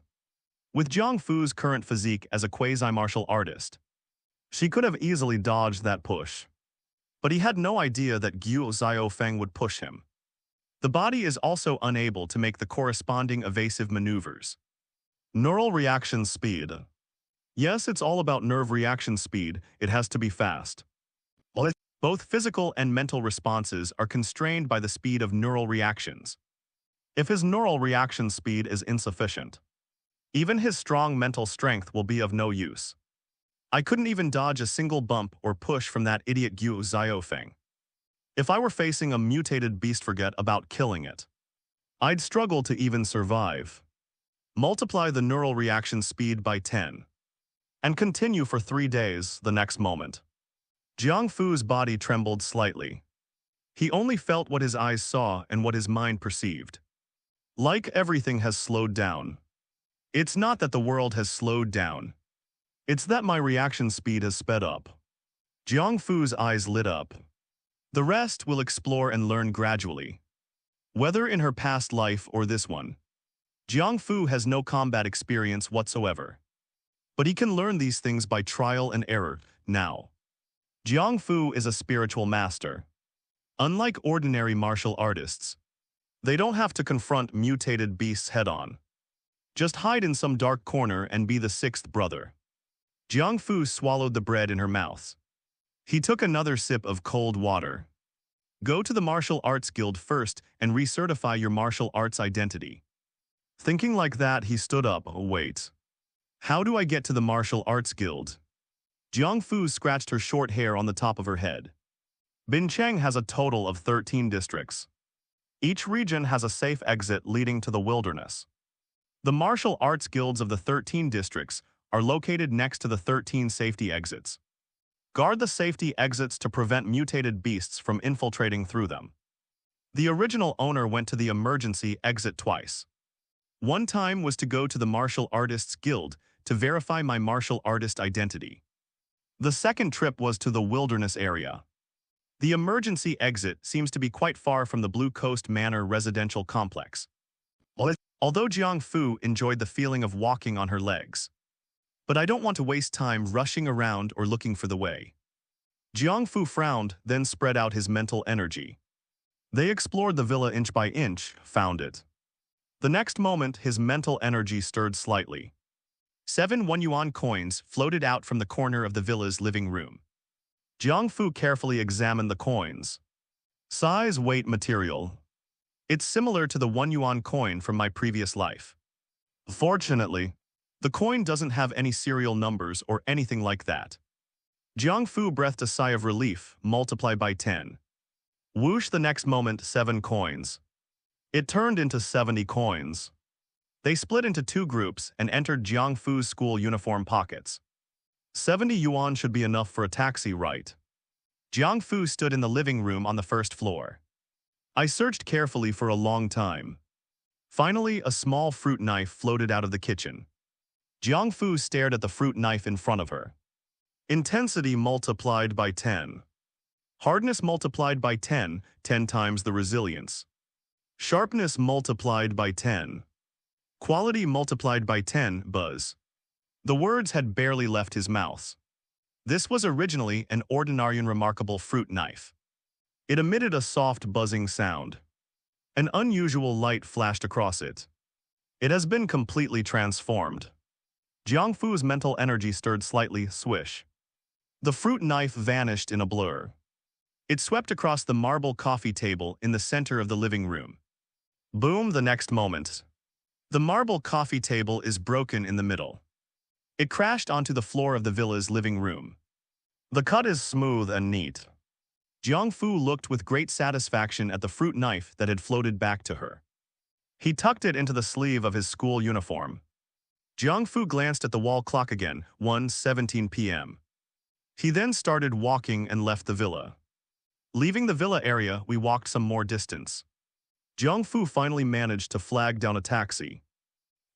With Jiang Fu's current physique as a quasi-martial artist, she could have easily dodged that push. But he had no idea that Guo Xiaofeng would push him. The body is also unable to make the corresponding evasive maneuvers. Neural reaction speed. Yes, it's all about nerve reaction speed. It has to be fast. Both physical and mental responses are constrained by the speed of neural reactions. If his neural reaction speed is insufficient, even his strong mental strength will be of no use. I couldn't even dodge a single bump or push from that idiot Guo Xiaofeng. If I were facing a mutated beast, forget about killing it. I'd struggle to even survive. Multiply the neural reaction speed by 10. And continue for 3 days the next moment. Jiang Fu's body trembled slightly. He only felt what his eyes saw and what his mind perceived. Like everything has slowed down. It's not that the world has slowed down. It's that my reaction speed has sped up. Jiang Fu's eyes lit up. The rest we'll explore and learn gradually. Whether in her past life or this one, Jiang Fu has no combat experience whatsoever. But he can learn these things by trial and error now. Jiang Fu is a spiritual master. Unlike ordinary martial artists, they don't have to confront mutated beasts head-on. Just hide in some dark corner and be the sixth brother. Jiang Fu swallowed the bread in her mouth. He took another sip of cold water. Go to the martial arts guild first and recertify your martial arts identity. Thinking like that, he stood up. Oh, wait. How do I get to the martial arts guild? Jiang Fu scratched her short hair on the top of her head. Bincheng has a total of 13 districts. Each region has a safe exit leading to the wilderness. The martial arts guilds of the 13 districts are located next to the 13 safety exits. Guard the safety exits to prevent mutated beasts from infiltrating through them. The original owner went to the emergency exit twice. One time was to go to the martial artists guild to verify my martial artist identity. The second trip was to the wilderness area. The emergency exit seems to be quite far from the Blue Coast Manor residential complex. Although Jiang Fu enjoyed the feeling of walking on her legs. But I don't want to waste time rushing around or looking for the way. Jiang Fu frowned, then spread out his mental energy. They explored the villa inch by inch, found it. The next moment, his mental energy stirred slightly. 7 1 yuan coins floated out from the corner of the villa's living room. Jiang Fu carefully examined the coins. Size, weight, material. It's similar to the 1 yuan coin from my previous life. Fortunately, the coin doesn't have any serial numbers or anything like that. Jiang Fu breathed a sigh of relief, multiplied by 10. Whoosh, the next moment, 7 coins. It turned into 70 coins. They split into 2 groups and entered Jiang Fu's school uniform pockets. 70 yuan should be enough for a taxi, right? Jiang Fu stood in the living room on the first floor. I searched carefully for a long time. Finally, a small fruit knife floated out of the kitchen. Jiang Fu stared at the fruit knife in front of her. Intensity multiplied by 10. Hardness multiplied by 10, 10 times the resilience. Sharpness multiplied by 10. Quality multiplied by 10, buzz. The words had barely left his mouth. This was originally an ordinary and remarkable fruit knife. It emitted a soft buzzing sound. An unusual light flashed across it. It has been completely transformed. Jiang Fu's mental energy stirred slightly, swish. The fruit knife vanished in a blur. It swept across the marble coffee table in the center of the living room. Boom, the next moment. The marble coffee table is broken in the middle. It crashed onto the floor of the villa's living room. The cut is smooth and neat. Jiang Fu looked with great satisfaction at the fruit knife that had floated back to her. He tucked it into the sleeve of his school uniform. Jiang Fu glanced at the wall clock again, 1:17 p.m. He then started walking and left the villa. Leaving the villa area, we walked some more distance. Jiang Fu finally managed to flag down a taxi.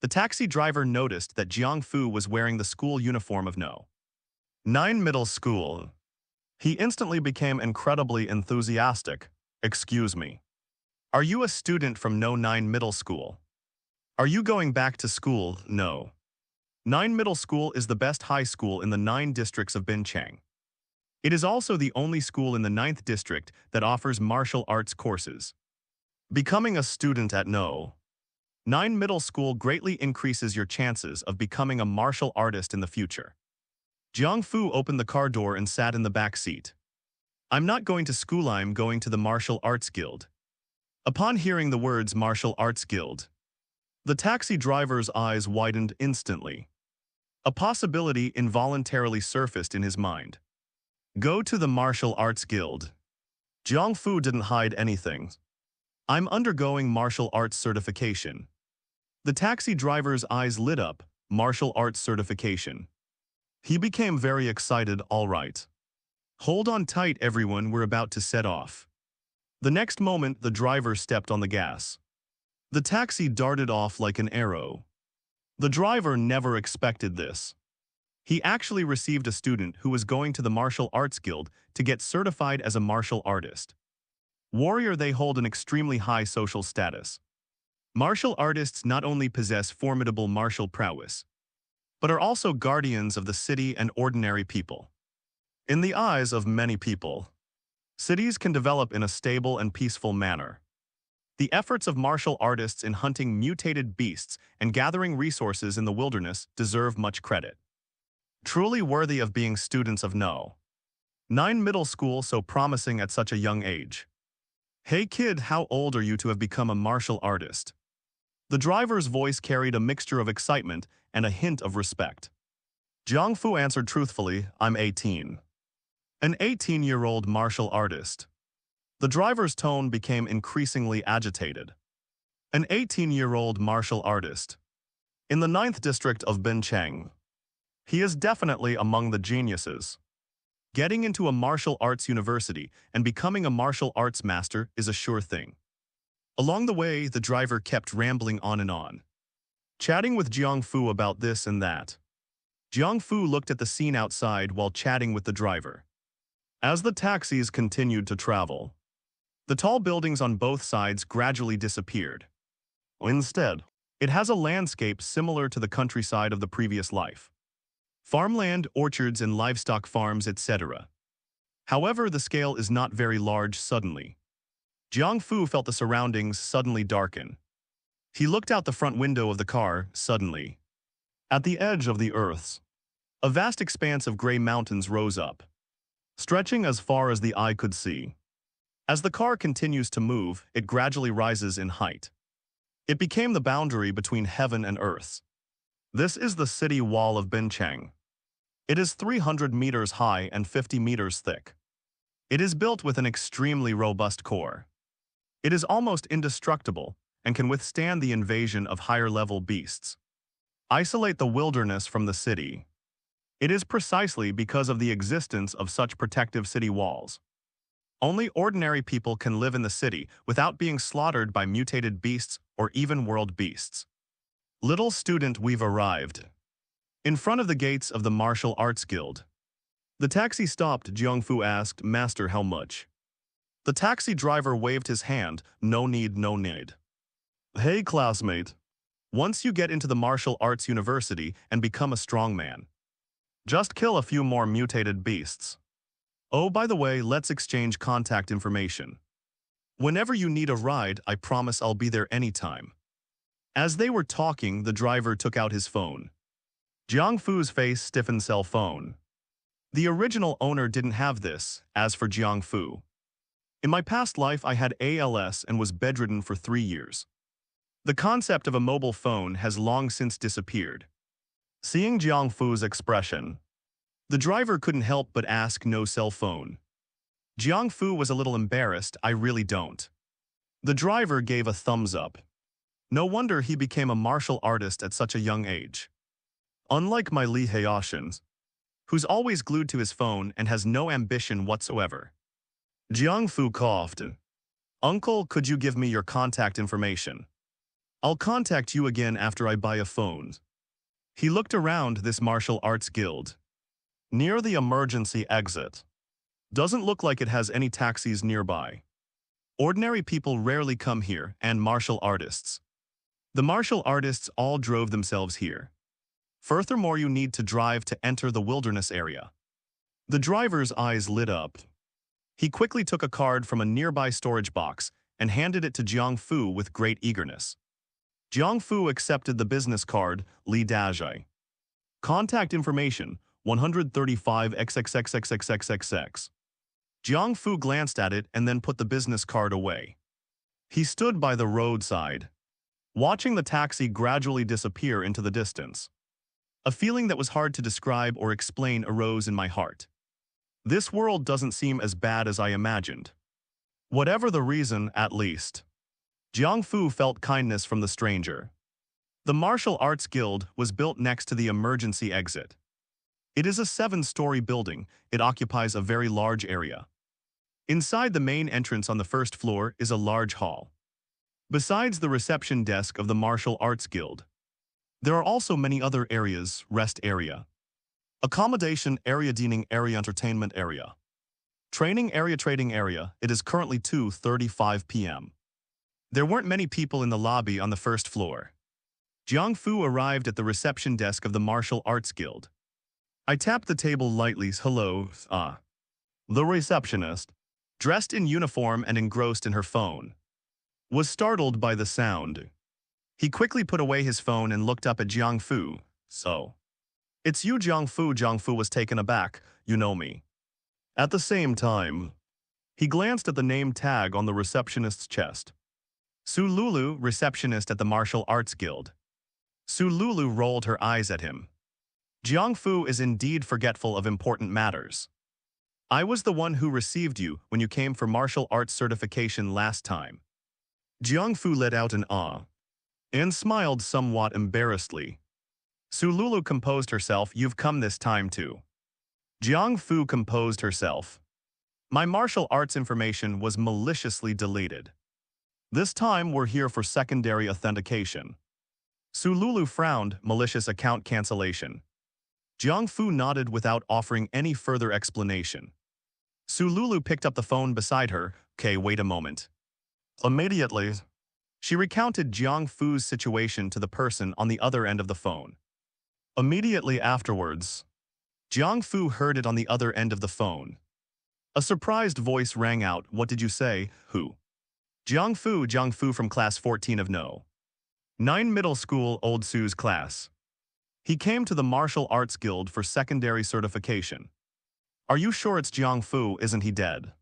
The taxi driver noticed that Jiang Fu was wearing the school uniform of No. 9 Middle School. He instantly became incredibly enthusiastic. Excuse me. Are you a student from No 9 Middle School? Are you going back to school? No. 9 Middle School is the best high school in the 9 districts of Binchang. It is also the only school in the 9th district that offers martial arts courses. Becoming a student at No. 9 Middle School greatly increases your chances of becoming a martial artist in the future. Jiang Fu opened the car door and sat in the back seat. I'm not going to school, I'm going to the martial arts guild. Upon hearing the words martial arts guild, the taxi driver's eyes widened instantly. A possibility involuntarily surfaced in his mind. Go to the martial arts guild. Jiang Fu didn't hide anything. I'm undergoing martial arts certification. The taxi driver's eyes lit up, martial arts certification. He became very excited, all right. Hold on tight, everyone, we're about to set off. The next moment, the driver stepped on the gas. The taxi darted off like an arrow. The driver never expected this. He actually received a student who was going to the martial arts guild to get certified as a martial artist. Warrior, they hold an extremely high social status. Martial artists not only possess formidable martial prowess, but are also guardians of the city and ordinary people. In the eyes of many people, cities can develop in a stable and peaceful manner. The efforts of martial artists in hunting mutated beasts and gathering resources in the wilderness deserve much credit. Truly worthy of being students of No. 9 Middle School, so promising at such a young age. Hey kid, how old are you to have become a martial artist? The driver's voice carried a mixture of excitement and a hint of respect. Jiang Fu answered truthfully, I'm 18. An 18-year-old martial artist. The driver's tone became increasingly agitated. An 18-year-old martial artist. In the 9th district of Binchang. He is definitely among the geniuses. Getting into a martial arts university and becoming a martial arts master is a sure thing. Along the way, the driver kept rambling on and on, chatting with Jiang Fu about this and that. Jiang Fu looked at the scene outside while chatting with the driver. As the taxis continued to travel, the tall buildings on both sides gradually disappeared. Instead, it has a landscape similar to the countryside of the previous life. Farmland, orchards, and livestock farms, etc. However, the scale is not very large suddenly. Jiang Fu felt the surroundings suddenly darken. He looked out the front window of the car, suddenly. At the edge of the Earth's, a vast expanse of gray mountains rose up, stretching as far as the eye could see. As the car continues to move, it gradually rises in height. It became the boundary between heaven and earth. This is the city wall of Binchang. It is 300 meters high and 50 meters thick. It is built with an extremely robust core. It is almost indestructible and can withstand the invasion of higher-level beasts. Isolate the wilderness from the city. It is precisely because of the existence of such protective city walls. Only ordinary people can live in the city without being slaughtered by mutated beasts or even world beasts. Little student, we've arrived. In front of the gates of the Martial Arts Guild. The taxi stopped. Jiang Fu asked, "Master, how much?" The taxi driver waved his hand. "No need, no need. Hey, classmate. Once you get into the martial arts university and become a strong man, just kill a few more mutated beasts. Oh, by the way, let's exchange contact information. Whenever you need a ride, I promise I'll be there anytime." As they were talking, the driver took out his phone. Jiang Fu's face stiffened. Cell phone. The original owner didn't have this. As for Jiang Fu, in my past life I had ALS and was bedridden for 3 years. The concept of a mobile phone has long since disappeared. Seeing Jiang Fu's expression, the driver couldn't help but ask, "No cell phone?" Jiang Fu was a little embarrassed. "I really don't." The driver gave a thumbs up. No wonder he became a martial artist at such a young age. Unlike my Li Haoshan, who's always glued to his phone and has no ambition whatsoever. Jiang Fu coughed. "Uncle, could you give me your contact information? I'll contact you again after I buy a phone." He looked around this martial arts guild. Near the emergency exit. Doesn't look like it has any taxis nearby. Ordinary people rarely come here, and martial artists. The martial artists all drove themselves here. Furthermore, you need to drive to enter the wilderness area. The driver's eyes lit up. He quickly took a card from a nearby storage box and handed it to Jiang Fu with great eagerness. Jiang Fu accepted the business card. Li Dazhai. Contact information, 135XXXXXXXX. Jiang Fu glanced at it and then put the business card away. He stood by the roadside, watching the taxi gradually disappear into the distance. A feeling that was hard to describe or explain arose in my heart. This world doesn't seem as bad as I imagined. Whatever the reason, at least, Jiang Fu felt kindness from the stranger. The Martial Arts Guild was built next to the emergency exit. It is a 7-story building. It occupies a very large area. Inside the main entrance on the first floor is a large hall. Besides the reception desk of the Martial Arts Guild, there are also many other areas: rest area, accommodation area, dining area, entertainment area, training area, trading area. It is currently 2:35 p.m. There weren't many people in the lobby on the first floor. Jiang Fu arrived at the reception desk of the Martial Arts Guild. I tapped the table lightly. "Hello, The receptionist, dressed in uniform and engrossed in her phone, was startled by the sound. He quickly put away his phone and looked up at Jiang Fu. "So, it's you, Jiang Fu." Jiang Fu was taken aback. "You know me." At the same time, he glanced at the name tag on the receptionist's chest. Su Lulu, receptionist at the Martial Arts Guild. Su Lulu rolled her eyes at him. Jiang Fu is indeed forgetful of important matters. "I was the one who received you when you came for martial arts certification last time." Jiang Fu let out an "ah" and smiled somewhat embarrassedly. Su Lulu composed herself. "You've come this time too." Jiang Fu composed herself. "My martial arts information was maliciously deleted. This time we're here for secondary authentication." Su Lulu frowned. "Malicious account cancellation." Jiang Fu nodded without offering any further explanation. Su Lulu picked up the phone beside her. "Okay, wait a moment." Immediately, she recounted Jiang Fu's situation to the person on the other end of the phone. Immediately afterwards, Jiang Fu heard it on the other end of the phone. A surprised voice rang out. "What did you say? Who?" Jiang Fu from class 14 of No. 9 middle school, old Su's class. He came to the Martial Arts Guild for secondary certification. Are you sure it's Jiang Fu, isn't he dead?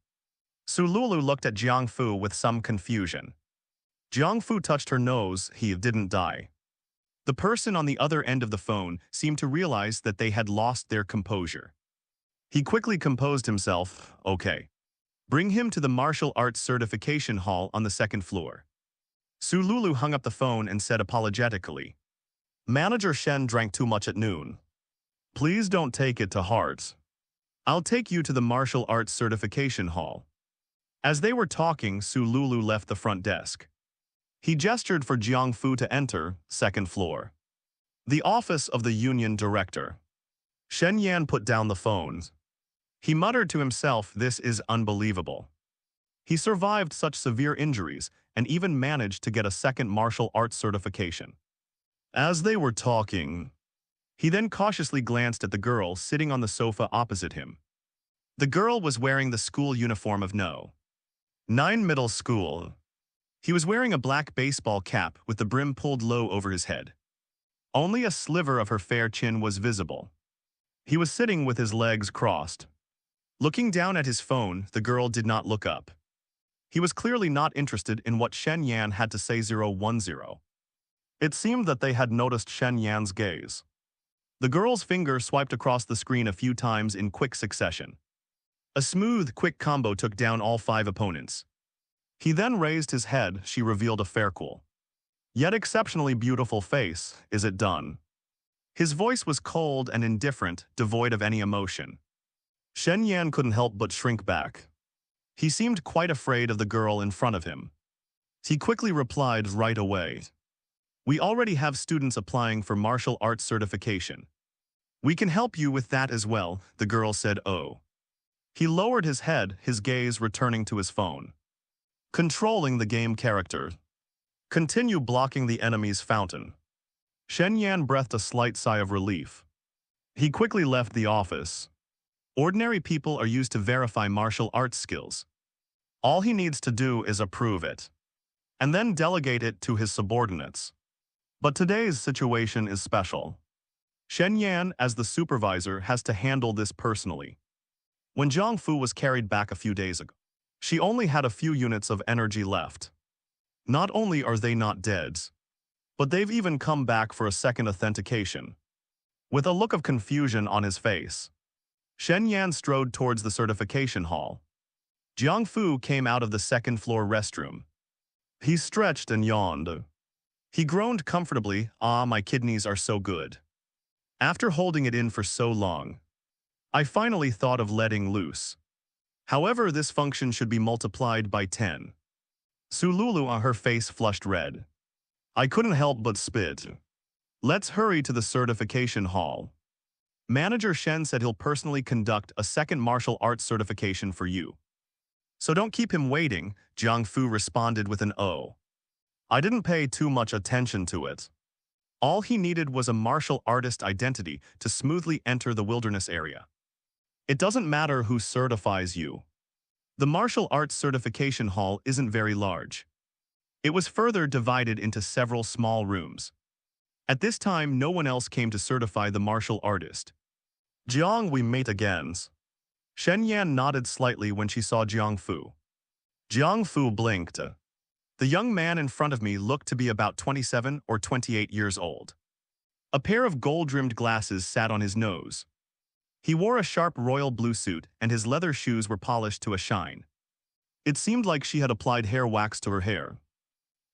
Sululu looked at Jiang Fu with some confusion. Jiang Fu touched her nose, he didn't die. The person on the other end of the phone seemed to realize that they had lost their composure. He quickly composed himself, okay. Bring him to the Martial Arts Certification Hall on the second floor. Sululu hung up the phone and said apologetically, Manager Shen drank too much at noon. Please don't take it to heart. I'll take you to the Martial Arts Certification Hall. As they were talking, Sululu left the front desk. He gestured for Jiang Fu to enter, second floor. The office of the union director. Shen Yan put down the phone. He muttered to himself, this is unbelievable. He survived such severe injuries and even managed to get a second martial arts certification. As they were talking, he then cautiously glanced at the girl sitting on the sofa opposite him. The girl was wearing the school uniform of No. 9 middle school. He was wearing a black baseball cap with the brim pulled low over his head. Only a sliver of her fair chin was visible. He was sitting with his legs crossed. Looking down at his phone, the girl did not look up. He was clearly not interested in what Shen Yan had to say. 010. It seemed that they had noticed Shen Yan's gaze. The girl's finger swiped across the screen a few times in quick succession. A smooth, quick combo took down all 5 opponents. He then raised his head. She revealed a fair, cool, yet exceptionally beautiful face. Is it done? His voice was cold and indifferent, devoid of any emotion. Shen Yan couldn't help but shrink back. He seemed quite afraid of the girl in front of him. He quickly replied right away. We already have students applying for martial arts certification. We can help you with that as well, the girl said. Oh. He lowered his head, his gaze returning to his phone. Controlling the game character. Continue blocking the enemy's fountain. Shen Yan breathed a slight sigh of relief. He quickly left the office. Ordinary people are used to verify martial arts skills. All he needs to do is approve it, and then delegate it to his subordinates. But today's situation is special. Shen Yan, as the supervisor, has to handle this personally. When Jiang Fu was carried back a few days ago, she only had a few units of energy left. Not only are they not dead, but they've even come back for a second authentication. With a look of confusion on his face, Shen Yan strode towards the certification hall. Jiang Fu came out of the second-floor restroom. He stretched and yawned. He groaned comfortably, my kidneys are so good. After holding it in for so long, I finally thought of letting loose. However, this function should be multiplied by 10. Sululu on her face flushed red. I couldn't help but spit. Let's hurry to the certification hall. Manager Shen said he'll personally conduct a second martial arts certification for you. So don't keep him waiting, Jiang Fu responded with an O. I didn't pay too much attention to it. All he needed was a martial artist identity to smoothly enter the wilderness area. It doesn't matter who certifies you. The martial arts certification hall isn't very large. It was further divided into several small rooms. At this time, no one else came to certify the martial artist. Jiang, we meet again. Shen Yan nodded slightly when she saw Jiang Fu. Jiang Fu blinked. The young man in front of me looked to be about 27 or 28 years old. A pair of gold-rimmed glasses sat on his nose. He wore a sharp royal blue suit and his leather shoes were polished to a shine. It seemed like she had applied hair wax to her hair.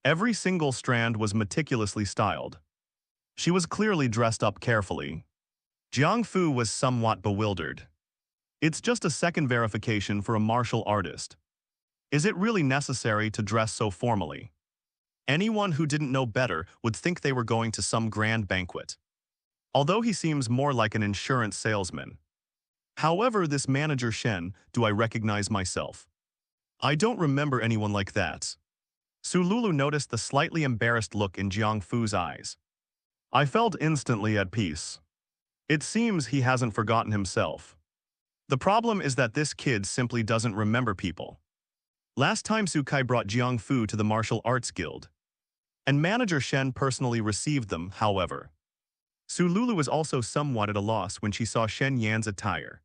Every single strand was meticulously styled. She was clearly dressed up carefully. Jiang Fu was somewhat bewildered. It's just a second verification for a martial artist. Is it really necessary to dress so formally? Anyone who didn't know better would think they were going to some grand banquet. Although he seems more like an insurance salesman. However, this manager Shen, do I recognize myself? I don't remember anyone like that. Sululu noticed the slightly embarrassed look in Jiang Fu's eyes. I felt instantly at peace. It seems he hasn't forgotten himself. The problem is that this kid simply doesn't remember people. Last time Sukai brought Jiang Fu to the Martial Arts Guild, and Manager Shen personally received them, however. Su Lulu was also somewhat at a loss when she saw Shen Yan's attire.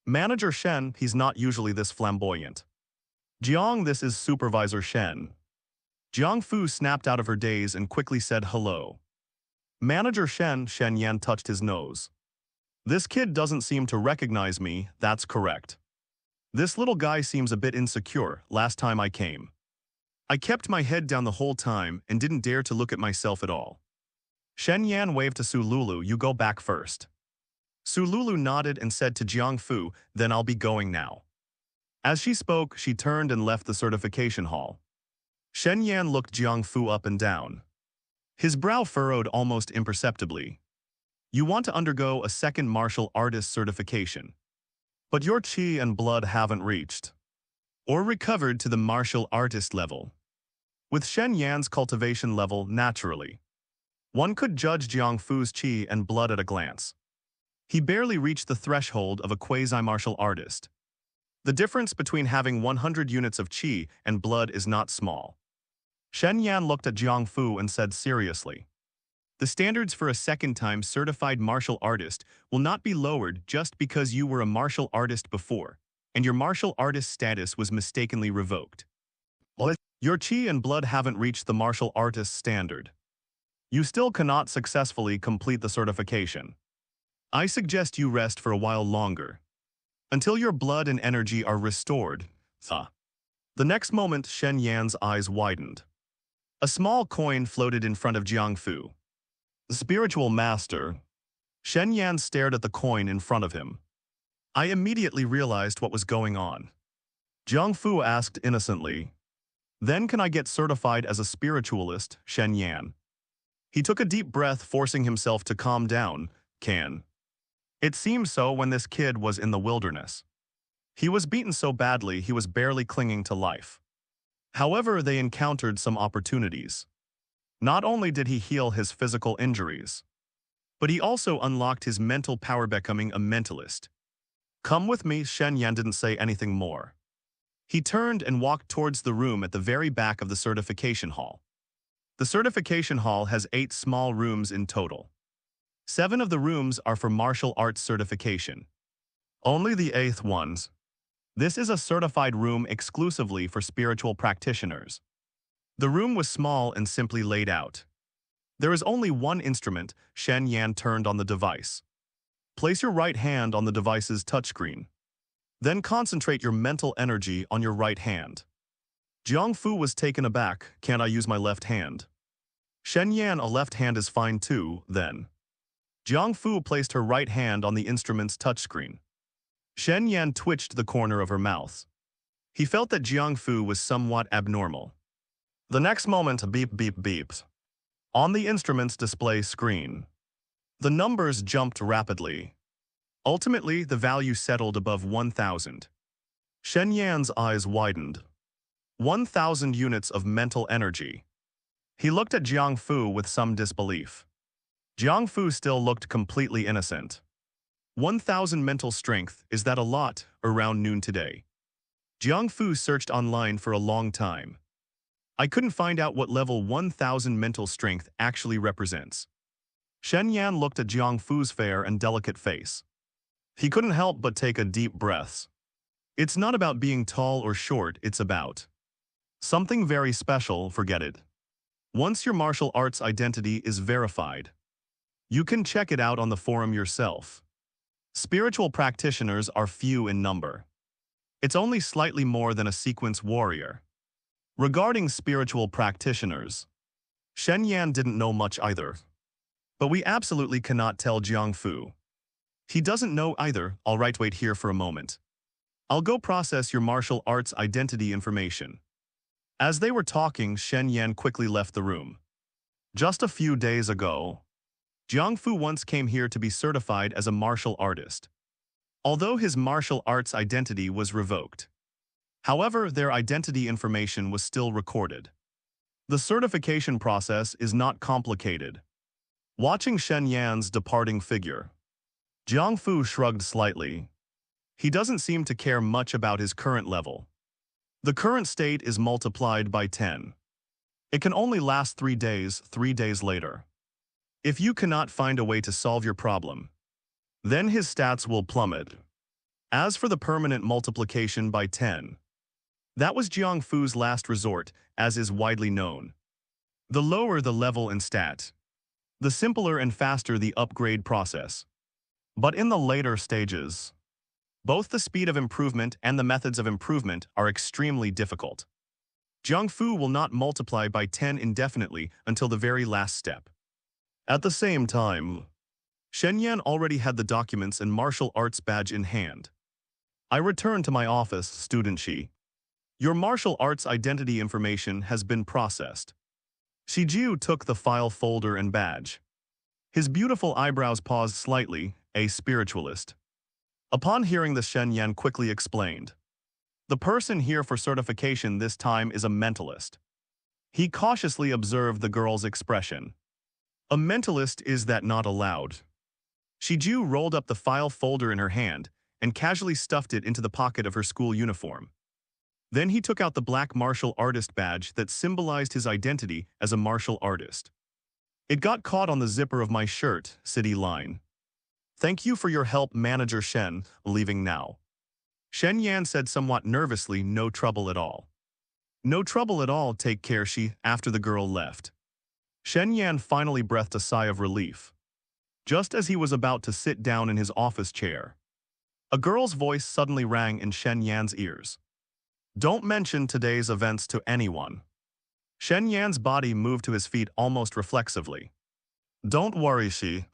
Manager Shen, he's not usually this flamboyant. Jiang, this is Supervisor Shen. Jiang Fu snapped out of her daze and quickly said hello. Manager Shen, Shen Yan touched his nose. This kid doesn't seem to recognize me, that's correct. This little guy seems a bit insecure last time I came. I kept my head down the whole time and didn't dare to look at myself at all. Shen Yan waved to Su Lulu, you go back first. Su Lulu nodded and said to Jiang Fu, then I'll be going now. As she spoke, she turned and left the certification hall. Shen Yan looked Jiang Fu up and down. His brow furrowed almost imperceptibly. You want to undergo a second martial artist certification. But your chi and blood haven't reached or recovered to the martial artist level. With Shen Yan's cultivation level, naturally, one could judge Jiang Fu's chi and blood at a glance. He barely reached the threshold of a quasi-martial artist. The difference between having 100 units of chi and blood is not small. Shen Yan looked at Jiang Fu and said seriously, the standards for a second-time certified martial artist will not be lowered just because you were a martial artist before, and your martial artist status was mistakenly revoked. Your chi and blood haven't reached the martial artist standard. You still cannot successfully complete the certification. I suggest you rest for a while longer, until your blood and energy are restored. The next moment, Shen Yan's eyes widened. A small coin floated in front of Jiang Fu. The spiritual master. Shen Yan stared at the coin in front of him. I immediately realized what was going on. Jiang Fu asked innocently, then can I get certified as a spiritualist, Shen Yan? He took a deep breath, forcing himself to calm down. Can. It seemed so when this kid was in the wilderness. He was beaten so badly he was barely clinging to life. However, they encountered some opportunities. Not only did he heal his physical injuries, but he also unlocked his mental power, becoming a mentalist. Come with me, Shen Yan didn't say anything more. He turned and walked towards the room at the very back of the certification hall. The certification hall has 8 small rooms in total. 7 of the rooms are for martial arts certification. Only the 8th ones. This is a certified room exclusively for spiritual practitioners. The room was small and simply laid out. There is only one instrument. Shen Yan turned on the device. Place your right hand on the device's touchscreen. Then concentrate your mental energy on your right hand. Jiang Fu was taken aback. Can't I use my left hand? Shen Yan, a left hand is fine too, then. Jiang Fu placed her right hand on the instrument's touchscreen. Shen Yan twitched the corner of her mouth. He felt that Jiang Fu was somewhat abnormal. The next moment, beep beep beeped. On the instrument's display screen, the numbers jumped rapidly. Ultimately, the value settled above 1,000. Shen Yan's eyes widened. 1,000 units of mental energy. He looked at Jiang Fu with some disbelief. Jiang Fu still looked completely innocent. 1,000 mental strength, is that a lot? Around noon today, Jiang Fu searched online for a long time. I couldn't find out what level 1,000 mental strength actually represents. Shen Yan looked at Jiang Fu's fair and delicate face. He couldn't help but take a deep breath. It's not about being tall or short, it's about something very special, forget it. Once your martial arts identity is verified, you can check it out on the forum yourself. Spiritual practitioners are few in number. It's only slightly more than a sequence warrior. Regarding spiritual practitioners, Shen Yan didn't know much either. But we absolutely cannot tell Jiang Fu. He doesn't know either. All right, wait here for a moment. I'll go process your martial arts identity information. As they were talking, Shen Yan quickly left the room. Just a few days ago, Jiang Fu once came here to be certified as a martial artist. Although his martial arts identity was revoked, however, their identity information was still recorded. The certification process is not complicated. Watching Shen Yan's departing figure, Jiang Fu shrugged slightly. He doesn't seem to care much about his current level. The current state is multiplied by 10. It can only last 3 days, 3 days later. If you cannot find a way to solve your problem, then his stats will plummet. As for the permanent multiplication by 10, that was Jiang Fu's last resort, as is widely known. The lower the level in stat, the simpler and faster the upgrade process. But in the later stages, both the speed of improvement and the methods of improvement are extremely difficult. Jiang Fu will not multiply by 10 indefinitely until the very last step. At the same time, Shen Yan already had the documents and martial arts badge in hand. I returned to my office, student Shi. Your martial arts identity information has been processed. Shi Jiu took the file folder and badge. His beautiful eyebrows paused slightly, a spiritualist. Upon hearing this, Shen Yan quickly explained. The person here for certification this time is a mentalist. He cautiously observed the girl's expression. A mentalist is that not allowed. Shi Jiu rolled up the file folder in her hand and casually stuffed it into the pocket of her school uniform. Then he took out the black martial artist badge that symbolized his identity as a martial artist. It got caught on the zipper of my shirt, city line. Thank you for your help, Manager Shen, leaving now. Shen Yan said somewhat nervously, no trouble at all. No trouble at all, take care, Shi, after the girl left. Shen Yan finally breathed a sigh of relief. Just as he was about to sit down in his office chair, a girl's voice suddenly rang in Shen Yan's ears. Don't mention today's events to anyone. Shen Yan's body moved to his feet almost reflexively. Don't worry, Shi.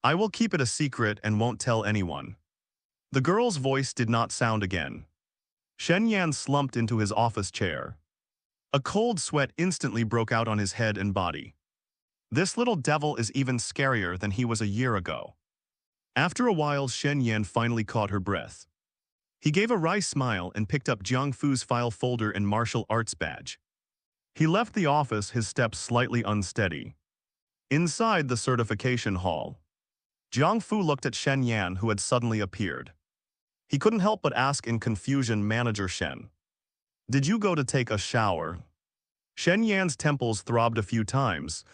I will keep it a secret and won't tell anyone. The girl's voice did not sound again. Shen Yan slumped into his office chair. A cold sweat instantly broke out on his head and body. This little devil is even scarier than he was a year ago. After a while, Shen Yan finally caught her breath. He gave a wry smile and picked up Jiang Fu's file folder and martial arts badge. He left the office, his steps slightly unsteady. Inside the certification hall, Jiang Fu looked at Shen Yan, who had suddenly appeared. He couldn't help but ask in confusion, Manager Shen, did you go to take a shower? Shen Yan's temples throbbed a few times.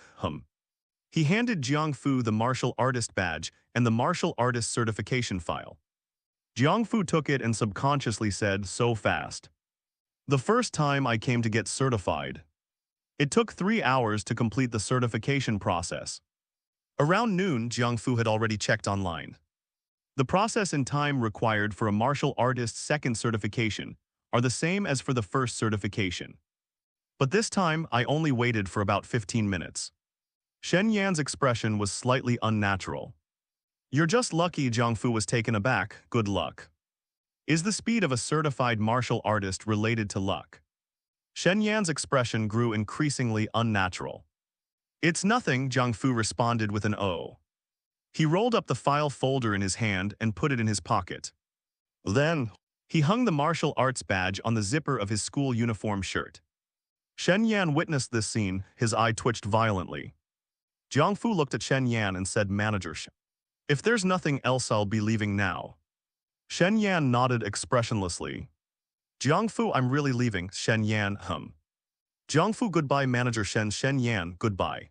He handed Jiang Fu the martial artist badge and the martial artist certification file. Jiang Fu took it and subconsciously said, so fast. The first time I came to get certified, it took 3 hours to complete the certification process. Around noon, Jiang Fu had already checked online. The process and time required for a martial artist's second certification are the same as for the first certification. But this time, I only waited for about 15 minutes. Shen Yan's expression was slightly unnatural. You're just lucky, Jiang Fu was taken aback. Good luck. Is the speed of a certified martial artist related to luck? Shen Yan's expression grew increasingly unnatural. It's nothing, Jiang Fu responded with an O. He rolled up the file folder in his hand and put it in his pocket. Then, he hung the martial arts badge on the zipper of his school uniform shirt. Shen Yan witnessed this scene, his eye twitched violently. Jiang Fu looked at Shen Yan and said, Manager Shen, if there's nothing else, I'll be leaving now. Shen Yan nodded expressionlessly. Jiang Fu, I'm really leaving, Shen Yan, Jiang Fu, goodbye, Manager Shen. Shen Yan, goodbye.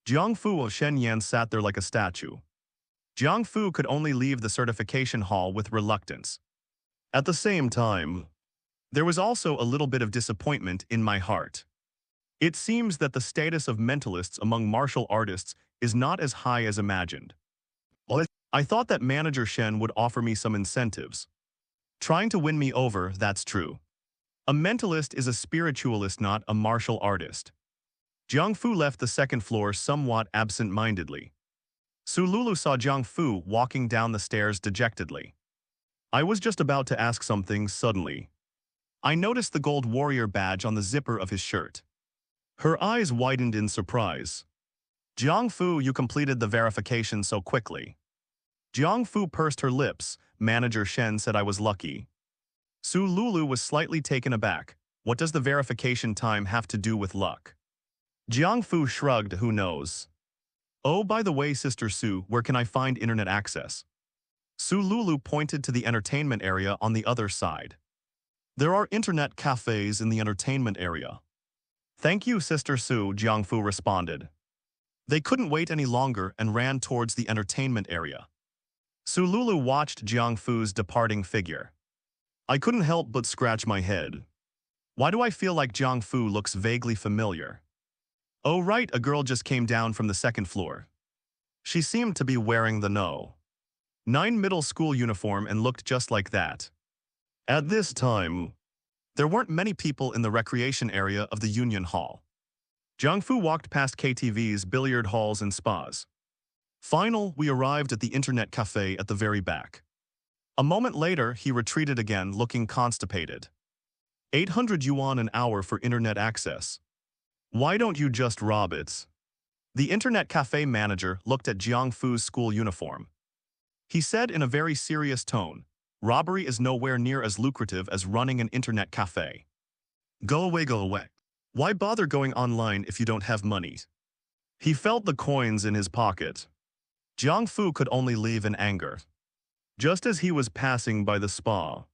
Jiang Fu. Shen Yan sat there like a statue. Jiang Fu could only leave the certification hall with reluctance. At the same time, there was also a little bit of disappointment in my heart. It seems that the status of mentalists among martial artists is not as high as imagined. I thought that Manager Shen would offer me some incentives. Trying to win me over, that's true. A mentalist is a spiritualist, not a martial artist. Jiang Fu left the second floor somewhat absent-mindedly. Su Lulu saw Jiang Fu walking down the stairs dejectedly. I was just about to ask something suddenly. I noticed the gold warrior badge on the zipper of his shirt. Her eyes widened in surprise. Jiang Fu, you completed the verification so quickly. Jiang Fu pursed her lips. Manager Shen said I was lucky. Su Lulu was slightly taken aback. What does the verification time have to do with luck? Jiang Fu shrugged, who knows? Oh, by the way, Sister Su, where can I find internet access? Su Lulu pointed to the entertainment area on the other side. There are internet cafes in the entertainment area. Thank you, Sister Su, Jiang Fu responded. They couldn't wait any longer and ran towards the entertainment area. Sululu watched Jiang Fu's departing figure. I couldn't help but scratch my head. Why do I feel like Jiang Fu looks vaguely familiar? Oh right, a girl just came down from the second floor. She seemed to be wearing the No. 9 middle school uniform and looked just like that. At this time, there weren't many people in the recreation area of the Union Hall. Jiang Fu walked past KTVs, billiard halls, and spas. Finally, we arrived at the internet cafe at the very back. A moment later, he retreated again, looking constipated. 800 yuan an hour for internet access. Why don't you just rob it? The internet cafe manager looked at Jiang Fu's school uniform. He said in a very serious tone, robbery is nowhere near as lucrative as running an internet cafe. Go away, go away. Why bother going online if you don't have money? He felt the coins in his pocket. Jiang Fu could only leave in anger. Just as he was passing by the spa,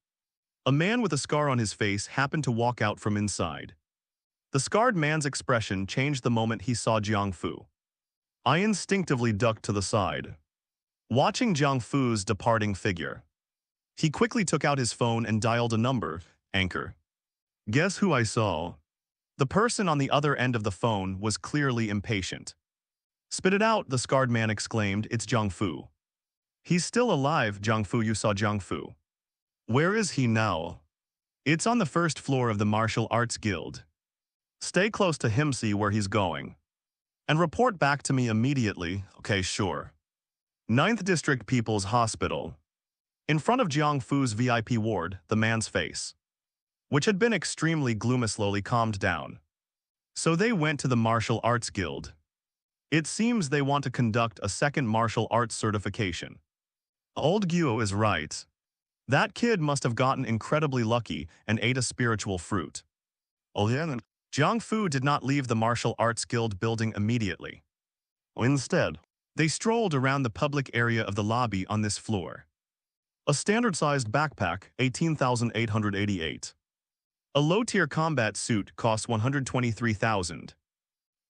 a man with a scar on his face happened to walk out from inside. The scarred man's expression changed the moment he saw Jiang Fu. I instinctively ducked to the side, watching Jiang Fu's departing figure. He quickly took out his phone and dialed a number, Anchor. Guess who I saw? The person on the other end of the phone was clearly impatient. Spit it out, the scarred man exclaimed, it's Jiang Fu. He's still alive, Jiang Fu, you saw Jiang Fu. Where is he now? It's on the first floor of the Martial Arts Guild. Stay close to him, see where he's going. And report back to me immediately, okay, sure. 9th District People's Hospital. In front of Jiang Fu's VIP ward, the man's face, which had been extremely gloomy, slowly calmed down. So they went to the Martial Arts Guild. It seems they want to conduct a second martial arts certification. Old Guo is right. That kid must have gotten incredibly lucky and ate a spiritual fruit. Oh yeah? Jiang Fu did not leave the Martial Arts Guild building immediately. Instead, they strolled around the public area of the lobby on this floor. A standard-sized backpack, 18,888. A low-tier combat suit cost 123,000.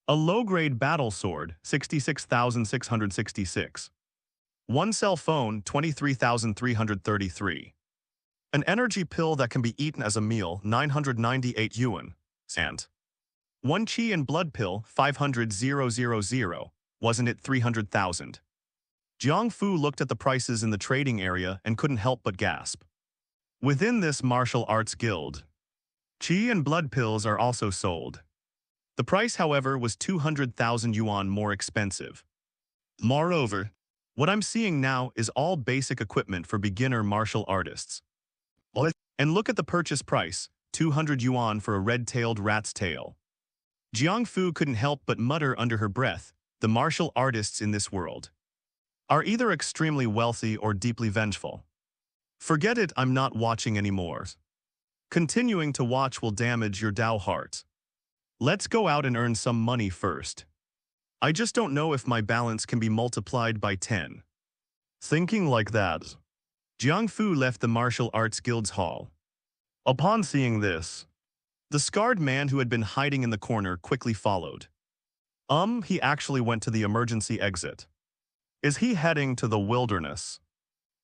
A low-grade battle sword, 66,666. One cell phone, 23,333. An energy pill that can be eaten as a meal, 998 yuan. And one qi and blood pill, 500,000. Wasn't it 300,000? Jiang Fu looked at the prices in the trading area and couldn't help but gasp. Within this martial arts guild, qi and blood pills are also sold. The price, however, was 200,000 yuan more expensive. Moreover, what I'm seeing now is all basic equipment for beginner martial artists. And look at the purchase price, 200 yuan for a red-tailed rat's tail. Jiang Fu couldn't help but mutter under her breath, the martial artists in this world are either extremely wealthy or deeply vengeful. Forget it, I'm not watching anymore. Continuing to watch will damage your Dao heart. Let's go out and earn some money first. I just don't know if my balance can be multiplied by 10. Thinking like that, Jiang Fu left the Martial Arts Guild's hall. Upon seeing this, the scarred man who had been hiding in the corner quickly followed. He actually went to the emergency exit. Is he heading to the wilderness?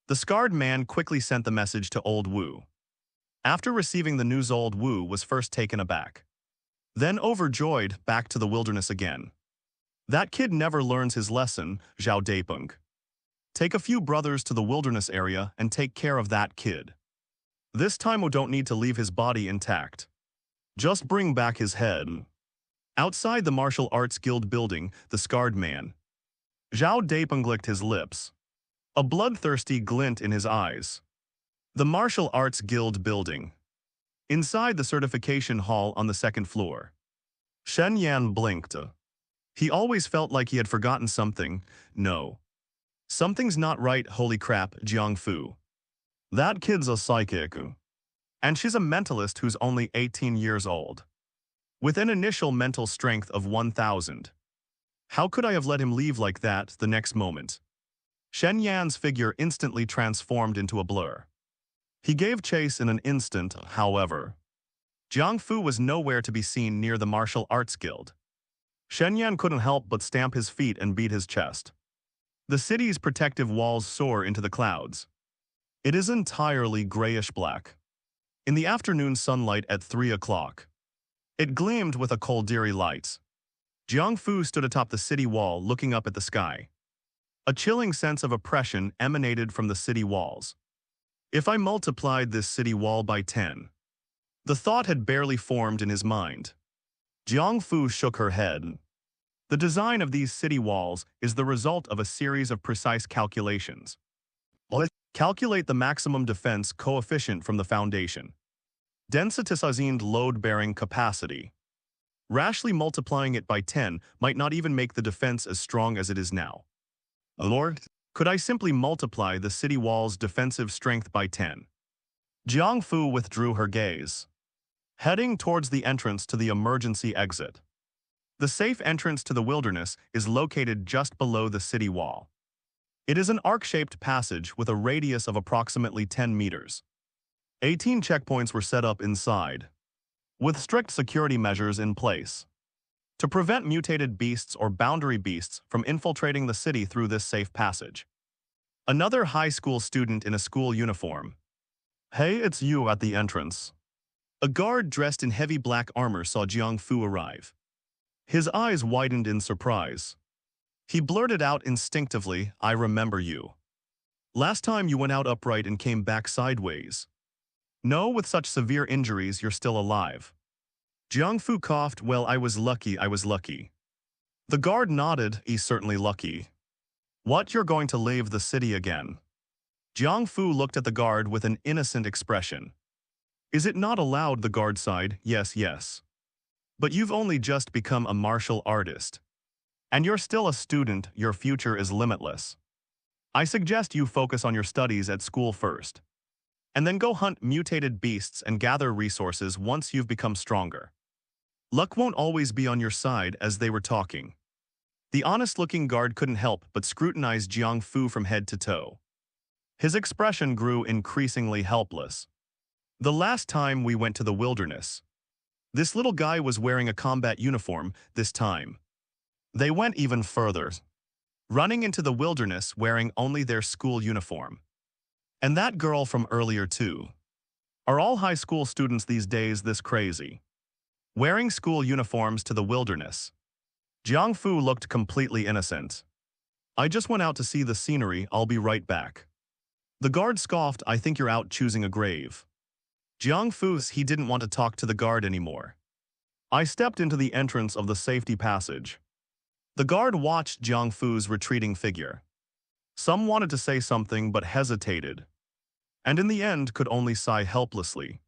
The scarred man quickly sent the message to Old Wu. After receiving the news, Old Wu was first taken aback. Then overjoyed, back to the wilderness again. That kid never learns his lesson, Zhao Deipeng. Take a few brothers to the wilderness area and take care of that kid. This time we don't need to leave his body intact. Just bring back his head. Outside the Martial Arts Guild building, the scarred man, Zhao Deipeng, licked his lips, a bloodthirsty glint in his eyes. The Martial Arts Guild building. Inside the certification hall on the second floor. Shen Yan blinked. He always felt like he had forgotten something. No. Something's not right, holy crap, Jiang Fu. That kid's a psychic. And she's a mentalist who's only 18 years old. With an initial mental strength of 1,000. How could I have let him leave like that the next moment? Shen Yan's figure instantly transformed into a blur. He gave chase in an instant, however. Jiang Fu was nowhere to be seen near the Martial Arts Guild. Shenyan couldn't help but stamp his feet and beat his chest. The city's protective walls soar into the clouds. It is entirely grayish-black. In the afternoon sunlight at 3 o'clock, it gleamed with a coldery light. Jiang Fu stood atop the city wall looking up at the sky. A chilling sense of oppression emanated from the city walls. If I multiplied this city wall by 10, the thought had barely formed in his mind. Jiang Fu shook her head. The design of these city walls is the result of a series of precise calculations. Let's calculate the maximum defense coefficient from the foundation. Densitizing load-bearing capacity. Rashly multiplying it by 10 might not even make the defense as strong as it is now. Lord, could I simply multiply the city wall's defensive strength by 10? Jiang Fu withdrew her gaze, heading towards the entrance to the emergency exit. The safe entrance to the wilderness is located just below the city wall. It is an arc-shaped passage with a radius of approximately 10 meters. 18 checkpoints were set up inside, with strict security measures in place to prevent mutated beasts or boundary beasts from infiltrating the city through this safe passage. Another high school student in a school uniform. Hey, it's you at the entrance. A guard dressed in heavy black armor saw Jiang Fu arrive. His eyes widened in surprise. He blurted out instinctively, "I remember you. Last time you went out upright and came back sideways. No, with such severe injuries, you're still alive." Jiang Fu coughed, "Well, I was lucky. The guard nodded, "He's certainly lucky. What, you're going to leave the city again?" Jiang Fu looked at the guard with an innocent expression. "Is it not allowed?" The guard sighed, Yes. But you've only just become a martial artist. And you're still a student, your future is limitless. I suggest you focus on your studies at school first. And then go hunt mutated beasts and gather resources once you've become stronger. Luck won't always be on your side." As they were talking, the honest-looking guard couldn't help but scrutinize Jiang Fu from head to toe. His expression grew increasingly helpless. "The last time we went to the wilderness, this little guy was wearing a combat uniform. This time, they went even further, running into the wilderness wearing only their school uniform. And that girl from earlier too. Are all high school students these days this crazy? Wearing school uniforms to the wilderness?" Jiang Fu looked completely innocent. "I just went out to see the scenery, I'll be right back." The guard scoffed, "I think you're out choosing a grave." Jiang Fu's he didn't want to talk to the guard anymore. I stepped into the entrance of the safety passage. The guard watched Jiang Fu's retreating figure. Some wanted to say something but hesitated, and in the end could only sigh helplessly.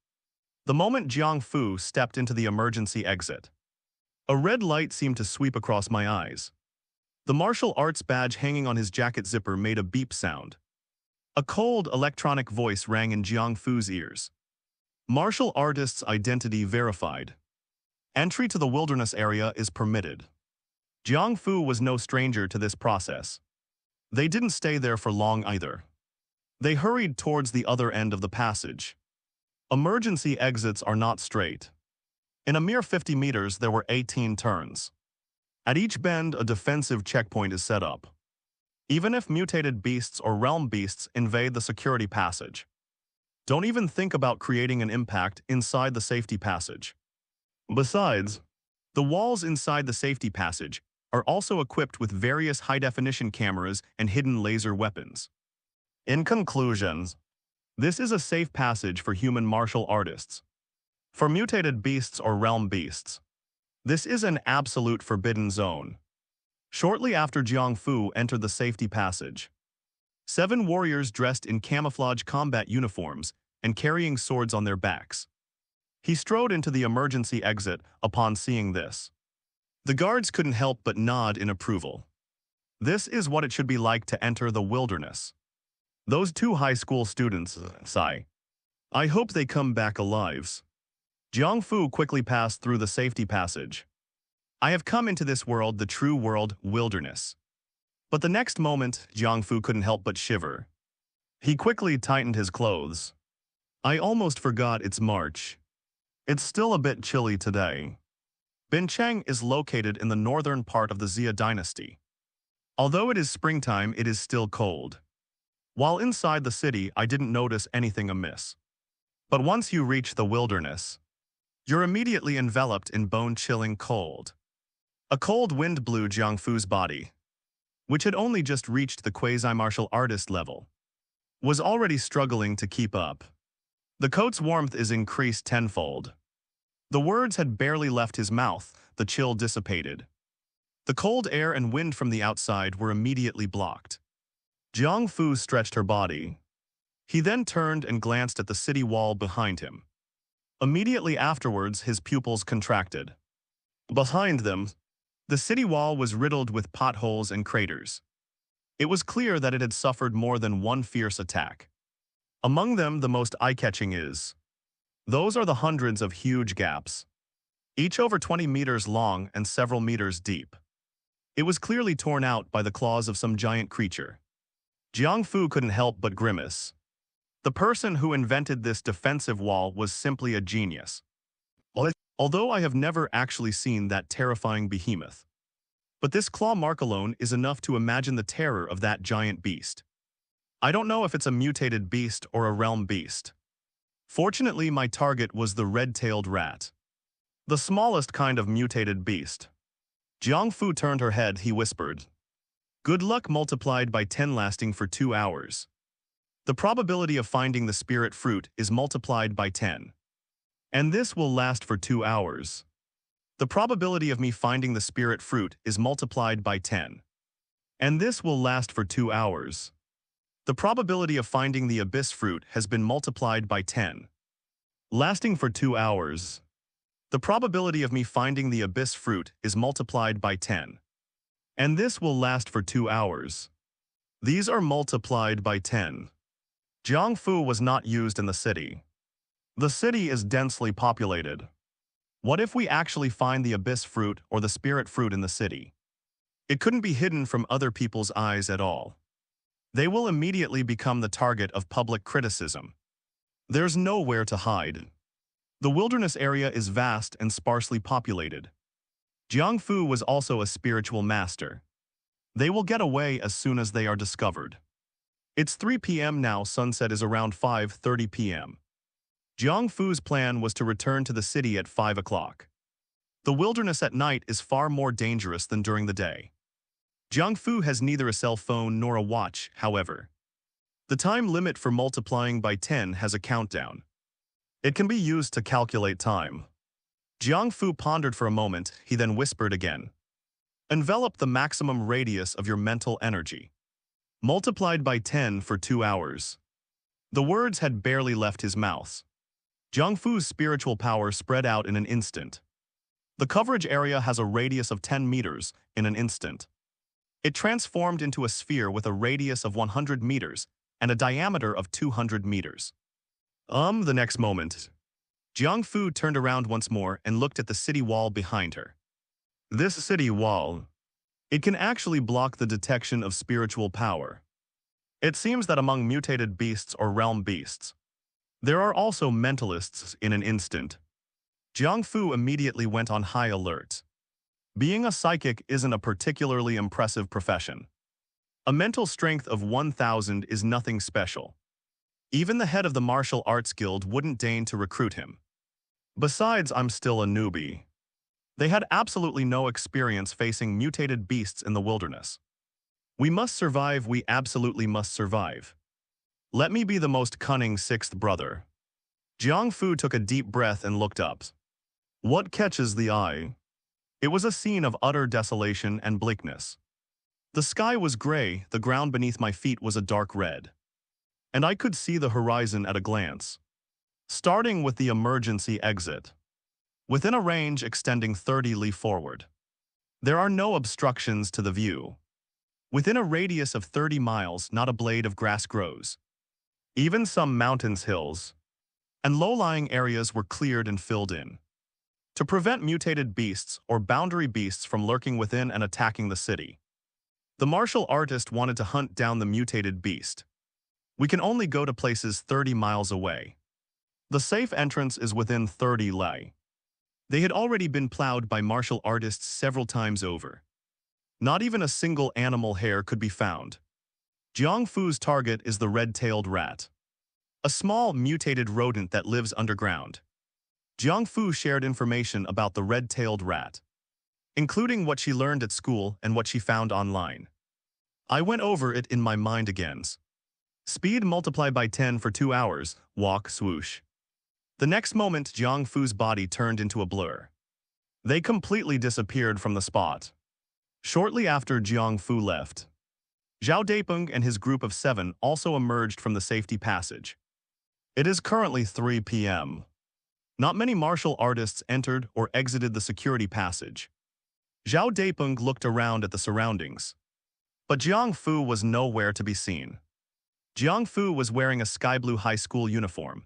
The moment Jiang Fu stepped into the emergency exit, a red light seemed to sweep across my eyes. The martial arts badge hanging on his jacket zipper made a beep sound. A cold electronic voice rang in Jiang Fu's ears. "Martial artist's identity verified. Entry to the wilderness area is permitted." Jiang Fu was no stranger to this process. They didn't stay there for long either. They hurried towards the other end of the passage. Emergency exits are not straight. In a mere 50 meters, there were 18 turns. At each bend, a defensive checkpoint is set up. Even if mutated beasts or realm beasts invade the security passage, don't even think about creating an impact inside the safety passage. Besides, the walls inside the safety passage are also equipped with various high-definition cameras and hidden laser weapons. In conclusion, this is a safe passage for human martial artists. For mutated beasts or realm beasts, this is an absolute forbidden zone. Shortly after Jiang Fu entered the safety passage, 7 warriors dressed in camouflage combat uniforms and carrying swords on their backs. He strode into the emergency exit upon seeing this. The guards couldn't help but nod in approval. This is what it should be like to enter the wilderness. Those 2 high school students, sigh. I hope they come back alive. Jiang Fu quickly passed through the safety passage. I have come into this world, the true world, wilderness. But the next moment, Jiang Fu couldn't help but shiver. He quickly tightened his clothes. I almost forgot it's March. It's still a bit chilly today. Binchang is located in the northern part of the Xia dynasty. Although it is springtime, it is still cold. While inside the city, I didn't notice anything amiss. But once you reach the wilderness, you're immediately enveloped in bone-chilling cold. A cold wind blew Jiang Fu's body, which had only just reached the quasi-martial artist level, was already struggling to keep up. The coat's warmth is increased tenfold. The words had barely left his mouth, the chill dissipated. The cold air and wind from the outside were immediately blocked. Jiang Fu stretched her body. He then turned and glanced at the city wall behind him. Immediately afterwards, his pupils contracted. Behind them, the city wall was riddled with potholes and craters. It was clear that it had suffered more than one fierce attack. Among them, the most eye-catching is. Those are the hundreds of huge gaps, each over 20 meters long and several meters deep. It was clearly torn out by the claws of some giant creature. Jiang Fu couldn't help but grimace. The person who invented this defensive wall was simply a genius. Although I have never actually seen that terrifying behemoth. But this claw mark alone is enough to imagine the terror of that giant beast. I don't know if it's a mutated beast or a realm beast. Fortunately, my target was the red-tailed rat, the smallest kind of mutated beast. Jiang Fu turned her head, he whispered. Good luck multiplied by 10 lasting for 2 hours. The probability of finding the spirit fruit is multiplied by 10. And this will last for 2 hours. The probability of me finding the spirit fruit is multiplied by 10. And this will last for 2 hours. The probability of finding the abyss fruit has been multiplied by 10. Lasting for 2 hours. The probability of me finding the abyss fruit is multiplied by 10. And this will last for 2 hours. These are multiplied by 10. Jiang Fu was not used in the city. The city is densely populated. What if we actually find the abyss fruit or the spirit fruit in the city? It couldn't be hidden from other people's eyes at all. They will immediately become the target of public criticism. There's nowhere to hide. The wilderness area is vast and sparsely populated. Jiang Fu was also a spiritual master. They will get away as soon as they are discovered. It's 3 p.m. now, sunset is around 5:30 p.m. Jiang Fu's plan was to return to the city at 5 o'clock. The wilderness at night is far more dangerous than during the day. Jiang Fu has neither a cell phone nor a watch, however. The time limit for multiplying by 10 has a countdown. It can be used to calculate time. Jiang Fu pondered for a moment, he then whispered again. Envelop the maximum radius of your mental energy. Multiplied by 10 for 2 hours. The words had barely left his mouth. Jiang Fu's spiritual power spread out in an instant. The coverage area has a radius of 10 meters in an instant. It transformed into a sphere with a radius of 100 meters and a diameter of 200 meters. The next moment, Jiang Fu turned around once more and looked at the city wall behind her. This city wall, it can actually block the detection of spiritual power. It seems that among mutated beasts or realm beasts, there are also mentalists in an instant. Jiang Fu immediately went on high alert. Being a psychic isn't a particularly impressive profession. A mental strength of 1,000 is nothing special. Even the head of the martial arts guild wouldn't deign to recruit him. Besides, I'm still a newbie. They had absolutely no experience facing mutated beasts in the wilderness. We must survive, we absolutely must survive. Let me be the most cunning sixth brother. Jiang Fu took a deep breath and looked up. What catches the eye? It was a scene of utter desolation and bleakness. The sky was gray, the ground beneath my feet was a dark red. And I could see the horizon at a glance. Starting with the emergency exit. Within a range extending 30 li forward. There are no obstructions to the view. Within a radius of 30 miles, not a blade of grass grows. Even some mountains, hills, and low-lying areas were cleared and filled in. To prevent mutated beasts or boundary beasts from lurking within and attacking the city. The martial artist wanted to hunt down the mutated beast. We can only go to places 30 miles away. The safe entrance is within 30 li. They had already been plowed by martial artists several times over. Not even a single animal hair could be found. Jiang Fu's target is the red-tailed rat, a small, mutated rodent that lives underground. Jiang Fu shared information about the red-tailed rat, including what she learned at school and what she found online. I went over it in my mind again. Speed multiplied by 10 for 2 hours, walk swoosh. The next moment, Jiang Fu's body turned into a blur. They completely disappeared from the spot. Shortly after Jiang Fu left, Zhao Depeng and his group of 7 also emerged from the safety passage. It is currently 3 p.m. Not many martial artists entered or exited the security passage. Zhao Depeng looked around at the surroundings, but Jiang Fu was nowhere to be seen. Jiang Fu was wearing a sky blue high school uniform.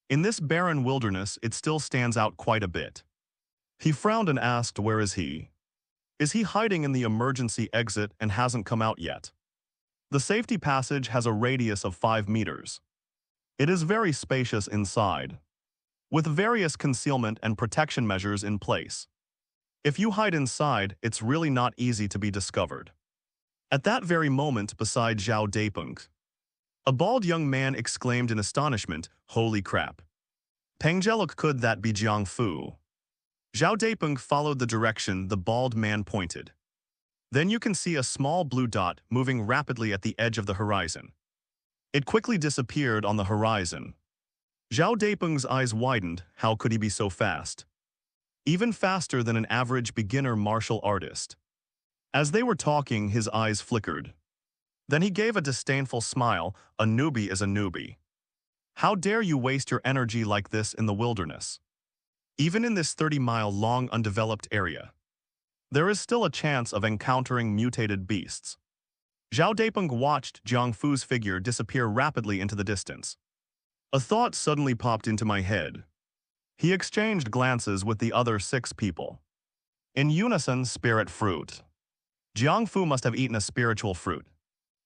In this barren wilderness, it still stands out quite a bit. He frowned and asked, "Where is he? Is he hiding in the emergency exit and hasn't come out yet?" The safety passage has a radius of 5 meters. It is very spacious inside, with various concealment and protection measures in place. If you hide inside, it's really not easy to be discovered. At that very moment, beside Zhao Depeng, a bald young man exclaimed in astonishment, "Holy crap. Pengjelok, could that be Jiang Fu?" Zhao Depeng followed the direction the bald man pointed. Then you can see a small blue dot moving rapidly at the edge of the horizon. It quickly disappeared on the horizon. Zhao Depeng's eyes widened. How could he be so fast? Even faster than an average beginner martial artist. As they were talking, his eyes flickered. Then he gave a disdainful smile. "A newbie is a newbie. How dare you waste your energy like this in the wilderness? Even in this 30-mile-long undeveloped area, there is still a chance of encountering mutated beasts." Zhao Depeng watched Jiang Fu's figure disappear rapidly into the distance. A thought suddenly popped into my head. He exchanged glances with the other 6 people. In unison, spirit fruit. Jiang Fu must have eaten a spiritual fruit,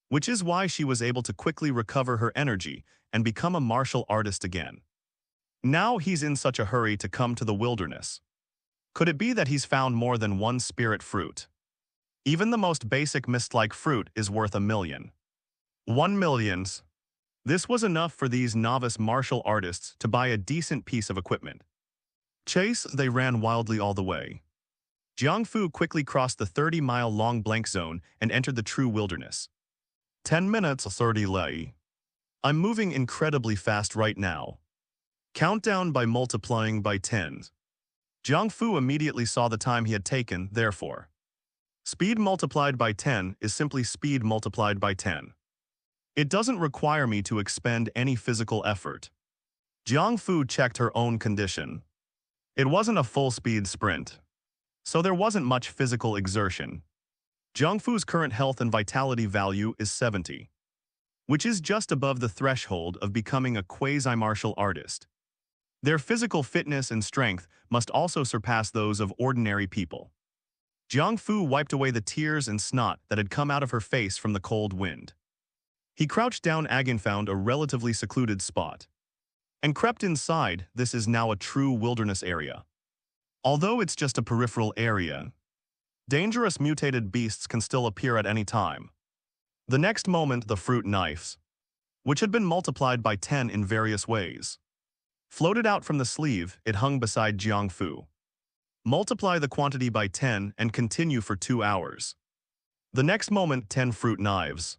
which is why she was able to quickly recover her energy and become a martial artist again. Now he's in such a hurry to come to the wilderness. Could it be that he's found more than one spirit fruit? Even the most basic mist-like fruit is worth 1,000,000. 1,000,000. This was enough for these novice martial artists to buy a decent piece of equipment. Chase, they ran wildly all the way. Jiang Fu quickly crossed the 30-mile-long blank zone and entered the true wilderness. 10 minutes, 30 lei. I'm moving incredibly fast right now. Countdown by multiplying by 10. Jiang Fu immediately saw the time he had taken, therefore. Speed multiplied by 10 is simply speed multiplied by 10. It doesn't require me to expend any physical effort. Jiang Fu checked her own condition. It wasn't a full-speed sprint, so there wasn't much physical exertion. Jiang Fu's current health and vitality value is 70, which is just above the threshold of becoming a quasi-martial artist. Their physical fitness and strength must also surpass those of ordinary people. Jiang Fu wiped away the tears and snot that had come out of her face from the cold wind. He crouched down and found a relatively secluded spot, and crept inside. This is now a true wilderness area. Although it's just a peripheral area, dangerous mutated beasts can still appear at any time. The next moment, the fruit knives, which had been multiplied by 10 in various ways, floated out from the sleeve. It hung beside Jiang Fu. Multiply the quantity by 10 and continue for 2 hours. The next moment, 10 fruit knives,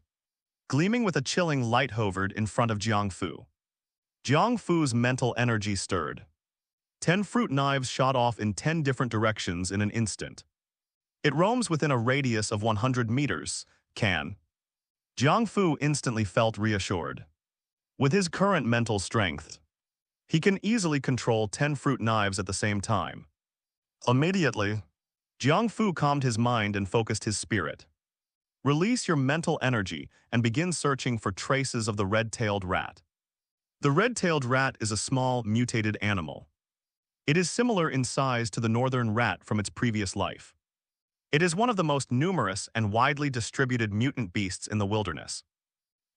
gleaming with a chilling light, hovered in front of Jiang Fu. Jiang Fu's mental energy stirred. 10 fruit knives shot off in 10 different directions in an instant. It roams within a radius of 100 meters. Jiang Fu instantly felt reassured. With his current mental strength, he can easily control 10 fruit knives at the same time. Immediately, Jiang Fu calmed his mind and focused his spirit. Release your mental energy and begin searching for traces of the red-tailed rat. The red-tailed rat is a small, mutated animal. It is similar in size to the northern rat from its previous life. It is one of the most numerous and widely distributed mutant beasts in the wilderness.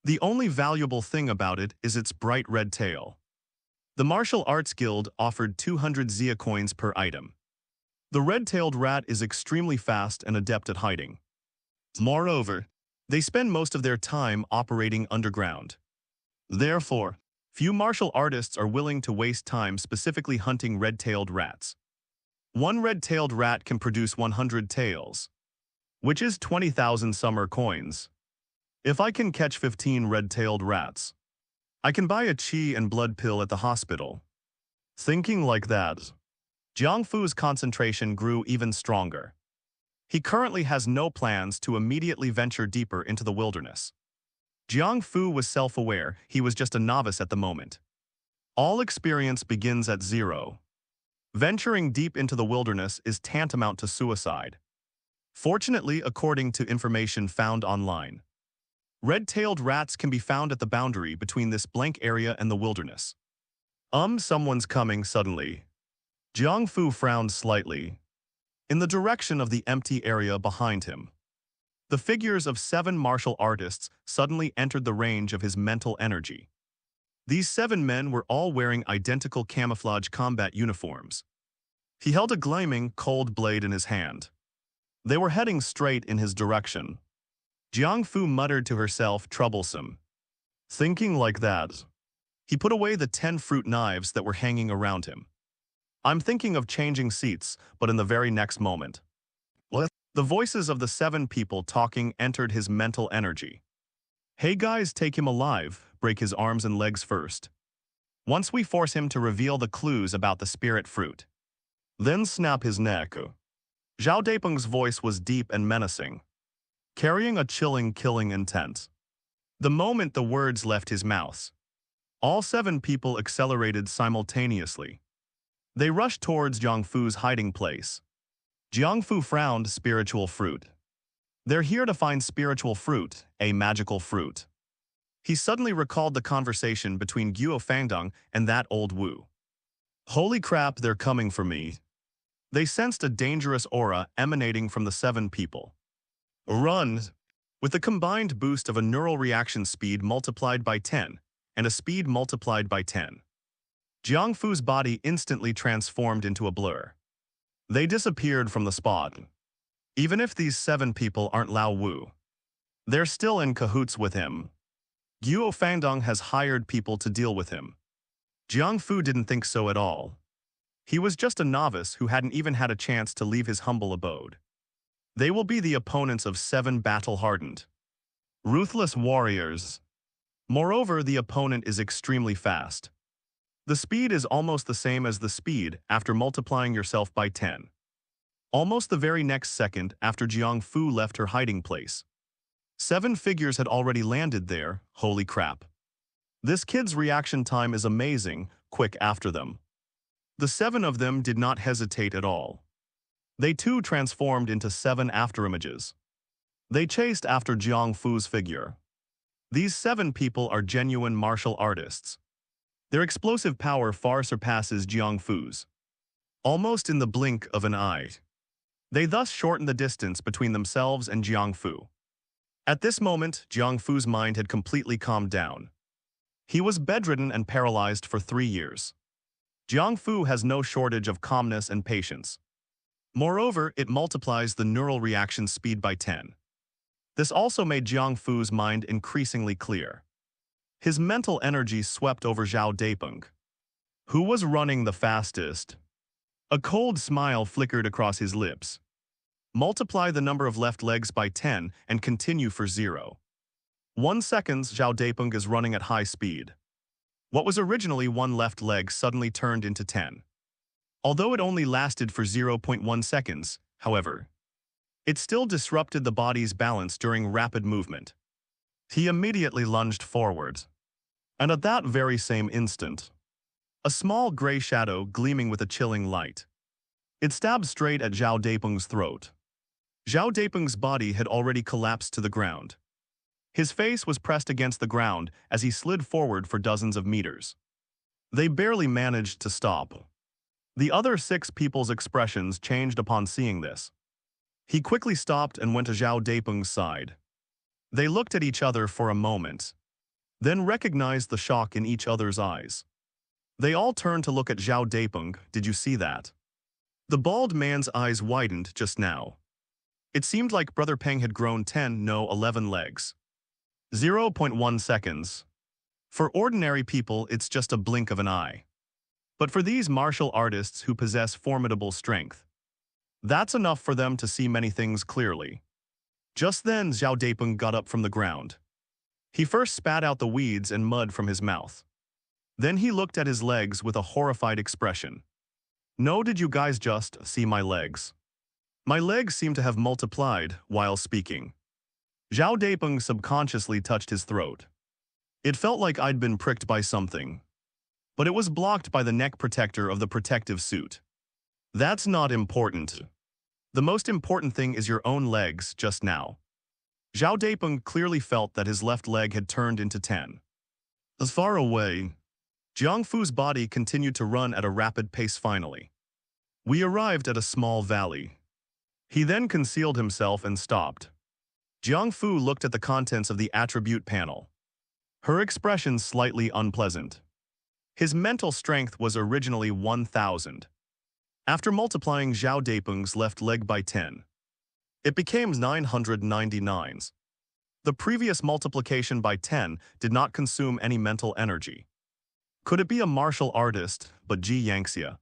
The only valuable thing about it is its bright red tail. The Martial Arts Guild offered 200 Zia coins per item. The red-tailed rat is extremely fast and adept at hiding. Moreover, they spend most of their time operating underground. Therefore, few martial artists are willing to waste time specifically hunting red-tailed rats. One red-tailed rat can produce 100 tails, which is 20,000 summer coins. If I can catch 15 red-tailed rats, I can buy a chi and blood pill at the hospital. Thinking like that, Jiang Fu's concentration grew even stronger. He currently has no plans to immediately venture deeper into the wilderness. Jiang Fu was self-aware, he was just a novice at the moment. All experience begins at zero. Venturing deep into the wilderness is tantamount to suicide. Fortunately, according to information found online, red-tailed rats can be found at the boundary between this blank area and the wilderness. Someone's coming suddenly. Jiang Fu frowned slightly, in the direction of the empty area behind him. The figures of 7 martial artists suddenly entered the range of his mental energy. These 7 men were all wearing identical camouflage combat uniforms. He held a gleaming, cold blade in his hand. They were heading straight in his direction. Jiang Fu muttered to herself, troublesome. Thinking like that, he put away the 10 fruit knives that were hanging around him. I'm thinking of changing seats, but in the very next moment, the voices of the 7 people talking entered his mental energy. Hey guys, take him alive, break his arms and legs first. Once we force him to reveal the clues about the spirit fruit, then snap his neck. Zhao Depeng's voice was deep and menacing, carrying a chilling, killing intent. The moment the words left his mouth, all 7 people accelerated simultaneously. They rushed towards Jiang Fu's hiding place. Jiang Fu frowned, spiritual fruit. They're here to find spiritual fruit, a magical fruit. He suddenly recalled the conversation between Guo Fangdong and that old Wu. Holy crap, they're coming for me. They sensed a dangerous aura emanating from the 7 people. Run! With the combined boost of a neural reaction speed multiplied by 10 and a speed multiplied by 10, Jiang Fu's body instantly transformed into a blur. They disappeared from the spot. Even if these 7 people aren't Lao Wu, they're still in cahoots with him. Guo Fangdong has hired people to deal with him. Jiang Fu didn't think so at all. He was just a novice who hadn't even had a chance to leave his humble abode. They will be the opponents of 7 battle-hardened, ruthless warriors. Moreover, the opponent is extremely fast. The speed is almost the same as the speed after multiplying yourself by 10. Almost the very next second after Jiang Fu left her hiding place, 7 figures had already landed there. Holy crap. This kid's reaction time is amazing, quick after them. The 7 of them did not hesitate at all. They too transformed into 7 afterimages. They chased after Jiang Fu's figure. These 7 people are genuine martial artists. Their explosive power far surpasses Jiang Fu's, almost in the blink of an eye. They thus shorten the distance between themselves and Jiang Fu. At this moment, Jiang Fu's mind had completely calmed down. He was bedridden and paralyzed for 3 years. Jiang Fu has no shortage of calmness and patience. Moreover, it multiplies the neural reaction speed by 10. This also made Jiang Fu's mind increasingly clear. His mental energy swept over Zhao Depeng, who was running the fastest. A cold smile flickered across his lips. Multiply the number of left legs by 10 and continue for 0. 1 second, Zhao Depeng is running at high speed. What was originally 1 left leg suddenly turned into 10. Although it only lasted for 0.1 seconds, however, it still disrupted the body's balance during rapid movement. He immediately lunged forward. And at that very same instant, a small gray shadow gleaming with a chilling light. It stabbed straight at Zhao Depeng's throat. Zhao Depeng's body had already collapsed to the ground. His face was pressed against the ground as he slid forward for dozens of meters. They barely managed to stop. The other 6 people's expressions changed upon seeing this. He quickly stopped and went to Zhao Depeng's side. They looked at each other for a moment, then recognized the shock in each other's eyes. They all turned to look at Zhao Depeng. Did you see that? The bald man's eyes widened just now. It seemed like Brother Peng had grown 10, no 11 legs. Zero point 0.1 seconds. For ordinary people, it's just a blink of an eye. But for these martial artists who possess formidable strength, that's enough for them to see many things clearly. Just then, Zhao Depeng got up from the ground. He first spat out the weeds and mud from his mouth. Then he looked at his legs with a horrified expression. No, did you guys just see my legs? My legs seem to have multiplied while speaking. Zhao Depeng subconsciously touched his throat. It felt like I'd been pricked by something. But it was blocked by the neck protector of the protective suit. That's not important. The most important thing is your own legs just now. Zhao Depeng clearly felt that his left leg had turned into 10. As far away, Jiang Fu's body continued to run at a rapid pace finally. We arrived at a small valley. He then concealed himself and stopped. Jiang Fu looked at the contents of the attribute panel. Her expression slightly unpleasant. His mental strength was originally 1,000. After multiplying Zhao Depeng's left leg by 10, it became 999. The previous multiplication by 10 did not consume any mental energy. Could it be a martial artist, but Ji Yangxia?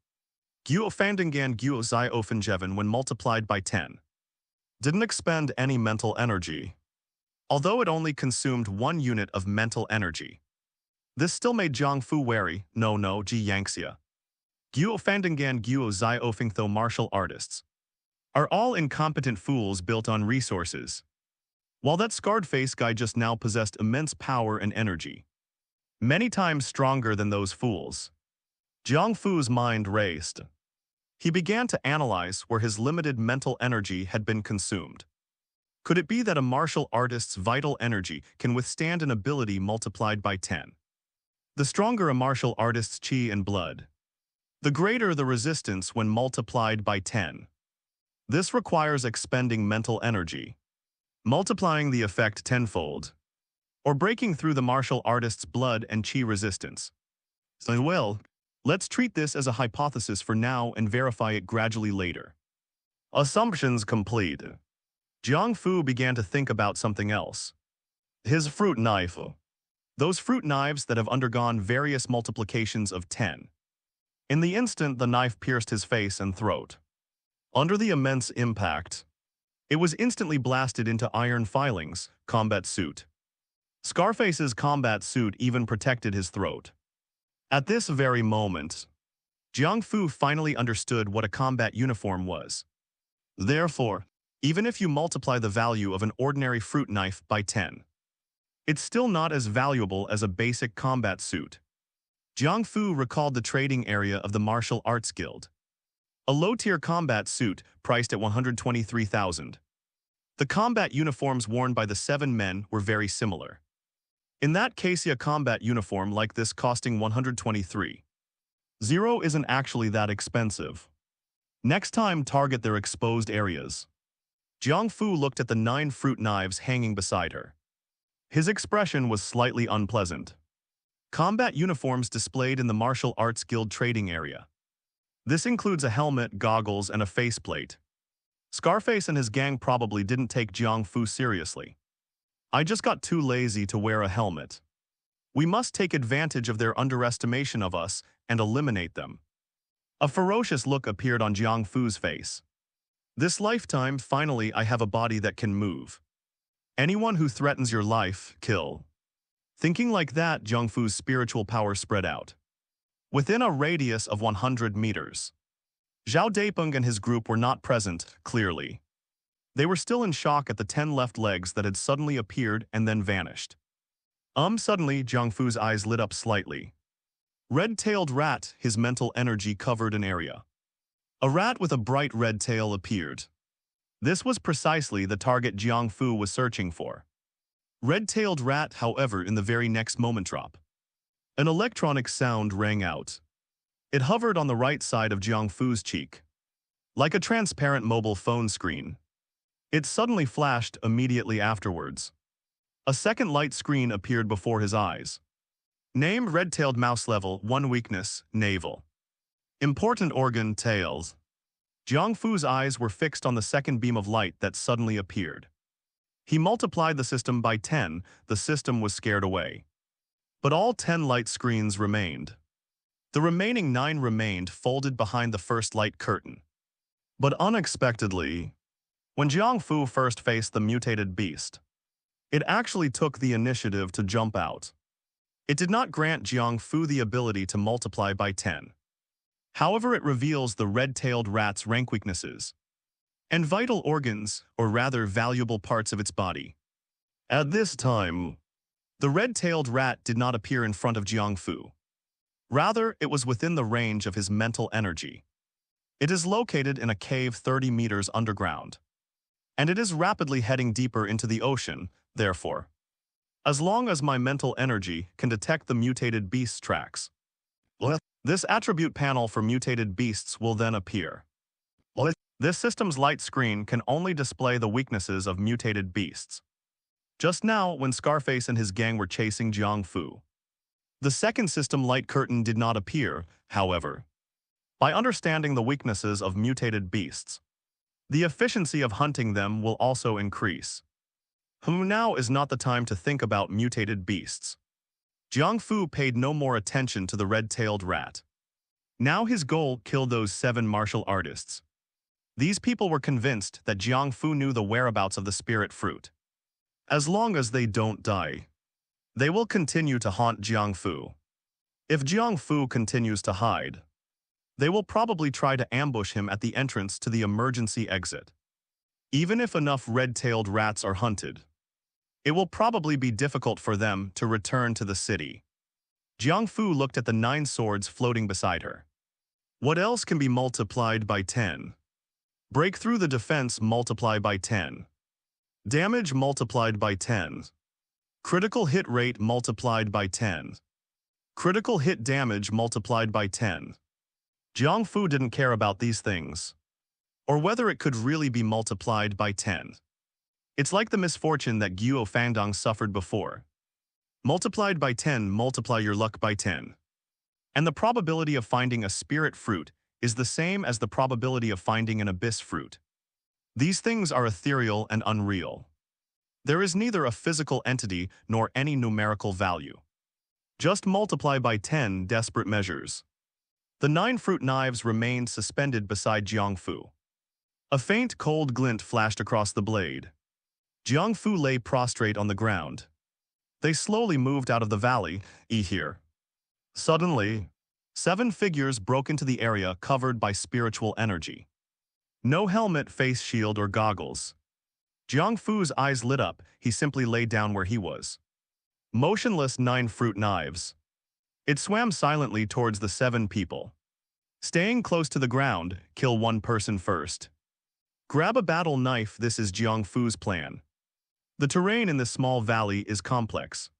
Guo Fandangan Guo Zai Ofenjeven when multiplied by 10 didn't expend any mental energy, although it only consumed 1 unit of mental energy. This still made Jiang Fu wary. No, Ji Yangxia. Guo Fandangan Guo Zai Ofeng, though martial artists, are all incompetent fools built on resources. While that scarred face guy just now possessed immense power and energy, many times stronger than those fools. Jiang Fu's mind raced. He began to analyze where his limited mental energy had been consumed. Could it be that a martial artist's vital energy can withstand an ability multiplied by 10? The stronger a martial artist's qi and blood, the greater the resistance when multiplied by 10. This requires expending mental energy, multiplying the effect tenfold, or breaking through the martial artist's blood and qi resistance. So well, let's treat this as a hypothesis for now and verify it gradually later. Assumptions complete. Jiang Fu began to think about something else. His fruit knife. Those fruit knives that have undergone various multiplications of 10. In the instant, the knife pierced his face and throat. Under the immense impact, it was instantly blasted into iron filings, combat suit. Scarface's combat suit even protected his throat. At this very moment, Jiang Fu finally understood what a combat uniform was. Therefore, even if you multiply the value of an ordinary fruit knife by 10, it's still not as valuable as a basic combat suit. Jiang Fu recalled the trading area of the Martial Arts Guild. A low-tier combat suit priced at 123,000. The combat uniforms worn by the 7 men were very similar. In that case, a combat uniform like this costing 123. Zero isn't actually that expensive. Next time, target their exposed areas. Jiang Fu looked at the 9 fruit knives hanging beside her. His expression was slightly unpleasant. Combat uniforms displayed in the Martial Arts Guild trading area. This includes a helmet, goggles, and a faceplate. Scarface and his gang probably didn't take Jiang Fu seriously. I just got too lazy to wear a helmet. We must take advantage of their underestimation of us and eliminate them. A ferocious look appeared on Jiang Fu's face. This lifetime, finally, I have a body that can move. Anyone who threatens your life, kill. Thinking like that, Jiang Fu's spiritual power spread out. Within a radius of 100 meters. Zhao Depeng and his group were not present, clearly. They were still in shock at the 10 left legs that had suddenly appeared and then vanished. Suddenly, Jiang Fu's eyes lit up slightly. Red-tailed rat, his mental energy covered an area. A rat with a bright red tail appeared. This was precisely the target Jiang Fu was searching for. Red-tailed rat, however, in the very next moment drop. An electronic sound rang out. It hovered on the right side of Jiang Fu's cheek. Like a transparent mobile phone screen. It suddenly flashed immediately afterwards. A second light screen appeared before his eyes. Name red-tailed mouse level 1 weakness, navel. Important organ, tails. Jiang Fu's eyes were fixed on the second beam of light that suddenly appeared. He multiplied the system by 10, the system was scared away. But all 10 light screens remained. The remaining 9 remained folded behind the first light curtain. But unexpectedly, when Jiang Fu first faced the mutated beast, it actually took the initiative to jump out. It did not grant Jiang Fu the ability to multiply by 10. However, it reveals the red-tailed rat's rank weaknesses and vital organs, or rather valuable parts of its body. At this time, the red-tailed rat did not appear in front of Jiang Fu. Rather, it was within the range of his mental energy. It is located in a cave 30 meters underground, and it is rapidly heading deeper into the ocean, therefore. As long as my mental energy can detect the mutated beast's tracks, this attribute panel for mutated beasts will then appear. This system's light screen can only display the weaknesses of mutated beasts. Just now, when Scarface and his gang were chasing Jiang Fu, the second system light curtain did not appear, however. By understanding the weaknesses of mutated beasts, the efficiency of hunting them will also increase. Now is not the time to think about mutated beasts. Jiang Fu paid no more attention to the red-tailed rat. Now his goal killed those 7 martial artists. These people were convinced that Jiang Fu knew the whereabouts of the spirit fruit. As long as they don't die, they will continue to haunt Jiang Fu. If Jiang Fu continues to hide, they will probably try to ambush him at the entrance to the emergency exit. Even if enough red-tailed rats are hunted, it will probably be difficult for them to return to the city. Jiang Fu looked at the 9 swords floating beside her. What else can be multiplied by 10? Break through the defense multiply by 10. Damage multiplied by 10. Critical hit rate multiplied by 10. Critical hit damage multiplied by 10. Jiang Fu didn't care about these things, or whether it could really be multiplied by 10. It's like the misfortune that Guo Fangdong suffered before. Multiplied by 10, multiply your luck by 10. And the probability of finding a spirit fruit is the same as the probability of finding an abyss fruit. These things are ethereal and unreal. There is neither a physical entity nor any numerical value. Just multiply by 10 desperate measures. The 9 fruit knives remained suspended beside Jiang Fu. A faint cold glint flashed across the blade. Jiang Fu lay prostrate on the ground. They slowly moved out of the valley, here. Suddenly, 7 figures broke into the area covered by spiritual energy. No helmet, face shield, or goggles. Jiang Fu's eyes lit up, he simply lay down where he was. Motionless 9 fruit knives. It swam silently towards the 7 people. Staying close to the ground, kill 1 person first. Grab a battle knife, this is Jiang Fu's plan. The terrain in this small valley is complex.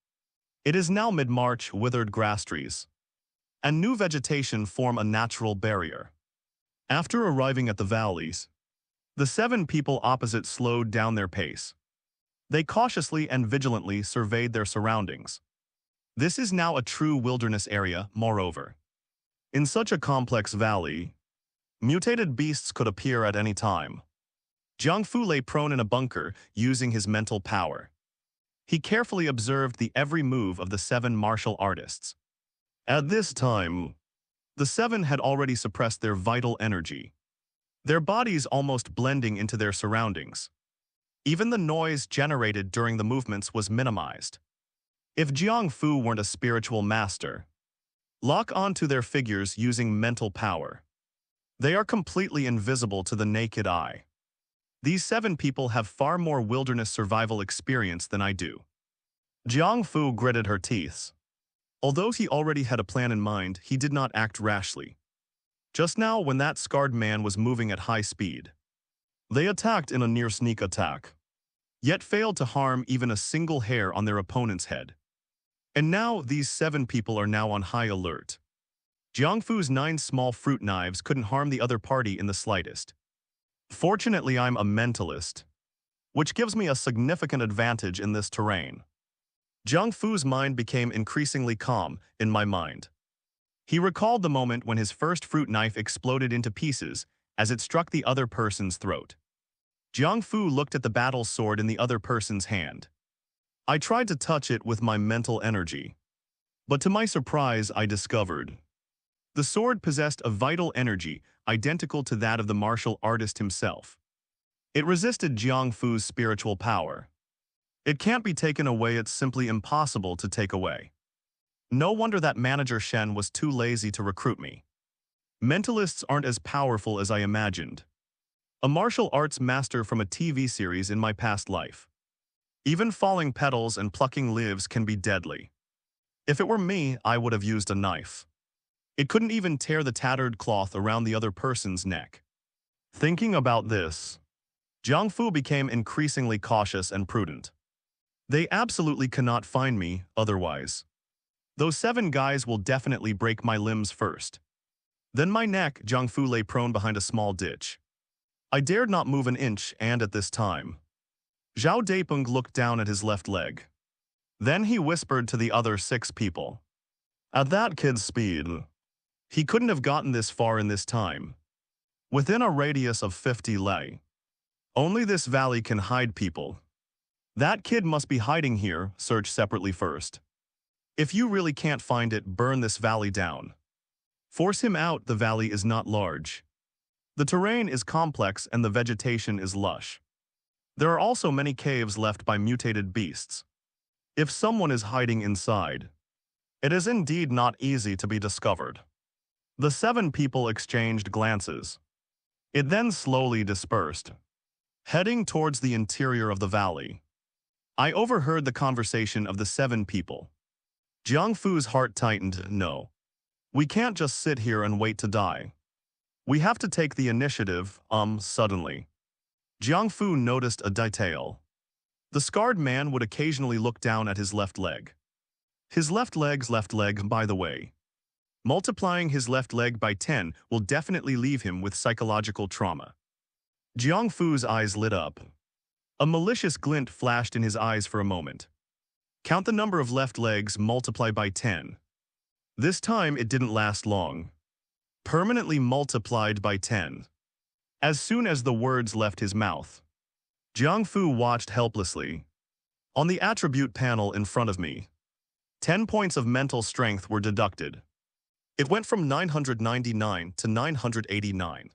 It is now mid-March, withered grass trees and new vegetation form a natural barrier. After arriving at the valleys, the 7 people opposite slowed down their pace. They cautiously and vigilantly surveyed their surroundings. This is now a true wilderness area, moreover. In such a complex valley, mutated beasts could appear at any time. Jiang Fu lay prone in a bunker, using his mental power. He carefully observed the every move of the 7 martial artists. At this time, the 7 had already suppressed their vital energy, their bodies almost blending into their surroundings. Even the noise generated during the movements was minimized. If Jiang Fu weren't a spiritual master, lock onto their figures using mental power. They are completely invisible to the naked eye. These 7 people have far more wilderness survival experience than I do. Jiang Fu gritted her teeth. Although he already had a plan in mind, he did not act rashly. Just now, when that scarred man was moving at high speed, they attacked in a near sneak attack, yet failed to harm even a single hair on their opponent's head. And now, these 7 people are now on high alert. Jiang Fu's 9 small fruit knives couldn't harm the other party in the slightest. Fortunately, I'm a mentalist, which gives me a significant advantage in this terrain. Jiang Fu's mind became increasingly calm in my mind. He recalled the moment when his first fruit knife exploded into pieces as it struck the other person's throat. Jiang Fu looked at the battle sword in the other person's hand. I tried to touch it with my mental energy. But to my surprise, I discovered the sword possessed a vital energy identical to that of the martial artist himself. It resisted Jiang Fu's spiritual power. It can't be taken away, it's simply impossible to take away. No wonder that manager Shen was too lazy to recruit me. Mentalists aren't as powerful as I imagined. A martial arts master from a TV series in my past life. Even falling petals and plucking leaves can be deadly. If it were me, I would have used a knife. It couldn't even tear the tattered cloth around the other person's neck. Thinking about this, Jiang Fu became increasingly cautious and prudent. They absolutely cannot find me otherwise. Those 7 guys will definitely break my limbs first. Then my neck. Jiang Fu lay prone behind a small ditch. I dared not move an inch, and at this time, Zhao Depeng looked down at his left leg. Then he whispered to the other 6 people. At that kid's speed, he couldn't have gotten this far in this time. Within a radius of 50 li. Only this valley can hide people. That kid must be hiding here. Search separately first. If you really can't find it, burn this valley down. Force him out. The valley is not large. The terrain is complex and the vegetation is lush. There are also many caves left by mutated beasts. If someone is hiding inside, it is indeed not easy to be discovered. The 7 people exchanged glances. It then slowly dispersed, heading towards the interior of the valley. I overheard the conversation of the 7 people. Jiang Fu's heart tightened. No. We can't just sit here and wait to die. We have to take the initiative. Suddenly, Jiang Fu noticed a detail. The scarred man would occasionally look down at his left leg. His left leg, by the way. Multiplying his left leg by 10 will definitely leave him with psychological trauma. Jiang Fu's eyes lit up. A malicious glint flashed in his eyes for a moment. Count the number of left legs, multiply by 10. This time it didn't last long. Permanently multiplied by 10. As soon as the words left his mouth, Jiang Fu watched helplessly. On the attribute panel in front of me, 10 points of mental strength were deducted. It went from 999 to 989.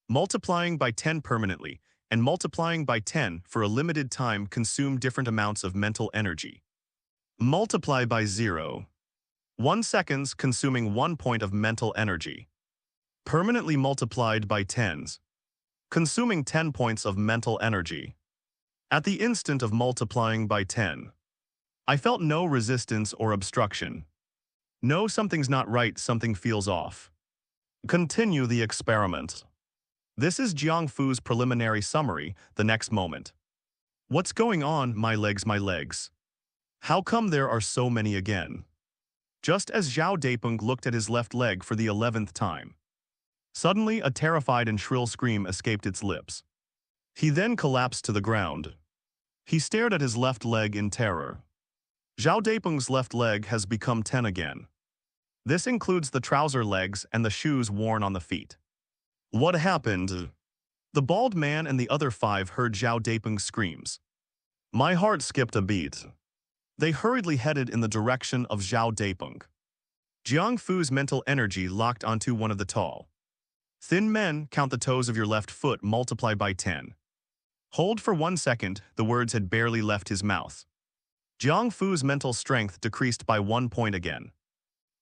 Multiplying by 10 permanently and multiplying by 10 for a limited time consume different amounts of mental energy. Multiply by 0. 1 seconds consuming 1 point of mental energy. Permanently multiplied by 10s, consuming 10 points of mental energy. At the instant of multiplying by 10, I felt no resistance or obstruction. No, something's not right, something feels off. Continue the experiment. This is Jiang Fu's preliminary summary the next moment. What's going on? My legs. How come there are so many again? Just as Zhao Depeng looked at his left leg for the 11th time, suddenly a terrified and shrill scream escaped its lips. He then collapsed to the ground. He stared at his left leg in terror. Zhao Depeng's left leg has become 10 again. This includes the trouser legs and the shoes worn on the feet. What happened? The bald man and the other 5 heard Zhao Depeng's screams. My heart skipped a beat. They hurriedly headed in the direction of Zhao Depeng. Jiang Fu's mental energy locked onto one of the tall, thin men. Count the toes of your left foot, multiply by 10. Hold for 1 second. The words had barely left his mouth. Jiang Fu's mental strength decreased by 1 point again.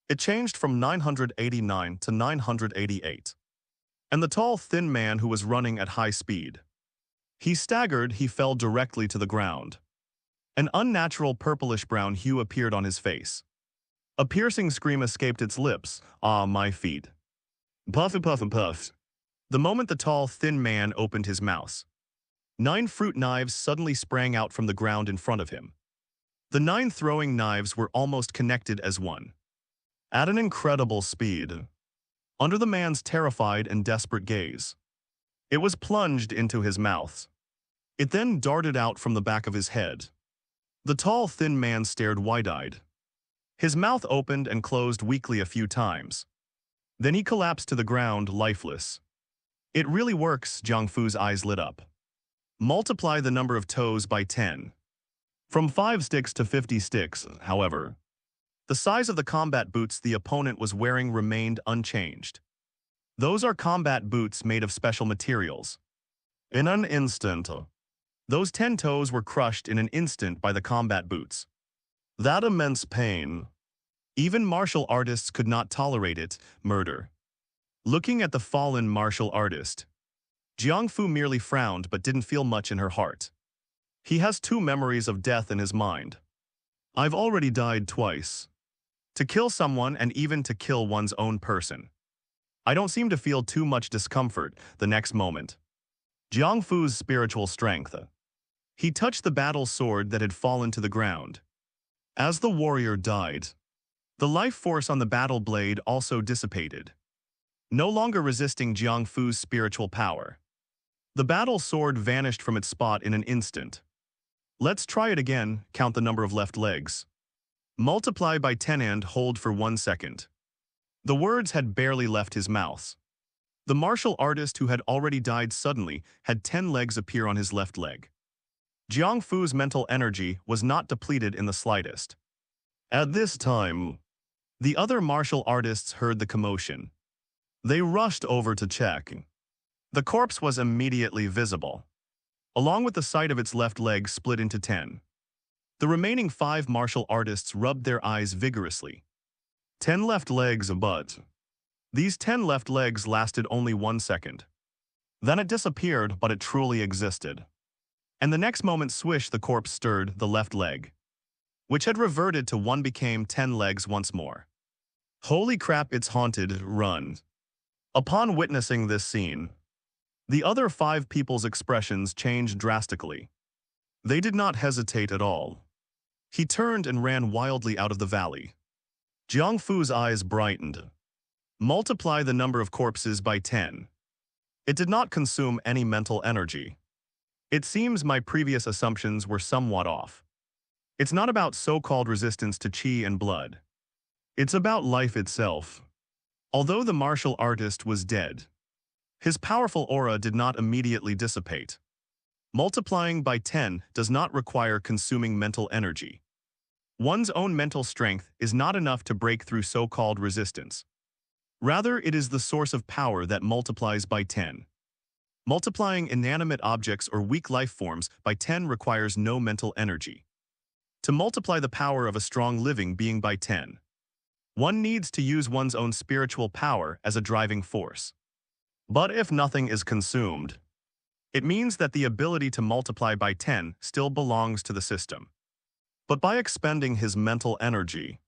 It changed from 989 to 988. And the tall, thin man who was running at high speed. He staggered, he fell directly to the ground. An unnatural purplish-brown hue appeared on his face. A piercing scream escaped its lips. Ah, my feet. Puff and puff and puff. The moment the tall, thin man opened his mouth, 9 fruit knives suddenly sprang out from the ground in front of him. The 9 throwing knives were almost connected as one. At an incredible speed. Under the man's terrified and desperate gaze, it was plunged into his mouth. It then darted out from the back of his head. The tall, thin man stared wide-eyed. His mouth opened and closed weakly a few times. Then he collapsed to the ground, lifeless. It really works, Jiang Fu's eyes lit up. Multiply the number of toes by 10. From 5 sticks to 50 sticks, however. The size of the combat boots the opponent was wearing remained unchanged. Those are combat boots made of special materials. In an instant, those 10 toes were crushed in an instant by the combat boots. That immense pain. Even martial artists could not tolerate it, murder. Looking at the fallen martial artist, Jiang Fu merely frowned but didn't feel much in her heart. He has 2 memories of death in his mind. I've already died twice. To kill someone and even to kill one's own person. I don't seem to feel too much discomfort the next moment. Jiang Fu's spiritual strength. He touched the battle sword that had fallen to the ground. As the warrior died, the life force on the battle blade also dissipated, no longer resisting Jiang Fu's spiritual power. The battle sword vanished from its spot in an instant. Let's try it again, count the number of left legs. Multiply by 10 and hold for 1 second. The words had barely left his mouth. The martial artist who had already died suddenly had 10 legs appear on his left leg. Jiang Fu's mental energy was not depleted in the slightest. At this time, the other martial artists heard the commotion. They rushed over to check. The corpse was immediately visible, along with the sight of its left leg split into 10. The remaining 5 martial artists rubbed their eyes vigorously. 10 left legs, but these 10 left legs lasted only 1 second. Then it disappeared, but it truly existed. And the next moment, swish, the corpse stirred the left leg, which had reverted to 1 became 10 legs once more. Holy crap, it's haunted, run. Upon witnessing this scene, the other 5 people's expressions changed drastically. They did not hesitate at all. He turned and ran wildly out of the valley. Jiang Fu's eyes brightened. Multiply the number of corpses by 10. It did not consume any mental energy. It seems my previous assumptions were somewhat off. It's not about so-called resistance to qi and blood. It's about life itself. Although the martial artist was dead, his powerful aura did not immediately dissipate. Multiplying by 10 does not require consuming mental energy. One's own mental strength is not enough to break through so-called resistance. Rather, it is the source of power that multiplies by 10. Multiplying inanimate objects or weak life forms by 10 requires no mental energy. To multiply the power of a strong living being by 10, one needs to use one's own spiritual power as a driving force. But if nothing is consumed, it means that the ability to multiply by 10 still belongs to the system. But by expending his mental energy,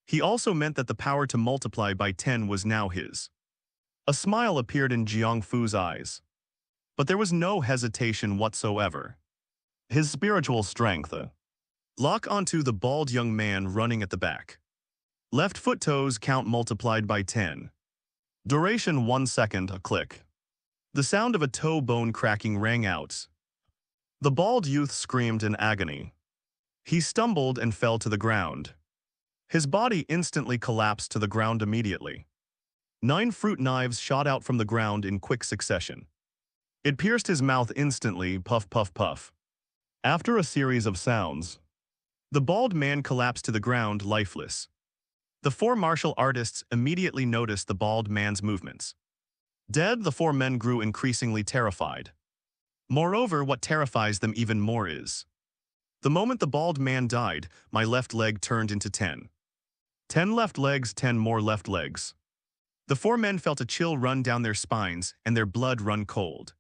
he also meant that the power to multiply by 10 was now his. A smile appeared in Jiang Fu's eyes. But there was no hesitation whatsoever. His spiritual strength. Lock onto the bald young man running at the back. Left foot toes count multiplied by 10. Duration 1 second, a click. The sound of a toe bone cracking rang out. The bald youth screamed in agony. He stumbled and fell to the ground. His body instantly collapsed to the ground immediately. 9 fruit knives shot out from the ground in quick succession. It pierced his mouth instantly, puff, puff, puff. After a series of sounds, the bald man collapsed to the ground, lifeless. The 4 martial artists immediately noticed the bald man's movements. Dead, the 4 men grew increasingly terrified. Moreover, what terrifies them even more is, the moment the bald man died, my left leg turned into 10. 10 left legs, 10 more left legs. The 4 men felt a chill run down their spines and their blood run cold.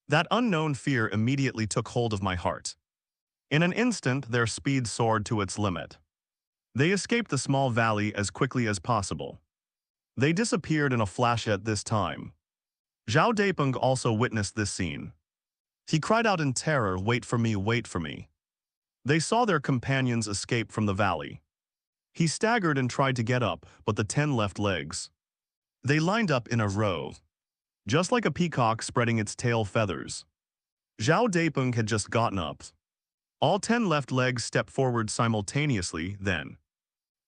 That unknown fear immediately took hold of my heart. In an instant, their speed soared to its limit. They escaped the small valley as quickly as possible. They disappeared in a flash at this time. Zhao Depeng also witnessed this scene. He cried out in terror, "Wait for me, wait for me." They saw their companions escape from the valley. He staggered and tried to get up, but the 10 left legs. They lined up in a row, just like a peacock spreading its tail feathers. Zhao Depeng had just gotten up. All 10 left legs stepped forward simultaneously, then.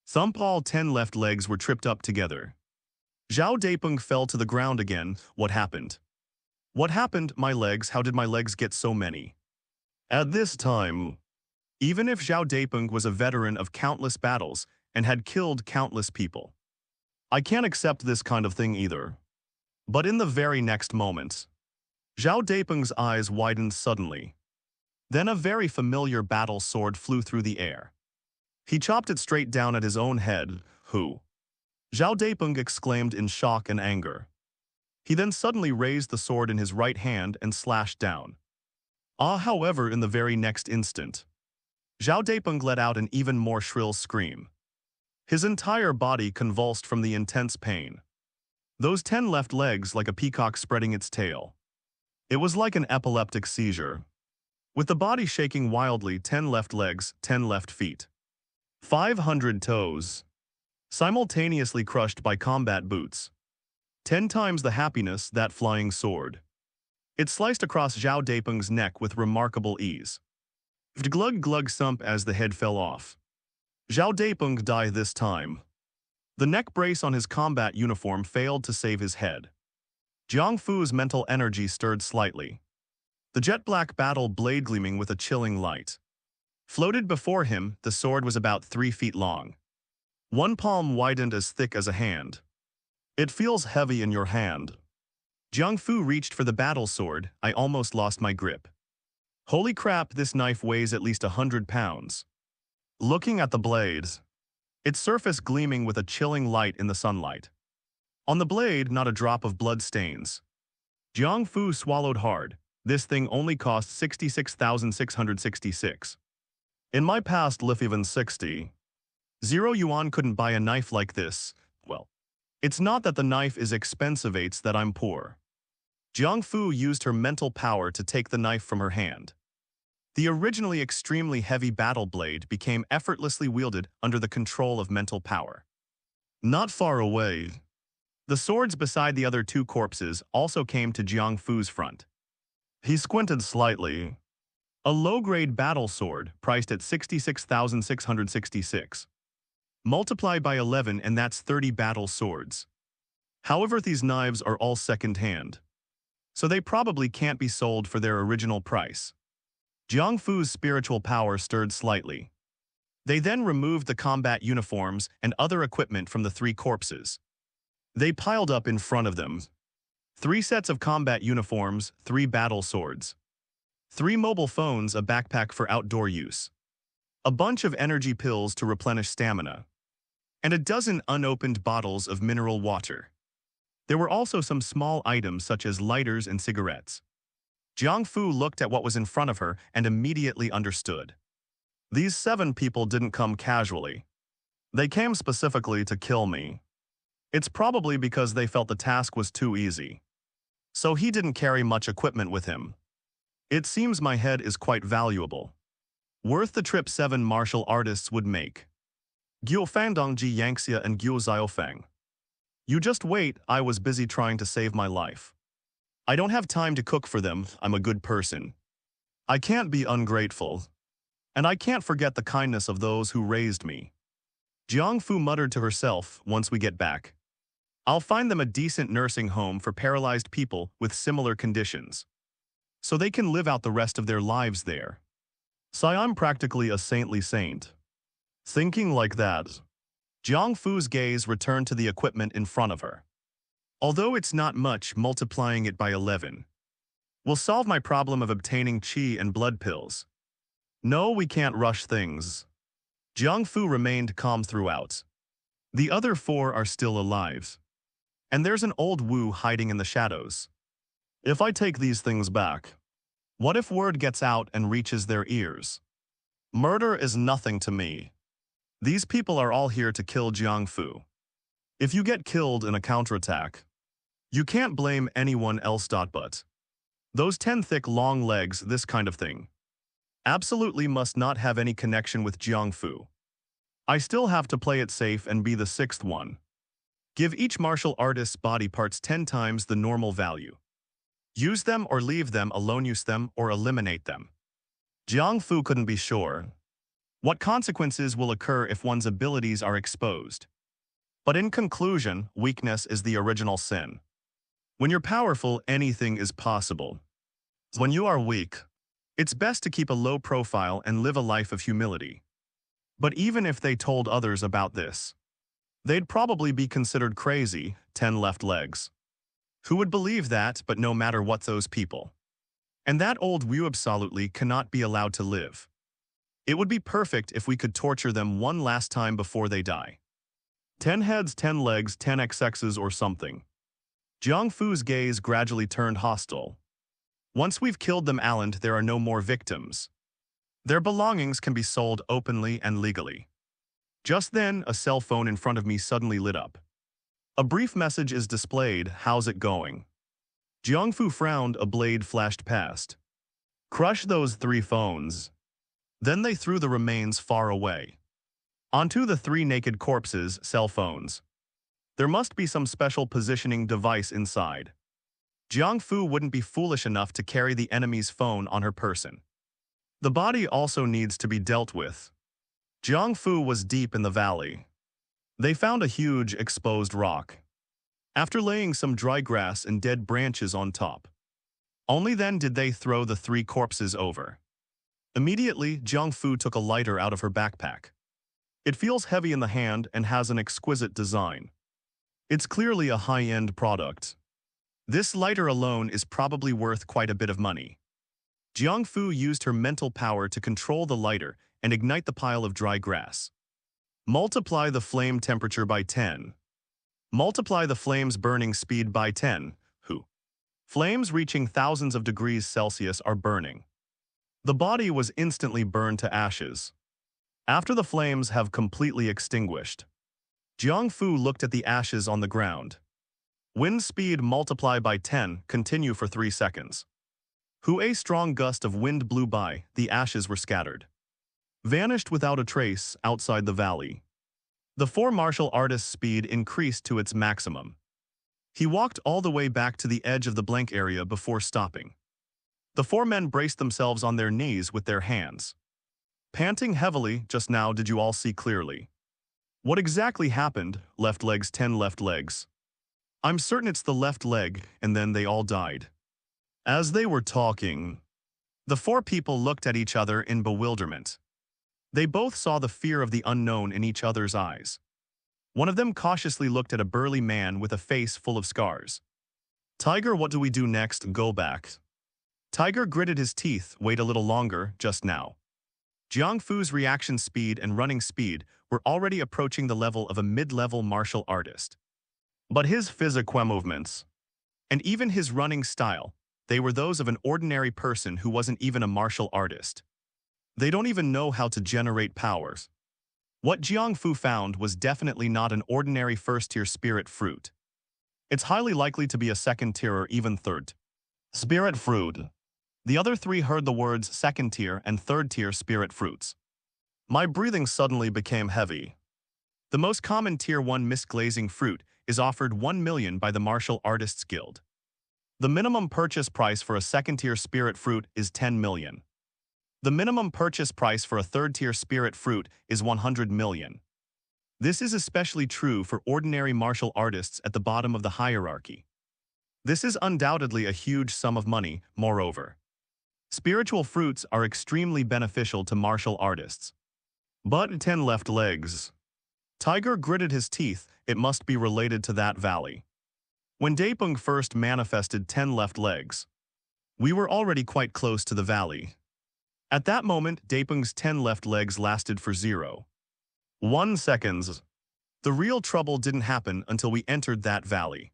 Thump, all 10 left legs were tripped up together. Zhao Dapeng fell to the ground again. What happened? What happened, my legs? How did my legs get so many? At this time, even if Zhao Dapeng was a veteran of countless battles and had killed countless people, I can't accept this kind of thing either. But in the very next moment, Zhao Dapeng's eyes widened suddenly. Then a very familiar battle sword flew through the air. He chopped it straight down at his own head. Who? Zhao Dapeng exclaimed in shock and anger. He then suddenly raised the sword in his right hand and slashed down. However, in the very next instant, Zhao Dapeng let out an even more shrill scream. His entire body convulsed from the intense pain. Those 10 left legs like a peacock spreading its tail. It was like an epileptic seizure. With the body shaking wildly, 10 left legs, 10 left feet. 500 toes. Simultaneously crushed by combat boots. 10 times the happiness, that flying sword. It sliced across Zhao Dapeng's neck with remarkable ease. Glug glug thump as the head fell off. Zhao Dapeng died this time. The neck brace on his combat uniform failed to save his head. Jiang Fu's mental energy stirred slightly. The jet-black battle blade gleaming with a chilling light. Floated before him, the sword was about 3 feet long. One palm widened as thick as a hand. It feels heavy in your hand. Jiang Fu reached for the battle sword. I almost lost my grip. Holy crap, this knife weighs at least 100 pounds. Looking at the blade, its surface gleaming with a chilling light in the sunlight. On the blade, not a drop of blood stains. Jiang Fu swallowed hard. This thing only cost 66,666. In my past life, even 60. 0 yuan couldn't buy a knife like this. Well, it's not that the knife is expensive, it's that I'm poor. Jiang Fu used her mental power to take the knife from her hand. The originally extremely heavy battle blade became effortlessly wielded under the control of mental power. Not far away, the swords beside the other 2 corpses also came to Jiang Fu's front. He squinted slightly. A low-grade battle sword priced at 66,666. Multiply by 11 and that's 30 battle swords. However, these knives are all second-hand, so they probably can't be sold for their original price. Jiang Fu's spiritual power stirred slightly. They then removed the combat uniforms and other equipment from the 3 corpses. They piled up in front of them. 3 sets of combat uniforms, 3 battle swords. 3 mobile phones, a backpack for outdoor use. A bunch of energy pills to replenish stamina. And a dozen unopened bottles of mineral water. There were also some small items such as lighters and cigarettes. Jiang Fu looked at what was in front of her and immediately understood. These 7 people didn't come casually. They came specifically to kill me. It's probably because they felt the task was too easy. So he didn't carry much equipment with him. It seems my head is quite valuable. Worth the trip 7 martial artists would make. Guo Fangdong Ji Yangxia and Guo Xiaofeng. You just wait, I was busy trying to save my life. I don't have time to cook for them, I'm a good person. I can't be ungrateful. And I can't forget the kindness of those who raised me. Jiang Fu muttered to herself, once we get back, I'll find them a decent nursing home for paralyzed people with similar conditions. So they can live out the rest of their lives there. So I'm practically a saintly saint. Thinking like that, Jiang Fu's gaze returned to the equipment in front of her. Although it's not much, multiplying it by 11 will solve my problem of obtaining qi and blood pills. No, we can't rush things. Jiang Fu remained calm throughout. The other 4 are still alive. And there's an old Wu hiding in the shadows. If I take these things back, what if word gets out and reaches their ears? Murder is nothing to me. These people are all here to kill Jiang Fu. If you get killed in a counterattack, you can't blame anyone else. But those 10 thick long legs, this kind of thing, absolutely must not have any connection with Jiang Fu. I still have to play it safe and be the 6th one. Give each martial artist's body parts 10 times the normal value. Use them or leave them alone, use them or eliminate them. Jiang Fu couldn't be sure. What consequences will occur if one's abilities are exposed? But in conclusion, weakness is the original sin. When you're powerful, anything is possible. When you are weak, it's best to keep a low profile and live a life of humility. But even if they told others about this, they'd probably be considered crazy, 10 left legs. Who would believe that, but no matter what those people? And that old view absolutely cannot be allowed to live. It would be perfect if we could torture them one last time before they die. 10 heads, 10 legs, 10 XXs or something. Jiang Fu's gaze gradually turned hostile. Once we've killed them, Alan, there are no more victims. Their belongings can be sold openly and legally. Just then, a cell phone in front of me suddenly lit up. A brief message is displayed, "How's it going?" Jiang Fu frowned, a blade flashed past. "Crush those 3 phones." Then they threw the remains far away. Onto the 3 naked corpses, cell phones. There must be some special positioning device inside. Jiang Fu wouldn't be foolish enough to carry the enemy's phone on her person. The body also needs to be dealt with. Jiang Fu was deep in the valley. They found a huge, exposed rock. After laying some dry grass and dead branches on top, only then did they throw the 3 corpses over. Immediately, Jiang Fu took a lighter out of her backpack. It feels heavy in the hand and has an exquisite design. It's clearly a high-end product. This lighter alone is probably worth quite a bit of money. Jiang Fu used her mental power to control the lighter and ignite the pile of dry grass. Multiply the flame temperature by 10. Multiply the flame's burning speed by 10. Flames reaching thousands of degrees Celsius are burning. The body was instantly burned to ashes. After the flames have completely extinguished, Jiang Fu looked at the ashes on the ground. Wind speed multiply by 10, continue for 3 seconds. A strong gust of wind blew by, the ashes were scattered. Vanished without a trace outside the valley. The 4 martial artist's speed increased to its maximum. He walked all the way back to the edge of the blank area before stopping. The 4 men braced themselves on their knees with their hands. Panting heavily, just now did you all see clearly? What exactly happened? Left legs, 10 left legs. I'm certain it's the left leg, and then they all died. As they were talking, the 4 people looked at each other in bewilderment. They both saw the fear of the unknown in each other's eyes. One of them cautiously looked at a burly man with a face full of scars. Tiger, what do we do next? Go back. Tiger gritted his teeth, wait a little longer, just now. Jiang Fu's reaction speed and running speed were already approaching the level of a mid-level martial artist. But his physical movements, and even his running style, they were those of an ordinary person who wasn't even a martial artist. They don't even know how to generate powers. What Jiang Fu found was definitely not an ordinary first-tier spirit fruit. It's highly likely to be a second-tier or even third spirit fruit. The other 3 heard the words second-tier and third-tier spirit fruits. My breathing suddenly became heavy. The most common Tier 1 misglazing fruit is offered 1 million by the Martial Artists Guild. The minimum purchase price for a second-tier spirit fruit is 10 million. The minimum purchase price for a third-tier spirit fruit is 100 million. This is especially true for ordinary martial artists at the bottom of the hierarchy. This is undoubtedly a huge sum of money, moreover. Spiritual fruits are extremely beneficial to martial artists. But 10 left legs. Tiger gritted his teeth, it must be related to that valley. When Daepeng first manifested 10 left legs, we were already quite close to the valley. At that moment, Daepeng's 10 left legs lasted for 0.1 seconds. The real trouble didn't happen until we entered that valley.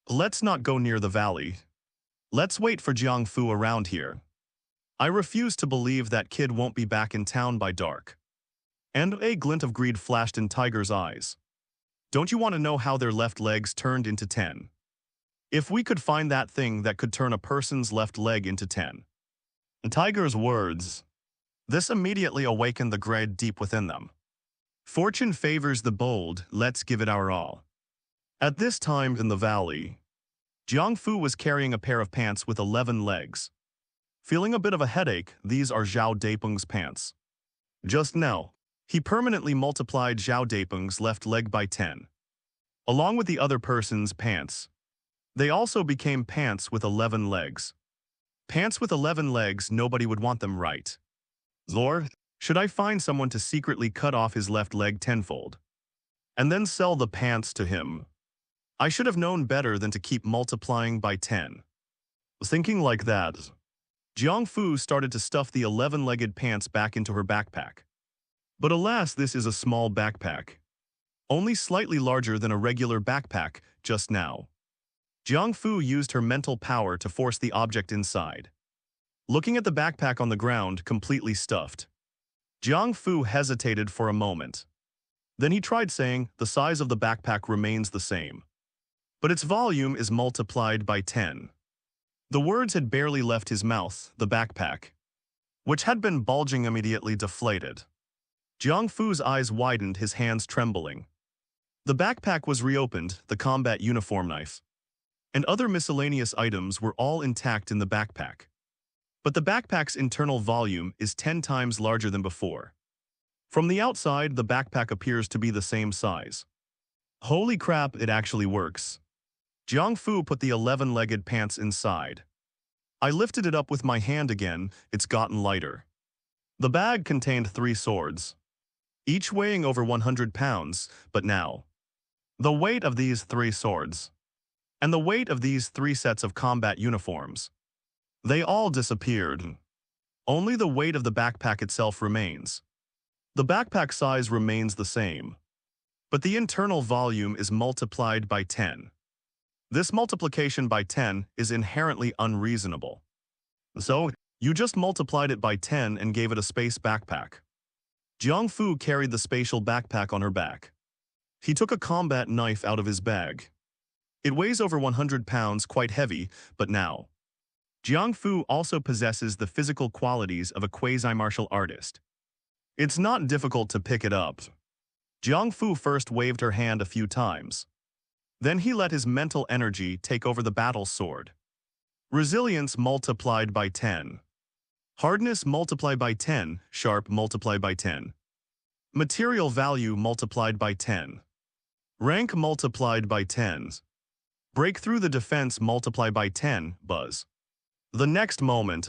Let's not go near the valley. Let's wait for Jiang Fu around here. I refuse to believe that kid won't be back in town by dark. And a glint of greed flashed in Tiger's eyes. Don't you want to know how their left legs turned into 10? If we could find that thing that could turn a person's left leg into 10. In Tiger's words, this immediately awakened the greed deep within them. Fortune favors the bold, let's give it our all. At this time in the valley, Jiang Fu was carrying a pair of pants with 11 legs. Feeling a bit of a headache, these are Zhao Depeng's pants. Just now, he permanently multiplied Zhao Depeng's left leg by 10. Along with the other person's pants. They also became pants with 11 legs. Pants with 11 legs, nobody would want them, right? Lord, should I find someone to secretly cut off his left leg tenfold? And then sell the pants to him? I should have known better than to keep multiplying by 10. Thinking like that, Jiang Fu started to stuff the 11-legged pants back into her backpack. But alas, this is a small backpack. Only slightly larger than a regular backpack just now. Jiang Fu used her mental power to force the object inside. Looking at the backpack on the ground, completely stuffed, Jiang Fu hesitated for a moment. Then he tried saying, the size of the backpack remains the same, but its volume is multiplied by 10. The words had barely left his mouth, the backpack, which had been bulging, immediately deflated. Jiang Fu's eyes widened, his hands trembling. The backpack was reopened, the combat uniform knife and other miscellaneous items were all intact in the backpack. But the backpack's internal volume is 10 times larger than before. From the outside, the backpack appears to be the same size. Holy crap, it actually works. Jiang Fu put the 11-legged pants inside. I lifted it up with my hand again, it's gotten lighter. The bag contained 3 swords, each weighing over 100 pounds, but now, the weight of these 3 swords, and the weight of these 3 sets of combat uniforms, they all disappeared. Only the weight of the backpack itself remains. The backpack size remains the same, but the internal volume is multiplied by 10. This multiplication by 10 is inherently unreasonable. So, you just multiplied it by 10 and gave it a space backpack. Jiang Fu carried the spatial backpack on her back. He took a combat knife out of his bag. It weighs over 100 pounds, quite heavy, but now, Jiang Fu also possesses the physical qualities of a quasi-martial artist. It's not difficult to pick it up. Jiang Fu first waved her hand a few times. Then he let his mental energy take over the battle sword. Resilience multiplied by 10. Hardness multiplied by 10, sharp multiplied by 10. Material value multiplied by 10. Rank multiplied by 10. Breakthrough the defense multiplied by 10, buzz. The next moment,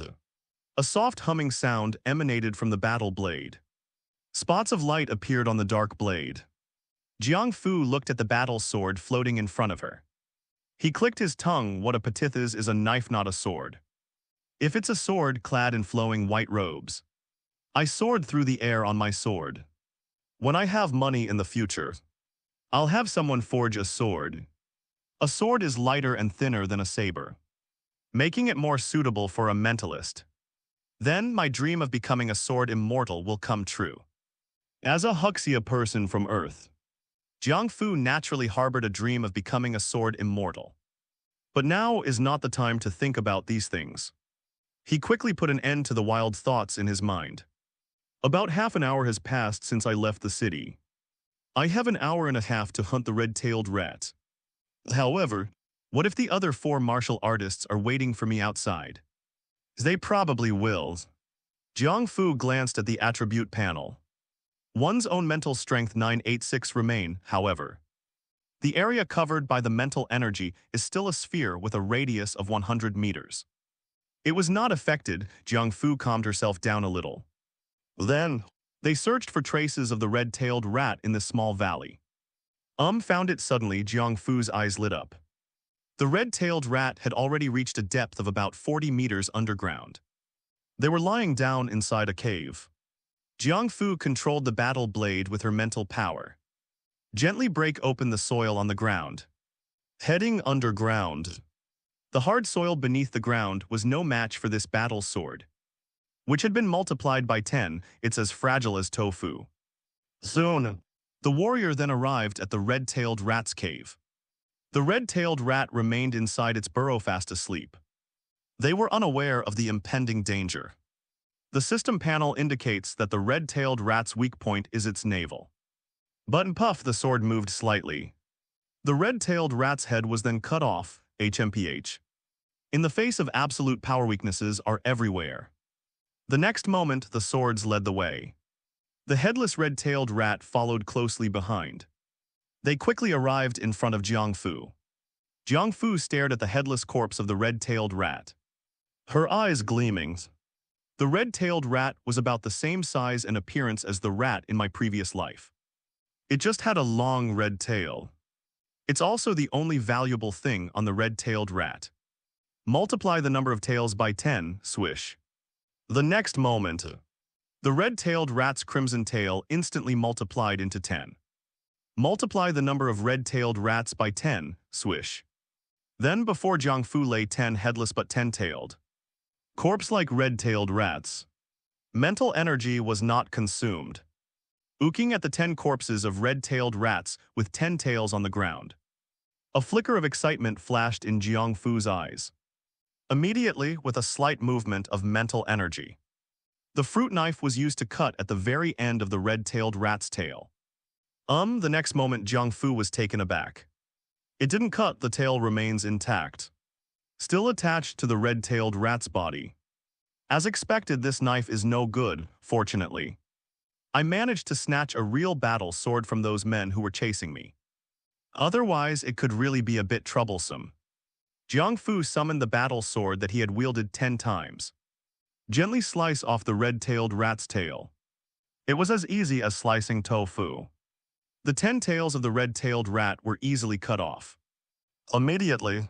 a soft humming sound emanated from the battle blade. Spots of light appeared on the dark blade. Jiang Fu looked at the battle sword floating in front of her. He clicked his tongue. What a patithas is a knife, not a sword. If it's a sword clad in flowing white robes, I soared through the air on my sword. When I have money in the future, I'll have someone forge a sword. A sword is lighter and thinner than a saber, making it more suitable for a mentalist. Then my dream of becoming a sword immortal will come true. As a Huxia person from Earth, Jiang Fu naturally harbored a dream of becoming a sword immortal. But now is not the time to think about these things. He quickly put an end to the wild thoughts in his mind. About half an hour has passed since I left the city. I have an hour and a half to hunt the red-tailed rat. However, what if the other 4 martial artists are waiting for me outside? They probably will. Jiang Fu glanced at the attribute panel. One's own mental strength 986 remain, however. The area covered by the mental energy is still a sphere with a radius of 100 meters. It was not affected. Jiang Fu calmed herself down a little. Then, they searched for traces of the red-tailed rat in this small valley. Found it suddenly. Jiang Fu's eyes lit up. The red-tailed rat had already reached a depth of about 40 meters underground. They were lying down inside a cave. Jiang Fu controlled the battle blade with her mental power. Gently break open the soil on the ground. Heading underground. The hard soil beneath the ground was no match for this battle sword, which had been multiplied by 10. It's as fragile as tofu. Soon, the warrior then arrived at the red-tailed rat's cave. The red-tailed rat remained inside its burrow fast asleep. They were unaware of the impending danger. The system panel indicates that the red-tailed rat's weak point is its navel. Button puff, the sword moved slightly. The red-tailed rat's head was then cut off, HMPH. In the face of absolute power, weaknesses are everywhere. The next moment, the swords led the way. The headless red-tailed rat followed closely behind. They quickly arrived in front of Jiang Fu. Jiang Fu stared at the headless corpse of the red-tailed rat, her eyes gleaming. The red-tailed rat was about the same size and appearance as the rat in my previous life. It just had a long red tail. It's also the only valuable thing on the red-tailed rat. Multiply the number of tails by 10, swish. The next moment, the red-tailed rat's crimson tail instantly multiplied into 10. Multiply the number of red-tailed rats by 10, swish. Then before Jiang Fu lay 10 headless but 10-tailed. Corpse-like red-tailed rats. Mental energy was not consumed. Looking at the 10 corpses of red-tailed rats with 10 tails on the ground. A flicker of excitement flashed in Jiang Fu's eyes. Immediately, with a slight movement of mental energy, the fruit knife was used to cut at the very end of the red-tailed rat's tail. The next moment Jiang Fu was taken aback. It didn't cut, the tail remains intact, still attached to the red-tailed rat's body. As expected, this knife is no good, fortunately. I managed to snatch a real battle sword from those men who were chasing me. Otherwise, it could really be a bit troublesome. Jiang Fu summoned the battle sword that he had wielded 10 times. Gently slice off the red-tailed rat's tail. It was as easy as slicing tofu. The 10 tails of the red-tailed rat were easily cut off. Immediately,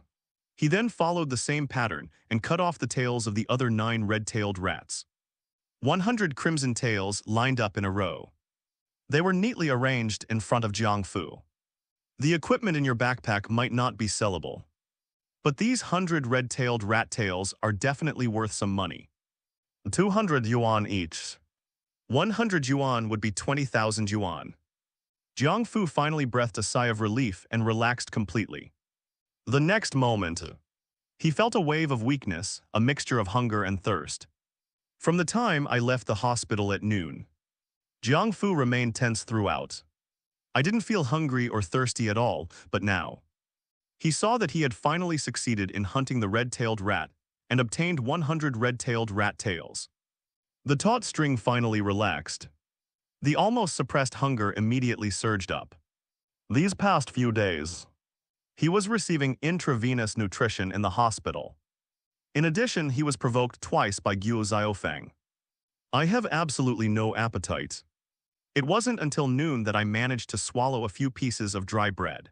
he then followed the same pattern and cut off the tails of the other 9 red-tailed rats. 100 crimson tails lined up in a row. They were neatly arranged in front of Jiang Fu. The equipment in your backpack might not be sellable, but these 100 red-tailed rat tails are definitely worth some money. 200 yuan each. 100 yuan would be 20,000 yuan. Jiang Fu finally breathed a sigh of relief and relaxed completely. The next moment, he felt a wave of weakness, a mixture of hunger and thirst. From the time I left the hospital at noon, Jiang Fu remained tense throughout. I didn't feel hungry or thirsty at all, but now. He saw that he had finally succeeded in hunting the red-tailed rat and obtained 100 red-tailed rat tails. The taut string finally relaxed. The almost suppressed hunger immediately surged up. These past few days, he was receiving intravenous nutrition in the hospital. In addition, he was provoked twice by Guo Xiaofeng. I have absolutely no appetite. It wasn't until noon that I managed to swallow a few pieces of dry bread.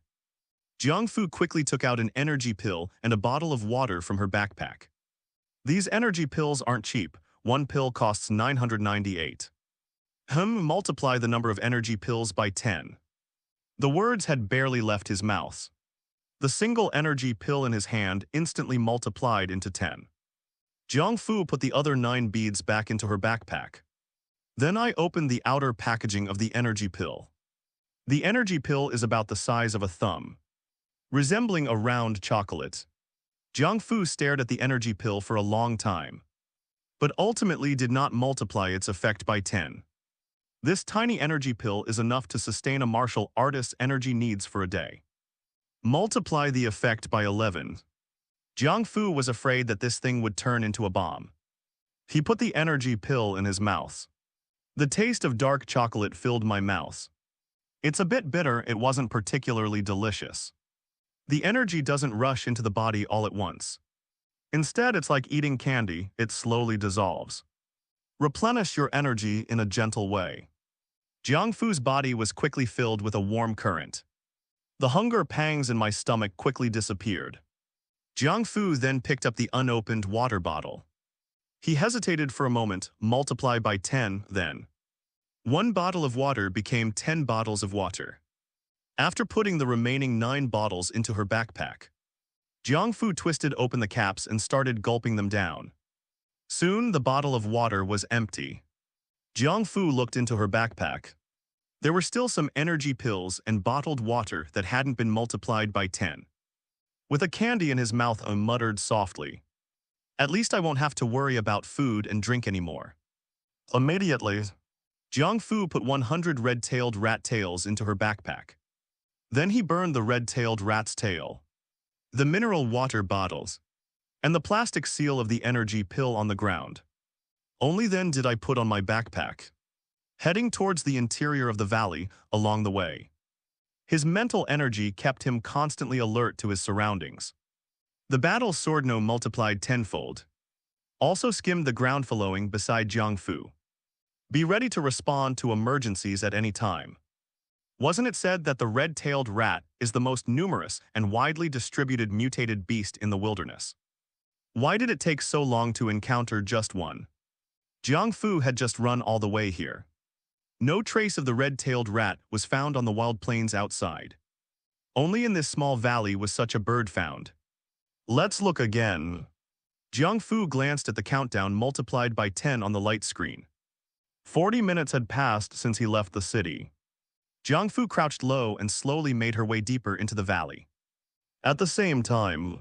Jiang Fu quickly took out an energy pill and a bottle of water from her backpack. These energy pills aren't cheap. One pill costs 998. Multiply the number of energy pills by 10. The words had barely left his mouth. The single energy pill in his hand instantly multiplied into 10. Jiang Fu put the other 9 beads back into her backpack. Then I opened the outer packaging of the energy pill. The energy pill is about the size of a thumb, resembling a round chocolate. Jiang Fu stared at the energy pill for a long time, but ultimately did not multiply its effect by 10. This tiny energy pill is enough to sustain a martial artist's energy needs for a day. Multiply the effect by 11. Jiang Fu was afraid that this thing would turn into a bomb. He put the energy pill in his mouth. The taste of dark chocolate filled my mouth. It's a bit bitter, it wasn't particularly delicious. The energy doesn't rush into the body all at once. Instead, it's like eating candy, it slowly dissolves. Replenish your energy in a gentle way. Jiang Fu's body was quickly filled with a warm current. The hunger pangs in my stomach quickly disappeared. Jiang Fu then picked up the unopened water bottle. He hesitated for a moment, multiply by 10, then. 1 bottle of water became 10 bottles of water. After putting the remaining 9 bottles into her backpack, Jiang Fu twisted open the caps and started gulping them down. Soon, the bottle of water was empty. Jiang Fu looked into her backpack. There were still some energy pills and bottled water that hadn't been multiplied by 10. With a candy in his mouth, he muttered softly, "At least I won't have to worry about food and drink anymore." Immediately, Jiang Fu put 100 red-tailed rat tails into her backpack. Then he burned the red-tailed rat's tail. The mineral water bottles. and the plastic seal of the energy pill on the ground. Only then did I put on my backpack, heading towards the interior of the valley along the way. His mental energy kept him constantly alert to his surroundings. The battle swordno multiplied tenfold, also skimmed the ground following beside Jiang Fu. Be ready to respond to emergencies at any time. Wasn't it said that the red-tailed rat is the most numerous and widely distributed mutated beast in the wilderness? Why did it take so long to encounter just one? Jiang Fu had just run all the way here. No trace of the red-tailed rat was found on the wild plains outside. Only in this small valley was such a bird found. Let's look again. Jiang Fu glanced at the countdown multiplied by 10 on the light screen. 40 minutes had passed since he left the city. Jiang Fu crouched low and slowly made her way deeper into the valley. At the same time,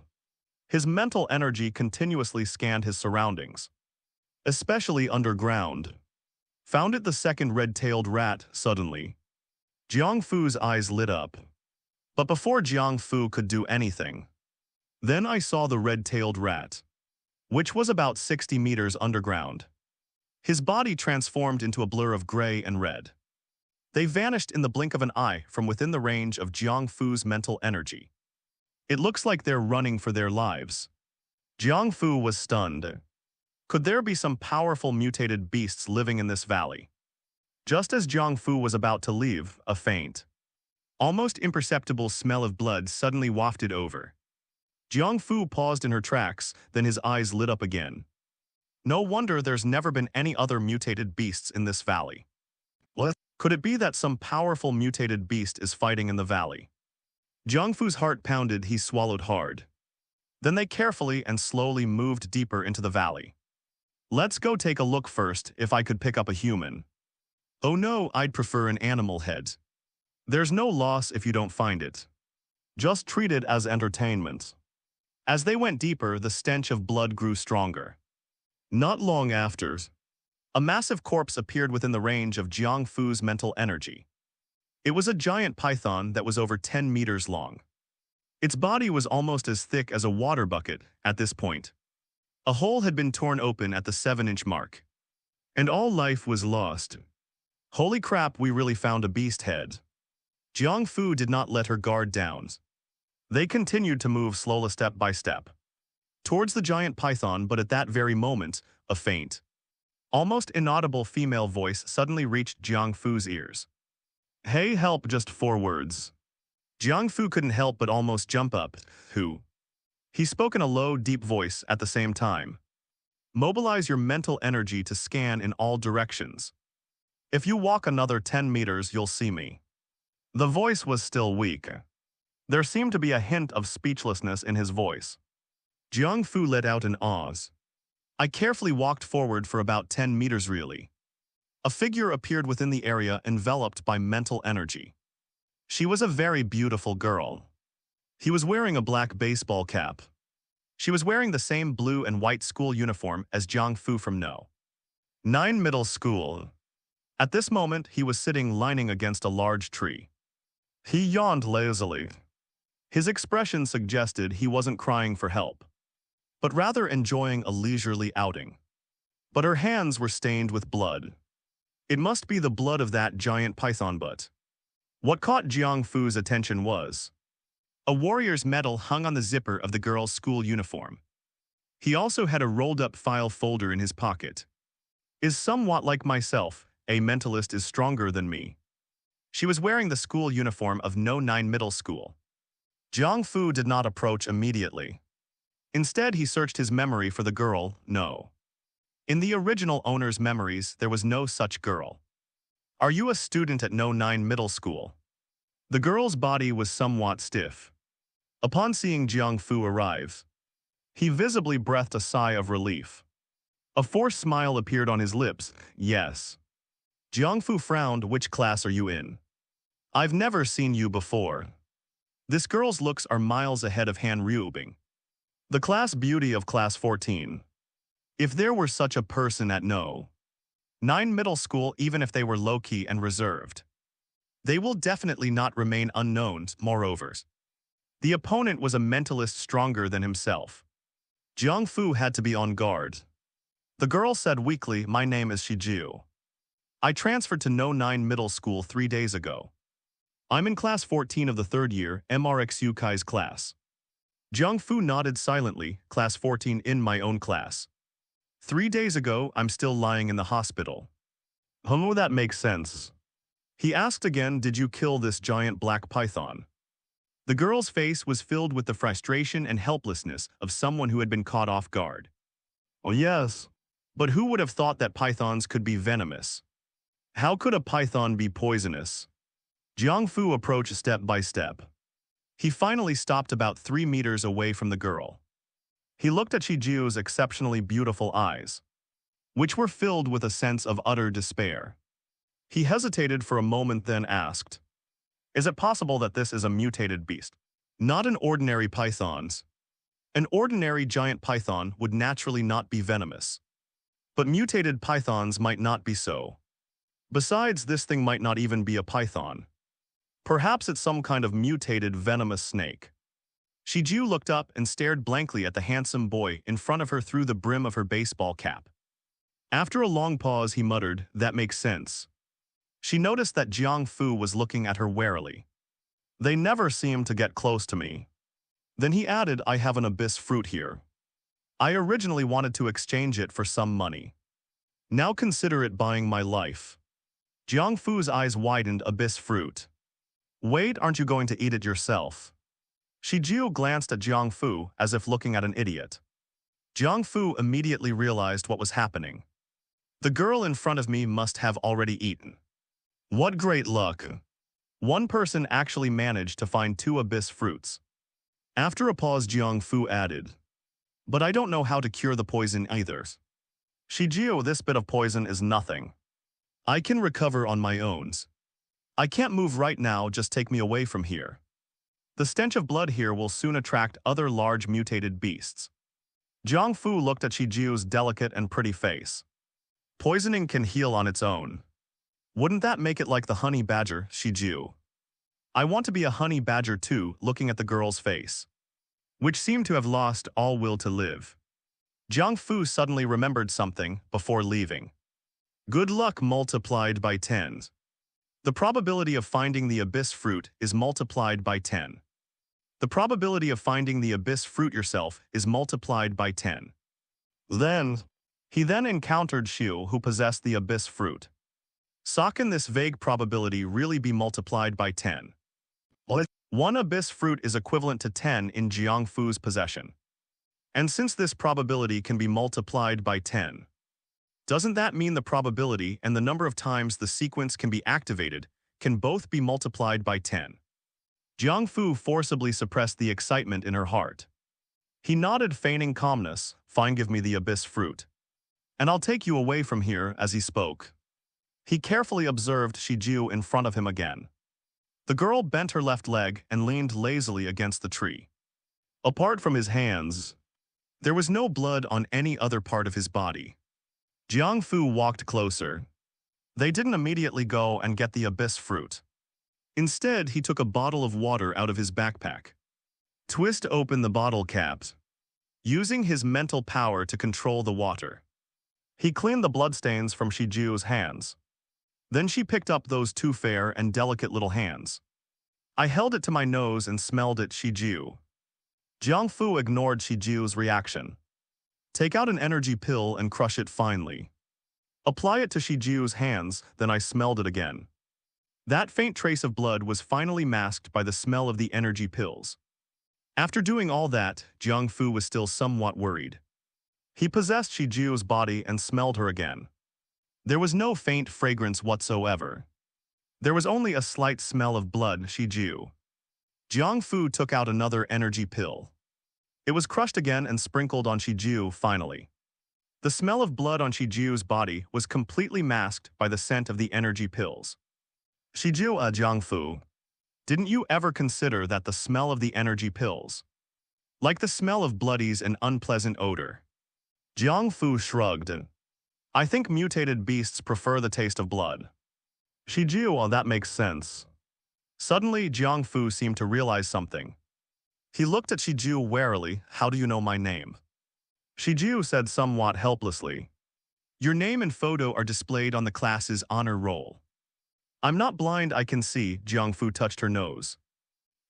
his mental energy continuously scanned his surroundings, especially underground. Found it the second red-tailed rat suddenly. Jiang Fu's eyes lit up. But before Jiang Fu could do anything, then I saw the red-tailed rat, which was about 60 meters underground. His body transformed into a blur of gray and red. They vanished in the blink of an eye from within the range of Jiang Fu's mental energy. It looks like they're running for their lives. Jiang Fu was stunned. Could there be some powerful mutated beasts living in this valley? Just as Jiang Fu was about to leave, a faint, almost imperceptible smell of blood suddenly wafted over. Jiang Fu paused in her tracks, then his eyes lit up again. No wonder there's never been any other mutated beasts in this valley. What? Could it be that some powerful mutated beast is fighting in the valley? Jiang Fu's heart pounded, he swallowed hard. Then they carefully and slowly moved deeper into the valley. Let's go take a look first if I could pick up a human. Oh no, I'd prefer an animal head. There's no loss if you don't find it. Just treat it as entertainment. As they went deeper, the stench of blood grew stronger. Not long after, a massive corpse appeared within the range of Jiang Fu's mental energy. It was a giant python that was over 10 meters long. Its body was almost as thick as a water bucket at this point. A hole had been torn open at the 7-inch mark. And all life was lost. Holy crap, we really found a beast head. Jiang Fu did not let her guard down. They continued to move slowly step by step towards the giant python, but at that very moment, a faint, almost inaudible female voice suddenly reached Jiang Fu's ears. Hey, help, just 4 words. Jiang Fu couldn't help but almost jump up. Who? He spoke in a low, deep voice at the same time. Mobilize your mental energy to scan in all directions. If you walk another 10 meters, you'll see me. The voice was still weak. There seemed to be a hint of speechlessness in his voice. Jiang Fu let out an "Oz." I carefully walked forward for about 10 meters really. A figure appeared within the area enveloped by mental energy. She was a very beautiful girl. He was wearing a black baseball cap. She was wearing the same blue and white school uniform as Jiang Fu from No. 9 Middle School. At this moment, he was sitting leaning against a large tree. He yawned lazily. His expression suggested he wasn't crying for help, but rather enjoying a leisurely outing. But her hands were stained with blood. It must be the blood of that giant python, but what caught Jiang Fu's attention was a warrior's medal hung on the zipper of the girl's school uniform. He also had a rolled-up file folder in his pocket. Is somewhat like myself, a mentalist is stronger than me. She was wearing the school uniform of No 9 Middle School. Jiang Fu did not approach immediately. Instead, he searched his memory for the girl, No. In the original owner's memories, there was no such girl. Are you a student at No 9 Middle School? The girl's body was somewhat stiff. Upon seeing Jiang Fu arrive, he visibly breathed a sigh of relief. A forced smile appeared on his lips. Yes. Jiang Fu frowned. Which class are you in? I've never seen you before. This girl's looks are miles ahead of Han Ryubing, the class beauty of class 14. If there were such a person at No. 9 Middle School, even if they were low-key and reserved, they will definitely not remain unknown. Moreover, the opponent was a mentalist stronger than himself. Jiang Fu had to be on guard. The girl said weakly, "My name is Shiju. I transferred to No 9 Middle School 3 days ago. I'm in class 14 of the third year, MRXU Kai's class." Jiang Fu nodded silently, class 14 in my own class. 3 days ago, I'm still lying in the hospital. That makes sense. He asked again, "Did you kill this giant black python?" The girl's face was filled with the frustration and helplessness of someone who had been caught off guard. "Oh yes. But who would have thought that pythons could be venomous? How could a python be poisonous?" Jiang Fu approached step by step. He finally stopped about 3 meters away from the girl. He looked at Shiju's exceptionally beautiful eyes, which were filled with a sense of utter despair. He hesitated for a moment, then asked, "Is it possible that this is a mutated beast? Not an ordinary python. An ordinary giant python would naturally not be venomous. But mutated pythons might not be so. Besides, this thing might not even be a python. Perhaps it's some kind of mutated venomous snake." Shiju looked up and stared blankly at the handsome boy in front of her through the brim of her baseball cap. After a long pause, he muttered, "That makes sense." She noticed that Jiang Fu was looking at her warily. "They never seem to get close to me." Then he added, "I have an abyss fruit here. I originally wanted to exchange it for some money. Now consider it buying my life." Jiang Fu's eyes widened. "Abyss fruit? Wait, aren't you going to eat it yourself?" Shiju glanced at Jiang Fu as if looking at an idiot. Jiang Fu immediately realized what was happening. The girl in front of me must have already eaten. What great luck! One person actually managed to find 2 abyss fruits. After a pause, Jiang Fu added, "But I don't know how to cure the poison either." "Shiju, this bit of poison is nothing. I can recover on my own. I can't move right now, just take me away from here. The stench of blood here will soon attract other large mutated beasts." Jiang Fu looked at Shiju's delicate and pretty face. "Poisoning can heal on its own. Wouldn't that make it like the honey badger, Shiju? I want to be a honey badger too," looking at the girl's face, which seemed to have lost all will to live. Jiang Fu suddenly remembered something before leaving. Good luck multiplied by 10. The probability of finding the abyss fruit is multiplied by 10. The probability of finding the abyss fruit yourself is multiplied by 10. He then encountered Xiu, who possessed the abyss fruit. So can this vague probability really be multiplied by 10? One abyss fruit is equivalent to 10 in Jiang Fu's possession. And since this probability can be multiplied by 10, doesn't that mean the probability and the number of times the sequence can be activated can both be multiplied by 10? Jiang Fu forcibly suppressed the excitement in her heart. He nodded, feigning calmness. "Fine, give me the abyss fruit. And I'll take you away from here." As he spoke, he carefully observed Shiju in front of him again. The girl bent her left leg and leaned lazily against the tree. Apart from his hands, there was no blood on any other part of his body. Jiang Fu walked closer. They didn't immediately go and get the abyss fruit. Instead, he took a bottle of water out of his backpack. Twist open the bottle cap, using his mental power to control the water. He cleaned the bloodstains from Shiju's hands. Then she picked up those 2 fair and delicate little hands. I held it to my nose and smelled it, Shiju. Jiang Fu ignored Shiju's reaction. Take out an energy pill and crush it finely. Apply it to Shiju's hands, then I smelled it again. That faint trace of blood was finally masked by the smell of the energy pills. After doing all that, Jiang Fu was still somewhat worried. He possessed Shiju's body and smelled her again. There was no faint fragrance whatsoever. There was only a slight smell of blood, Shiju. Jiang Fu took out another energy pill. It was crushed again and sprinkled on Shiju finally. The smell of blood on Shiju's body was completely masked by the scent of the energy pills. Shiju, Jiang Fu, didn't you ever consider that the smell of the energy pills, like the smell of blood, is an unpleasant odor? Jiang Fu shrugged. I think mutated beasts prefer the taste of blood. Shiju, that makes sense. Suddenly, Jiang Fu seemed to realize something. He looked at Shiju warily. How do you know my name? Shijiu said somewhat helplessly. Your name and photo are displayed on the class's honor roll. I'm not blind, I can see, Jiang Fu touched her nose.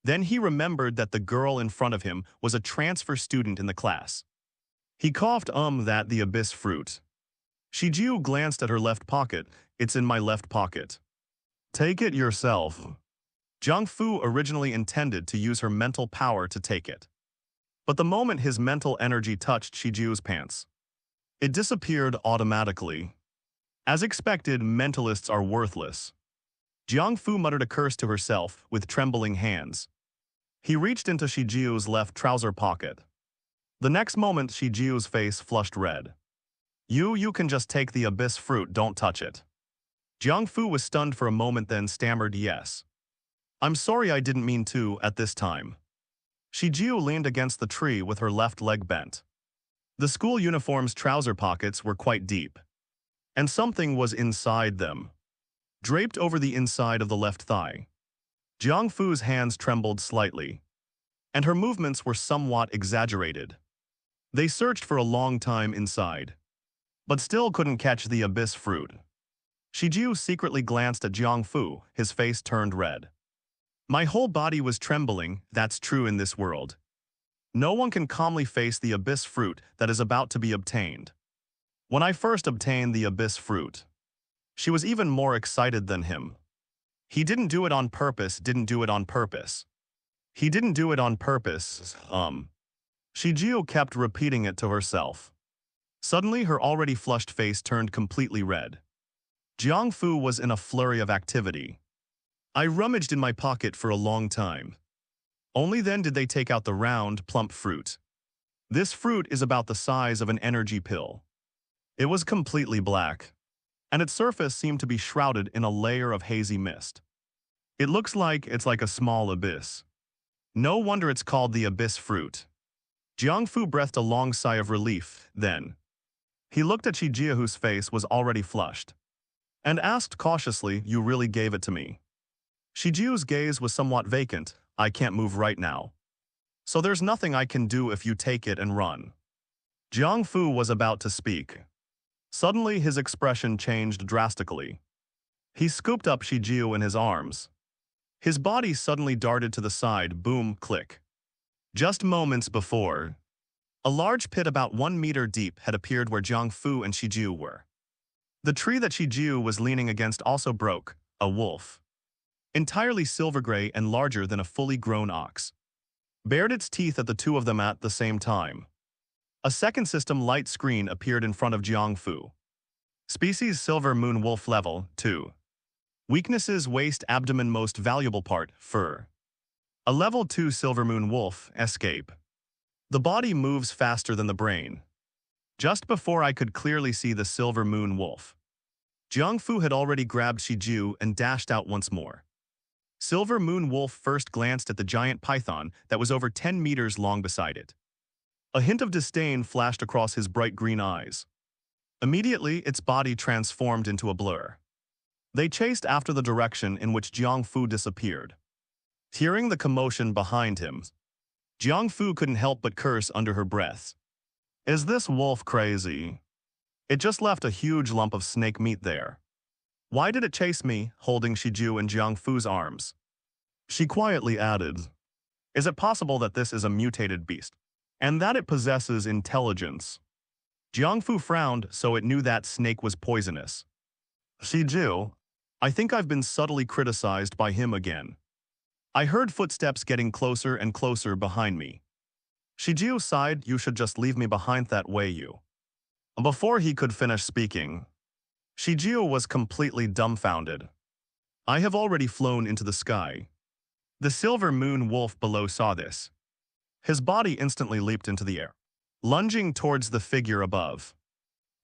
Then he remembered that the girl in front of him was a transfer student in the class. He coughed that the abyss fruit. Shijiu glanced at her left pocket. It's in my left pocket. Take it yourself. Jiang Fu originally intended to use her mental power to take it. But the moment his mental energy touched Shijiu's pants, it disappeared automatically. As expected, mentalists are worthless. Jiang Fu muttered a curse to herself with trembling hands. He reached into Shijiu's left trouser pocket. The next moment, Shijiu's face flushed red. You can just take the abyss fruit, don't touch it. Jiang Fu was stunned for a moment, then stammered yes. I'm sorry, I didn't mean to at this time. Shijiu leaned against the tree with her left leg bent. The school uniform's trouser pockets were quite deep, and something was inside them, draped over the inside of the left thigh. Jiang Fu's hands trembled slightly, and her movements were somewhat exaggerated. They searched for a long time inside, but still couldn't catch the abyss fruit. Shijiu secretly glanced at Jiang Fu, his face turned red. My whole body was trembling, that's true in this world. No one can calmly face the abyss fruit that is about to be obtained. When I first obtained the abyss fruit, she was even more excited than him. He didn't do it on purpose, didn't do it on purpose. He didn't do it on purpose, Shijiu kept repeating it to herself. Suddenly, her already flushed face turned completely red. Jiang Fu was in a flurry of activity. I rummaged in my pocket for a long time. Only then did they take out the round, plump fruit. This fruit is about the size of an energy pill. It was completely black, and its surface seemed to be shrouded in a layer of hazy mist. It looks like it's like a small abyss. No wonder it's called the abyss fruit. Jiang Fu breathed a long sigh of relief, then. He looked at Shijiu, whose face was already flushed, and asked cautiously, you really gave it to me? Shijiu's gaze was somewhat vacant. I can't move right now. So there's nothing I can do if you take it and run. Jiang Fu was about to speak. Suddenly his expression changed drastically. He scooped up Shijiu in his arms. His body suddenly darted to the side, boom, click. Just moments before, a large pit about 1 meter deep had appeared where Jiang Fu and Shijiu were. The tree that Shijiu was leaning against also broke, a wolf, entirely silver gray and larger than a fully grown ox, bared its teeth at the two of them at the same time. A second system light screen appeared in front of Jiang Fu. Species silver moon wolf level 2. Weaknesses waist abdomen most valuable part fur. A level 2 silver moon wolf escape. The body moves faster than the brain. Just before I could clearly see the silver moon wolf, Jiang Fu had already grabbed Shijiu and dashed out once more. Silver Moon Wolf first glanced at the giant python that was over 10 meters long beside it. A hint of disdain flashed across his bright green eyes. Immediately, its body transformed into a blur. They chased after the direction in which Jiang Fu disappeared. Hearing the commotion behind him, Jiang Fu couldn't help but curse under her breath. Is this wolf crazy? It just left a huge lump of snake meat there. Why did it chase me, holding Shijiu in Jiang Fu's arms? She quietly added, is it possible that this is a mutated beast, and that it possesses intelligence? Jiang Fu frowned, so it knew that snake was poisonous. Shijiu, I think I've been subtly criticized by him again. I heard footsteps getting closer and closer behind me. Shijiu sighed, you should just leave me behind that way you. Before he could finish speaking, Shijiu was completely dumbfounded. I have already flown into the sky. The silver moon wolf below saw this. His body instantly leaped into the air, lunging towards the figure above.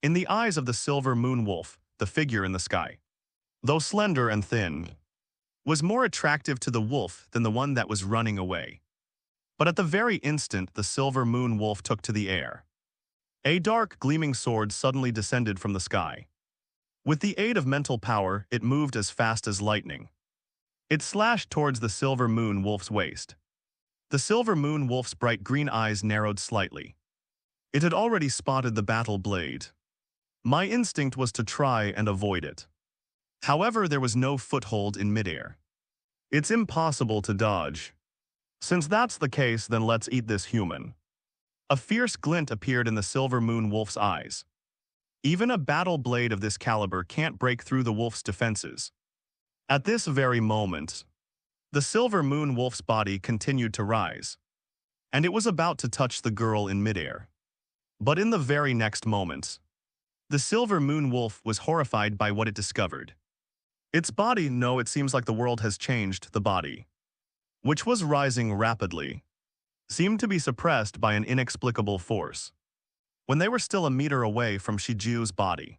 In the eyes of the silver moon wolf, the figure in the sky, though slender and thin, was more attractive to the wolf than the one that was running away. But at the very instant the silver moon wolf took to the air, a dark, gleaming sword suddenly descended from the sky. With the aid of mental power, it moved as fast as lightning. It slashed towards the silver moon wolf's waist. The silver moon wolf's bright green eyes narrowed slightly. It had already spotted the battle blade. My instinct was to try and avoid it. However, there was no foothold in midair. It's impossible to dodge. Since that's the case, then let's eat this human. A fierce glint appeared in the silver moon wolf's eyes. Even a battle blade of this caliber can't break through the wolf's defenses. At this very moment, the silver moon wolf's body continued to rise, and it was about to touch the girl in midair. But in the very next moment, the silver moon wolf was horrified by what it discovered. Its body, no, it seems like the world has changed. The body, which was rising rapidly, seemed to be suppressed by an inexplicable force. When they were still a meter away from Shiju's body,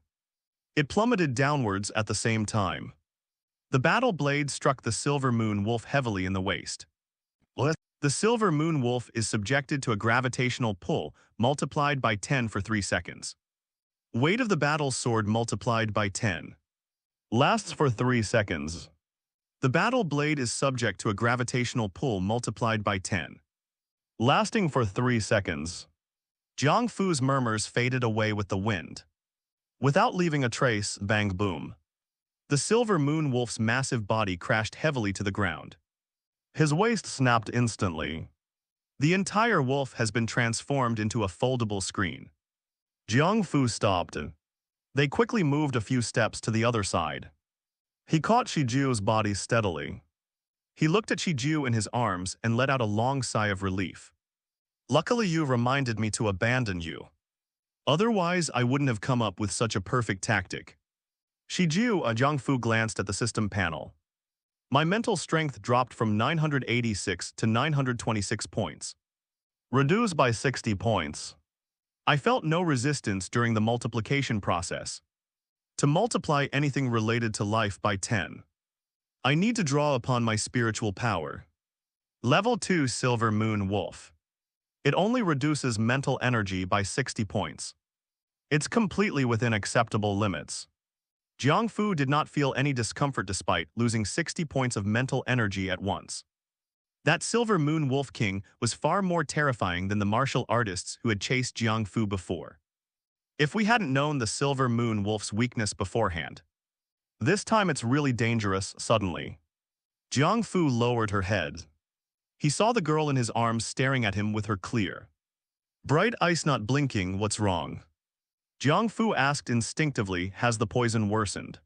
it plummeted downwards at the same time. The battle blade struck the silver moon wolf heavily in the waist. The silver moon wolf is subjected to a gravitational pull multiplied by 10 for 3 seconds. Weight of the battle sword multiplied by 10. Lasts for 3 seconds. The battle blade is subject to a gravitational pull multiplied by 10. Lasting for 3 seconds. Jiang Fu's murmurs faded away with the wind. Without leaving a trace, bang boom. The silver moon wolf's massive body crashed heavily to the ground. His waist snapped instantly. The entire wolf has been transformed into a foldable screen. Jiang Fu stopped. They quickly moved a few steps to the other side. He caught Shiju's body steadily. He looked at Shiju in his arms and let out a long sigh of relief. Luckily, you reminded me to abandon you. Otherwise, I wouldn't have come up with such a perfect tactic. Jiang Fu glanced at the system panel. My mental strength dropped from 986 to 926 points. Reduced by 60 points. I felt no resistance during the multiplication process. To multiply anything related to life by 10, I need to draw upon my spiritual power. Level 2 Silver Moon Wolf. It only reduces mental energy by 60 points. It's completely within acceptable limits. Jiang Fu did not feel any discomfort despite losing 60 points of mental energy at once. That Silver Moon Wolf King was far more terrifying than the martial artists who had chased Jiang Fu before. If we hadn't known the Silver Moon Wolf's weakness beforehand, this time it's really dangerous. Suddenly, Jiang Fu lowered her head. He saw the girl in his arms staring at him with her clear, bright eyes not blinking. What's wrong? Jiang Fu asked instinctively. Has the poison worsened?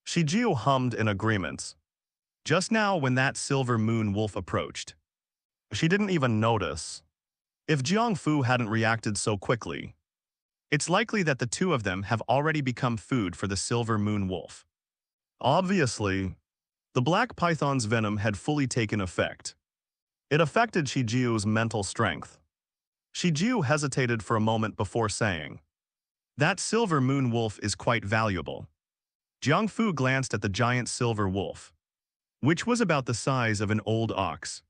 Shiju hummed in agreement. Just now when that Silver Moon Wolf approached, she didn't even notice. If Jiang Fu hadn't reacted so quickly, it's likely that the two of them have already become food for the Silver Moon Wolf. Obviously, the Black Python's venom had fully taken effect. It affected Shiju's mental strength. Shiju hesitated for a moment before saying, "That Silver Moon Wolf is quite valuable." Jiang Fu glanced at the giant silver wolf, which was about the size of an old ox.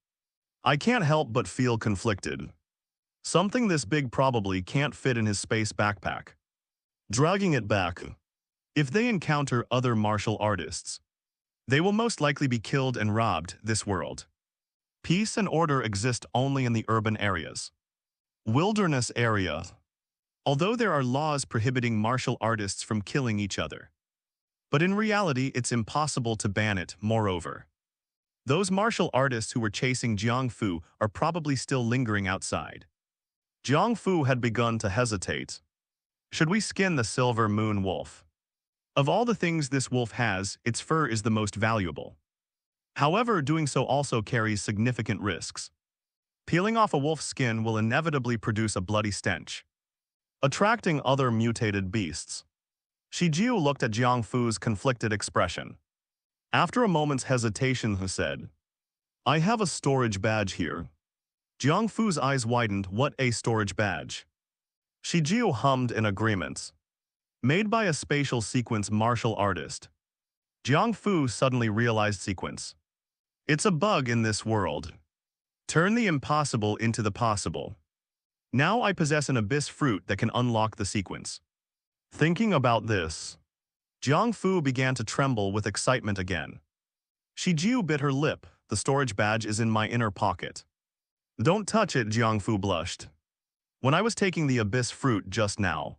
I can't help but feel conflicted. Something this big probably can't fit in his space backpack. Dragging it back. If they encounter other martial artists, they will most likely be killed and robbed. This world. Peace and order exist only in the urban areas. Wilderness area. Although there are laws prohibiting martial artists from killing each other, but in reality it's impossible to ban it. Moreover, those martial artists who were chasing Jiang Fu are probably still lingering outside. Jiang Fu had begun to hesitate. Should we skin the Silver Moon Wolf? Of all the things this wolf has, its fur is the most valuable. However, doing so also carries significant risks. Peeling off a wolf's skin will inevitably produce a bloody stench, attracting other mutated beasts. Shiju looked at Jiang Fu's conflicted expression. After a moment's hesitation, he said, "I have a storage badge here." Jiang Fu's eyes widened. What, a storage badge? Shiju hummed in agreement. Made by a spatial sequence martial artist. Jiang Fu suddenly realized sequence. It's a bug in this world. Turn the impossible into the possible. Now I possess an abyss fruit that can unlock the sequence. Thinking about this, Jiang Fu began to tremble with excitement again. Shiju bit her lip. The storage badge is in my inner pocket. Don't touch it, Jiang Fu blushed. When I was taking the abyss fruit just now,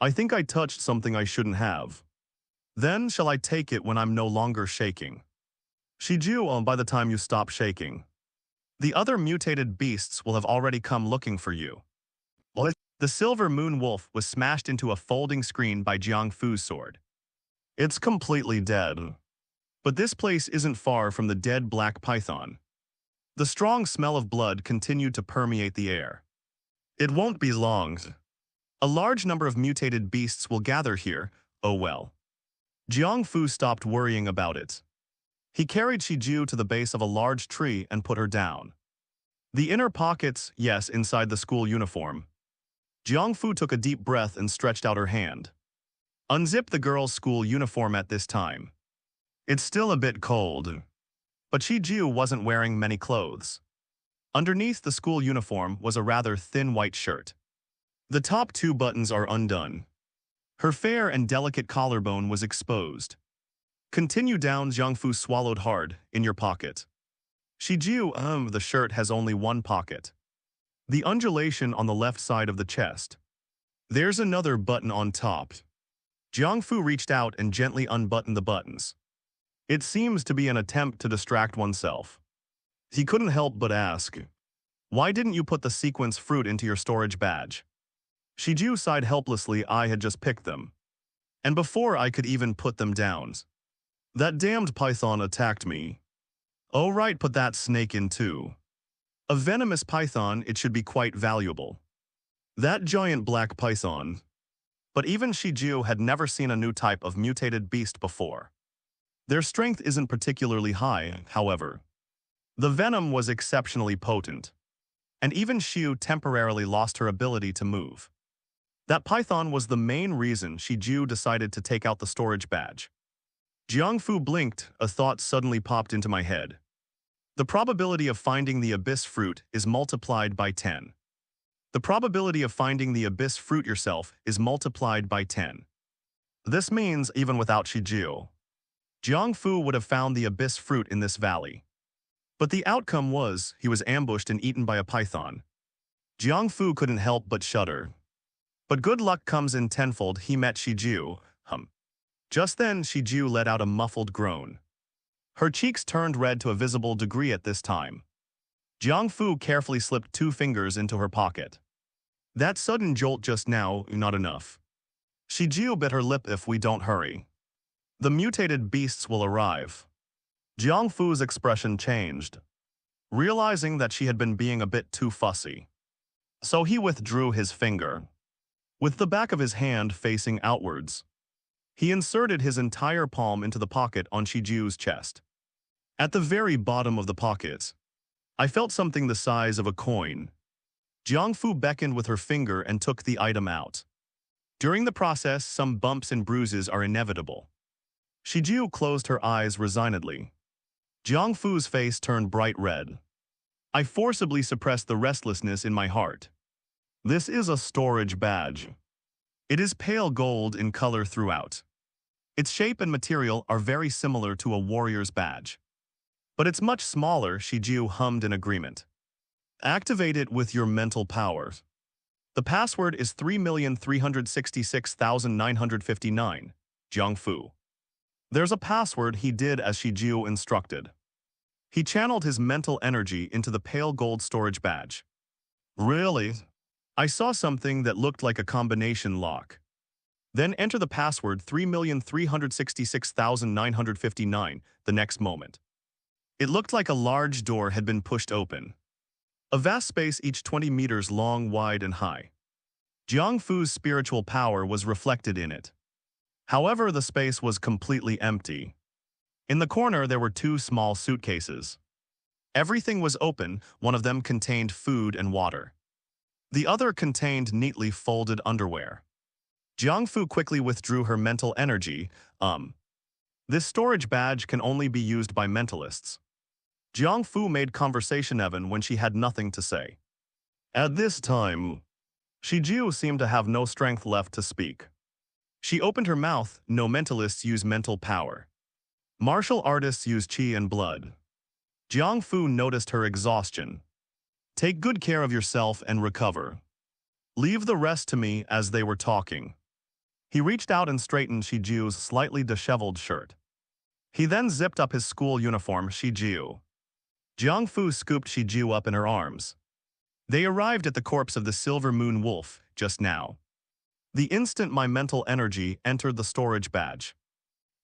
I think I touched something I shouldn't have. Then shall I take it when I'm no longer shaking? Shiju, by the time you stop shaking, the other mutated beasts will have already come looking for you. What? The silver moon wolf was smashed into a folding screen by Jiang Fu's sword. It's completely dead. But this place isn't far from the dead black python. The strong smell of blood continued to permeate the air. It won't be long. A large number of mutated beasts will gather here, oh well. Jiang Fu stopped worrying about it. He carried Shiju to the base of a large tree and put her down. The inner pockets, yes, inside the school uniform. Jiang Fu took a deep breath and stretched out her hand. Unzip the girl's school uniform at this time. It's still a bit cold. But Shiju wasn't wearing many clothes. Underneath the school uniform was a rather thin white shirt. The top two buttons are undone. Her fair and delicate collarbone was exposed. Continue down, Jiang Fu swallowed hard, in your pocket. Shiju, the shirt has only one pocket. The undulation on the left side of the chest. There's another button on top. Jiang Fu reached out and gently unbuttoned the buttons. It seems to be an attempt to distract oneself. He couldn't help but ask, why didn't you put the sequence fruit into your storage badge? Shiju sighed helplessly. I had just picked them. And before I could even put them down, that damned python attacked me. Oh right, put that snake in too. A venomous python, it should be quite valuable. That giant black python. But even Shiju had never seen a new type of mutated beast before. Their strength isn't particularly high, however. The venom was exceptionally potent. And even Xiu temporarily lost her ability to move. That python was the main reason Shiju decided to take out the storage badge. Jiang Fu blinked, a thought suddenly popped into my head. The probability of finding the abyss fruit is multiplied by 10. The probability of finding the abyss fruit yourself is multiplied by 10. This means even without Shiju, Jiang Fu would have found the abyss fruit in this valley. But the outcome was, he was ambushed and eaten by a python. Jiang Fu couldn't help but shudder. But good luck comes in tenfold. He met Shiju. Just then, Shiju let out a muffled groan. Her cheeks turned red to a visible degree at this time. Jiang Fu carefully slipped 2 fingers into her pocket. That sudden jolt just now, not enough. Shiju bit her lip. If we don't hurry, the mutated beasts will arrive. Jiang Fu's expression changed, realizing that she had been being a bit too fussy. So he withdrew his finger. With the back of his hand facing outwards, he inserted his entire palm into the pocket on Shiju's chest. At the very bottom of the pocket, I felt something the size of a coin. Jiang Fu beckoned with her finger and took the item out. During the process, some bumps and bruises are inevitable. Shiju closed her eyes resignedly. Jiang Fu's face turned bright red. I forcibly suppressed the restlessness in my heart. This is a storage badge. It is pale gold in color throughout. Its shape and material are very similar to a warrior's badge. But it's much smaller, Shiju hummed in agreement. Activate it with your mental powers. The password is 3,366,959, Jiang Fu. There's a password. He did as Shiju instructed. He channeled his mental energy into the pale gold storage badge. Really? I saw something that looked like a combination lock. Then enter the password 3,366,959 the next moment. It looked like a large door had been pushed open. A vast space each 20 meters long, wide, and high. Jiang Fu's spiritual power was reflected in it. However, the space was completely empty. In the corner, there were 2 small suitcases. Everything was open. One of them contained food and water. The other contained neatly folded underwear. Jiang Fu quickly withdrew her mental energy. This storage badge can only be used by mentalists. Jiang Fu made conversation even when she had nothing to say. At this time, Shiju seemed to have no strength left to speak. She opened her mouth. No mentalists use mental power. Martial artists use qi and blood. Jiang Fu noticed her exhaustion. Take good care of yourself and recover. Leave the rest to me. As they were talking, he reached out and straightened Shijiu's slightly disheveled shirt. He then zipped up his school uniform. Shijiu. Jiang Fu scooped Shijiu up in her arms. They arrived at the corpse of the Silver Moon Wolf just now. The instant my mental energy entered the storage badge.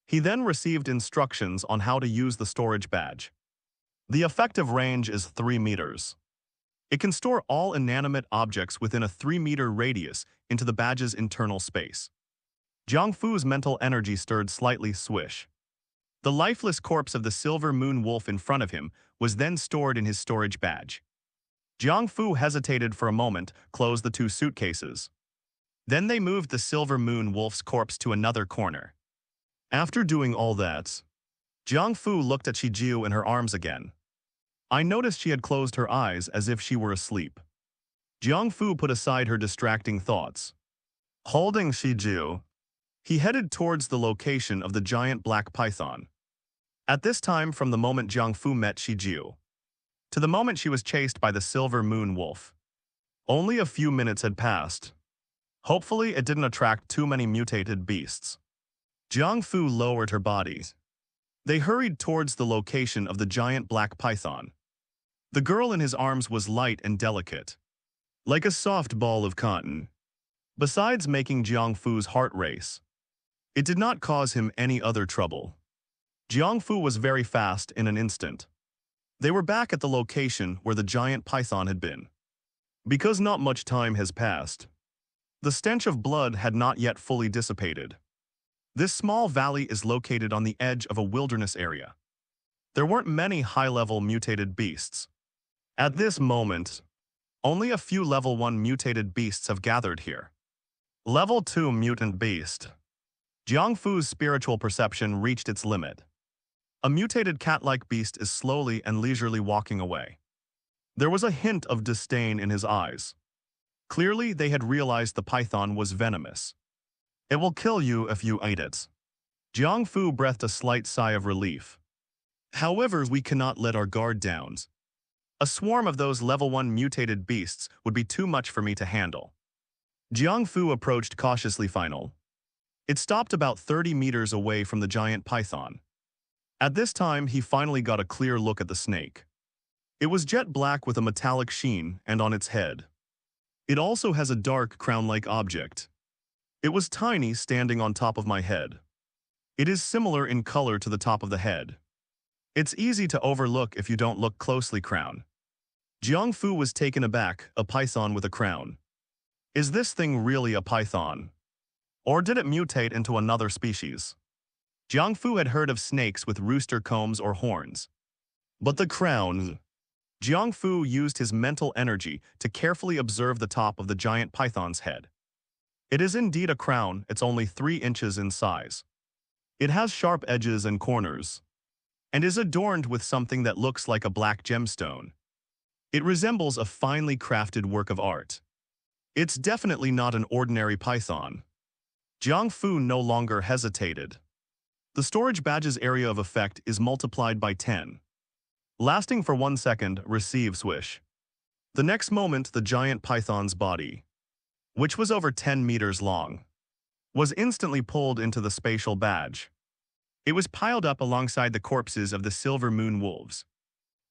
He then received instructions on how to use the storage badge. The effective range is 3 meters. It can store all inanimate objects within a 3-meter radius into the badge's internal space. Jiang Fu's mental energy stirred slightly. Swish. The lifeless corpse of the Silver Moon Wolf in front of him was then stored in his storage badge. Jiang Fu hesitated for a moment, closed the 2 suitcases. Then they moved the Silver Moon Wolf's corpse to another corner. After doing all that, Jiang Fu looked at Shijiu in her arms again. I noticed she had closed her eyes as if she were asleep. Jiang Fu put aside her distracting thoughts. Holding Shijiu, he headed towards the location of the giant black python. At this time, from the moment Jiang Fu met Shijiu to the moment she was chased by the Silver Moon Wolf, only a few minutes had passed. Hopefully it didn't attract too many mutated beasts. Jiang Fu lowered her body. They hurried towards the location of the giant black python. The girl in his arms was light and delicate, like a soft ball of cotton. Besides making Jiang Fu's heart race, it did not cause him any other trouble. Jiang Fu was very fast in an instant. They were back at the location where the giant python had been. Because not much time has passed, the stench of blood had not yet fully dissipated. This small valley is located on the edge of a wilderness area. There weren't many high-level mutated beasts. At this moment, only a few level 1 mutated beasts have gathered here. Level 2 mutant beast. Jiang Fu's spiritual perception reached its limit. A mutated cat-like beast is slowly and leisurely walking away. There was a hint of disdain in his eyes. Clearly, they had realized the python was venomous. It will kill you if you ate it. Jiang Fu breathed a slight sigh of relief. However, we cannot let our guard down. A swarm of those level 1 mutated beasts would be too much for me to handle. Jiang Fu approached cautiously. Final. It stopped about 30 meters away from the giant python. At this time, he finally got a clear look at the snake. It was jet black with a metallic sheen and on its head. It also has a dark crown-like object. It was tiny, standing on top of my head. It is similar in color to the top of the head. It's easy to overlook if you don't look closely. Crown. Jiang Fu was taken aback. A python with a crown. Is this thing really a python? Or did it mutate into another species? Jiang Fu had heard of snakes with rooster combs or horns. But the crown. Jiang Fu used his mental energy to carefully observe the top of the giant python's head. It is indeed a crown. It's only 3 inches in size. It has sharp edges and corners, and is adorned with something that looks like a black gemstone. It resembles a finely crafted work of art. It's definitely not an ordinary python. Jiang Fu no longer hesitated. The storage badge's area of effect is multiplied by 10. Lasting for 1 second, receive swish. The next moment, the giant python's body, which was over 10 meters long, was instantly pulled into the spatial badge. It was piled up alongside the corpses of the Silver Moon Wolves.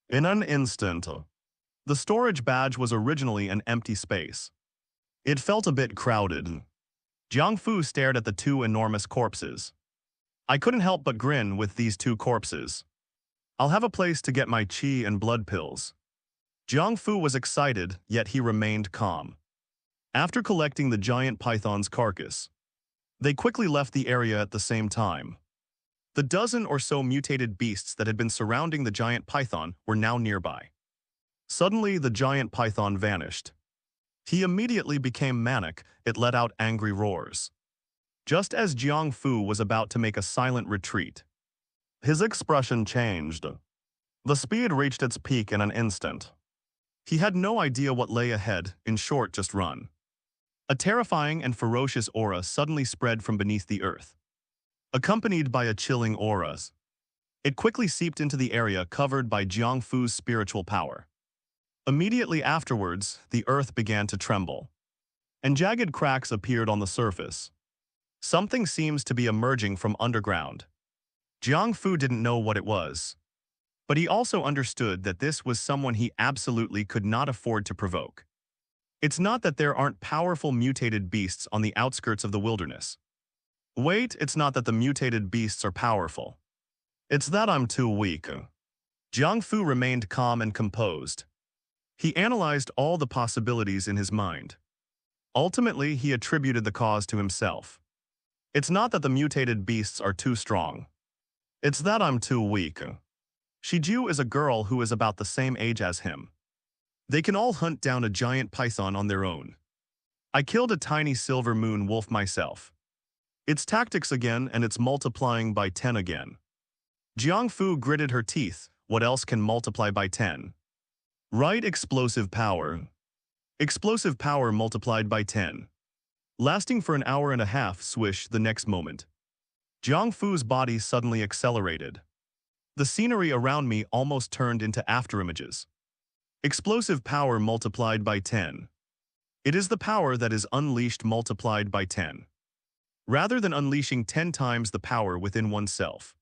In an instant, the storage badge was originally an empty space. It felt a bit crowded. Jiang Fu stared at the 2 enormous corpses. I couldn't help but grin with these 2 corpses. I'll have a place to get my qi and blood pills. Jiang Fu was excited, yet he remained calm. After collecting the giant python's carcass, they quickly left the area at the same time. The dozen or so mutated beasts that had been surrounding the giant python were now nearby. Suddenly, the giant python vanished. He immediately became manic. It let out angry roars. Just as Jiang Fu was about to make a silent retreat, his expression changed. The speed reached its peak in an instant. He had no idea what lay ahead. In short, just run. A terrifying and ferocious aura suddenly spread from beneath the earth, accompanied by a chilling aura. It quickly seeped into the area covered by Jiang Fu's spiritual power. Immediately afterwards, the earth began to tremble. and jagged cracks appeared on the surface. Something seems to be emerging from underground. Jiang Fu didn't know what it was, but he also understood that this was someone he absolutely could not afford to provoke. It's not that there aren't powerful mutated beasts on the outskirts of the wilderness. Wait, it's not that the mutated beasts are powerful. It's that I'm too weak. Jiang Fu remained calm and composed. He analyzed all the possibilities in his mind. Ultimately, he attributed the cause to himself. It's not that the mutated beasts are too strong. It's that I'm too weak. Shiju is a girl who is about the same age as him. They can all hunt down a giant python on their own. I killed a tiny silver moon wolf myself. It's tactics again, and it's multiplying by 10 again. Jiang Fu gritted her teeth. What else can multiply by 10? Right, explosive power. Explosive power multiplied by 10. Lasting for an hour and a half, swish, the next moment. Jiang Fu's body suddenly accelerated. The scenery around me almost turned into afterimages. Explosive power multiplied by 10. It is the power that is unleashed multiplied by 10. Rather than unleashing 10 times the power within oneself.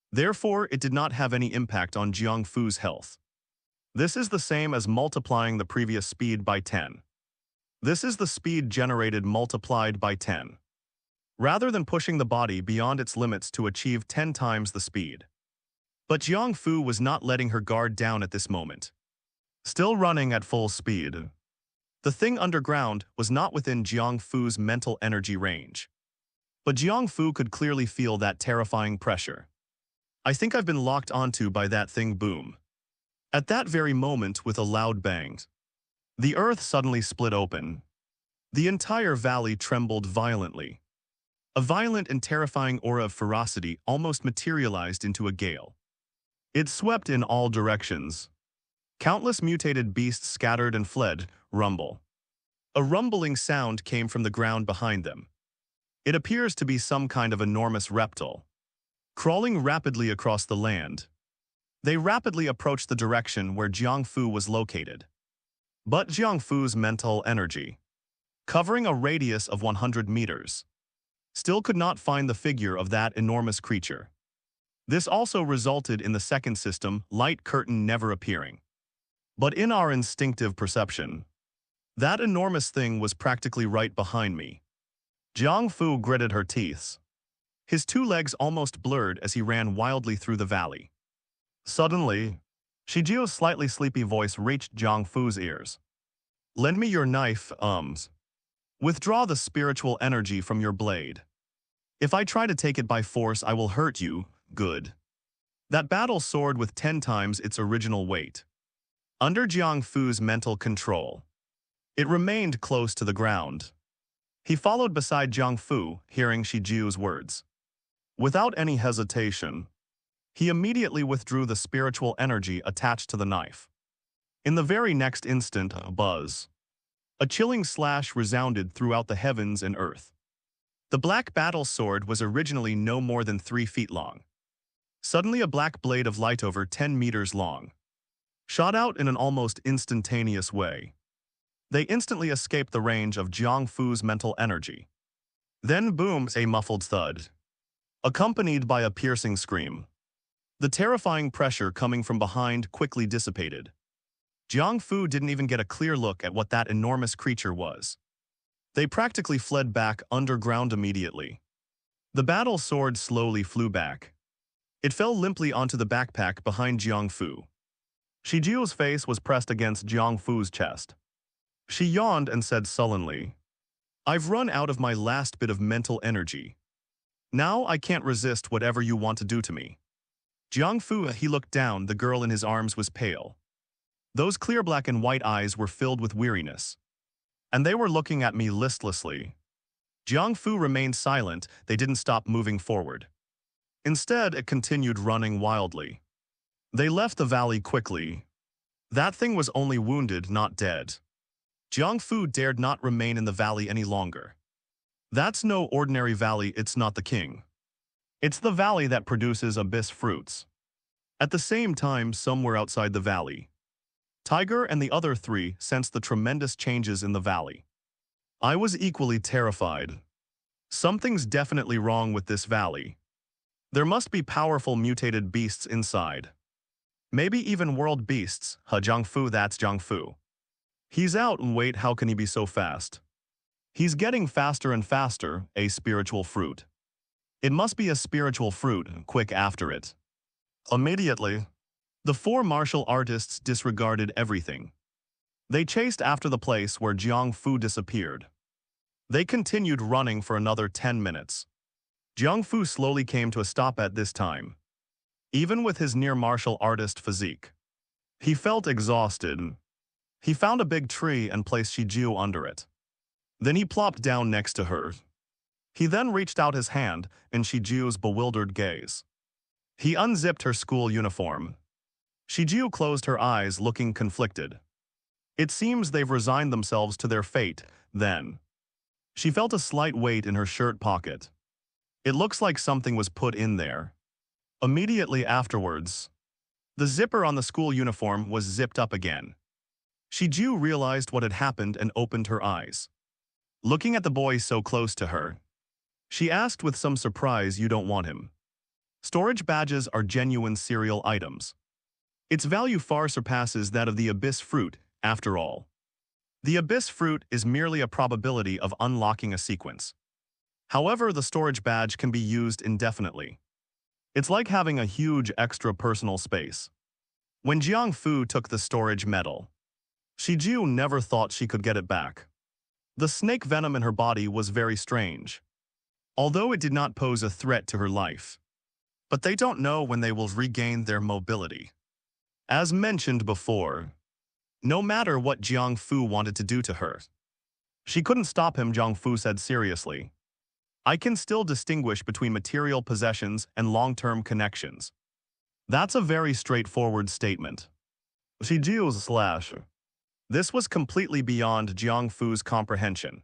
Therefore, it did not have any impact on Jiang Fu's health. This is the same as multiplying the previous speed by 10. This is the speed generated multiplied by 10. Rather than pushing the body beyond its limits to achieve 10 times the speed. But Jiang Fu was not letting her guard down at this moment. Still running at full speed. The thing underground was not within Jiang Fu's mental energy range. But Jiang Fu could clearly feel that terrifying pressure. I think I've been locked onto by that thing, boom. At that very moment, with a loud bang, the earth suddenly split open. The entire valley trembled violently. A violent and terrifying aura of ferocity almost materialized into a gale. It swept in all directions. Countless mutated beasts scattered and fled, rumble. A rumbling sound came from the ground behind them. It appears to be some kind of enormous reptile. Crawling rapidly across the land. They rapidly approached the direction where Jiang Fu was located. But Jiang Fu's mental energy, covering a radius of 100 meters, still could not find the figure of that enormous creature. This also resulted in the second system, light curtain, never appearing. But in our instinctive perception, that enormous thing was practically right behind me. Jiang Fu gritted her teeth. His two legs almost blurred as he ran wildly through the valley. Suddenly, Shijiu's slightly sleepy voice reached Jiang Fu's ears. Lend me your knife, Withdraw the spiritual energy from your blade. If I try to take it by force, I will hurt you, good. That battle sword with 10 times its original weight. Under Jiang Fu's mental control, it remained close to the ground. He followed beside Jiang Fu, hearing Shijiu's words. Without any hesitation, he immediately withdrew the spiritual energy attached to the knife. In the very next instant, a buzz. A chilling slash resounded throughout the heavens and earth. The black battle sword was originally no more than 3 feet long. Suddenly a black blade of light over 10 meters long shot out in an almost instantaneous way. They instantly escaped the range of Jiang Fu's mental energy. Then boom, a muffled thud, accompanied by a piercing scream. The terrifying pressure coming from behind quickly dissipated. Jiang Fu didn't even get a clear look at what that enormous creature was. They practically fled back underground immediately. The battle sword slowly flew back. It fell limply onto the backpack behind Jiang Fu. Shijiu's face was pressed against Jiang Fu's chest. She yawned and said sullenly, I've run out of my last bit of mental energy. Now I can't resist whatever you want to do to me. Jiang Fu, he looked down, the girl in his arms was pale. Those clear black and white eyes were filled with weariness. And they were looking at me listlessly. Jiang Fu remained silent, they didn't stop moving forward. Instead, it continued running wildly. They left the valley quickly. That thing was only wounded, not dead. Jiang Fu dared not remain in the valley any longer. That's no ordinary valley, it's not the king. It's the valley that produces abyss fruits. At the same time, somewhere outside the valley, Tiger and the other 3 sensed the tremendous changes in the valley. I was equally terrified. Something's definitely wrong with this valley. There must be powerful mutated beasts inside. Maybe even world beasts. Jiang Fu, that's Jiang Fu. He's out and wait, how can he be so fast? He's getting faster and faster, a spiritual fruit. It must be a spiritual fruit, quick after it. Immediately, the four martial artists disregarded everything. They chased after the place where Jiang Fu disappeared. They continued running for another 10 minutes. Jiang Fu slowly came to a stop at this time. Even with his near martial artist physique, he felt exhausted. He found a big tree and placed Shiju under it. Then he plopped down next to her. He then reached out his hand in Shiju's bewildered gaze. He unzipped her school uniform. Shiju closed her eyes, looking conflicted. It seems they've resigned themselves to their fate, then. She felt a slight weight in her shirt pocket. It looks like something was put in there. Immediately afterwards, the zipper on the school uniform was zipped up again. Shiju realized what had happened and opened her eyes. Looking at the boy so close to her, she asked with some surprise, "You don't want him?" Storage badges are genuine serial items. Its value far surpasses that of the abyss fruit, after all. The abyss fruit is merely a probability of unlocking a sequence. However, the storage badge can be used indefinitely. It's like having a huge extra personal space. When Jiang Fu took the storage medal, Shiju never thought she could get it back. The snake venom in her body was very strange, although it did not pose a threat to her life. But they don't know when they will regain their mobility. As mentioned before, no matter what Jiang Fu wanted to do to her, she couldn't stop him. Jiang Fu said seriously, "I can still distinguish between material possessions and long-term connections." That's a very straightforward statement. Shiju's slash. This was completely beyond Jiang Fu's comprehension.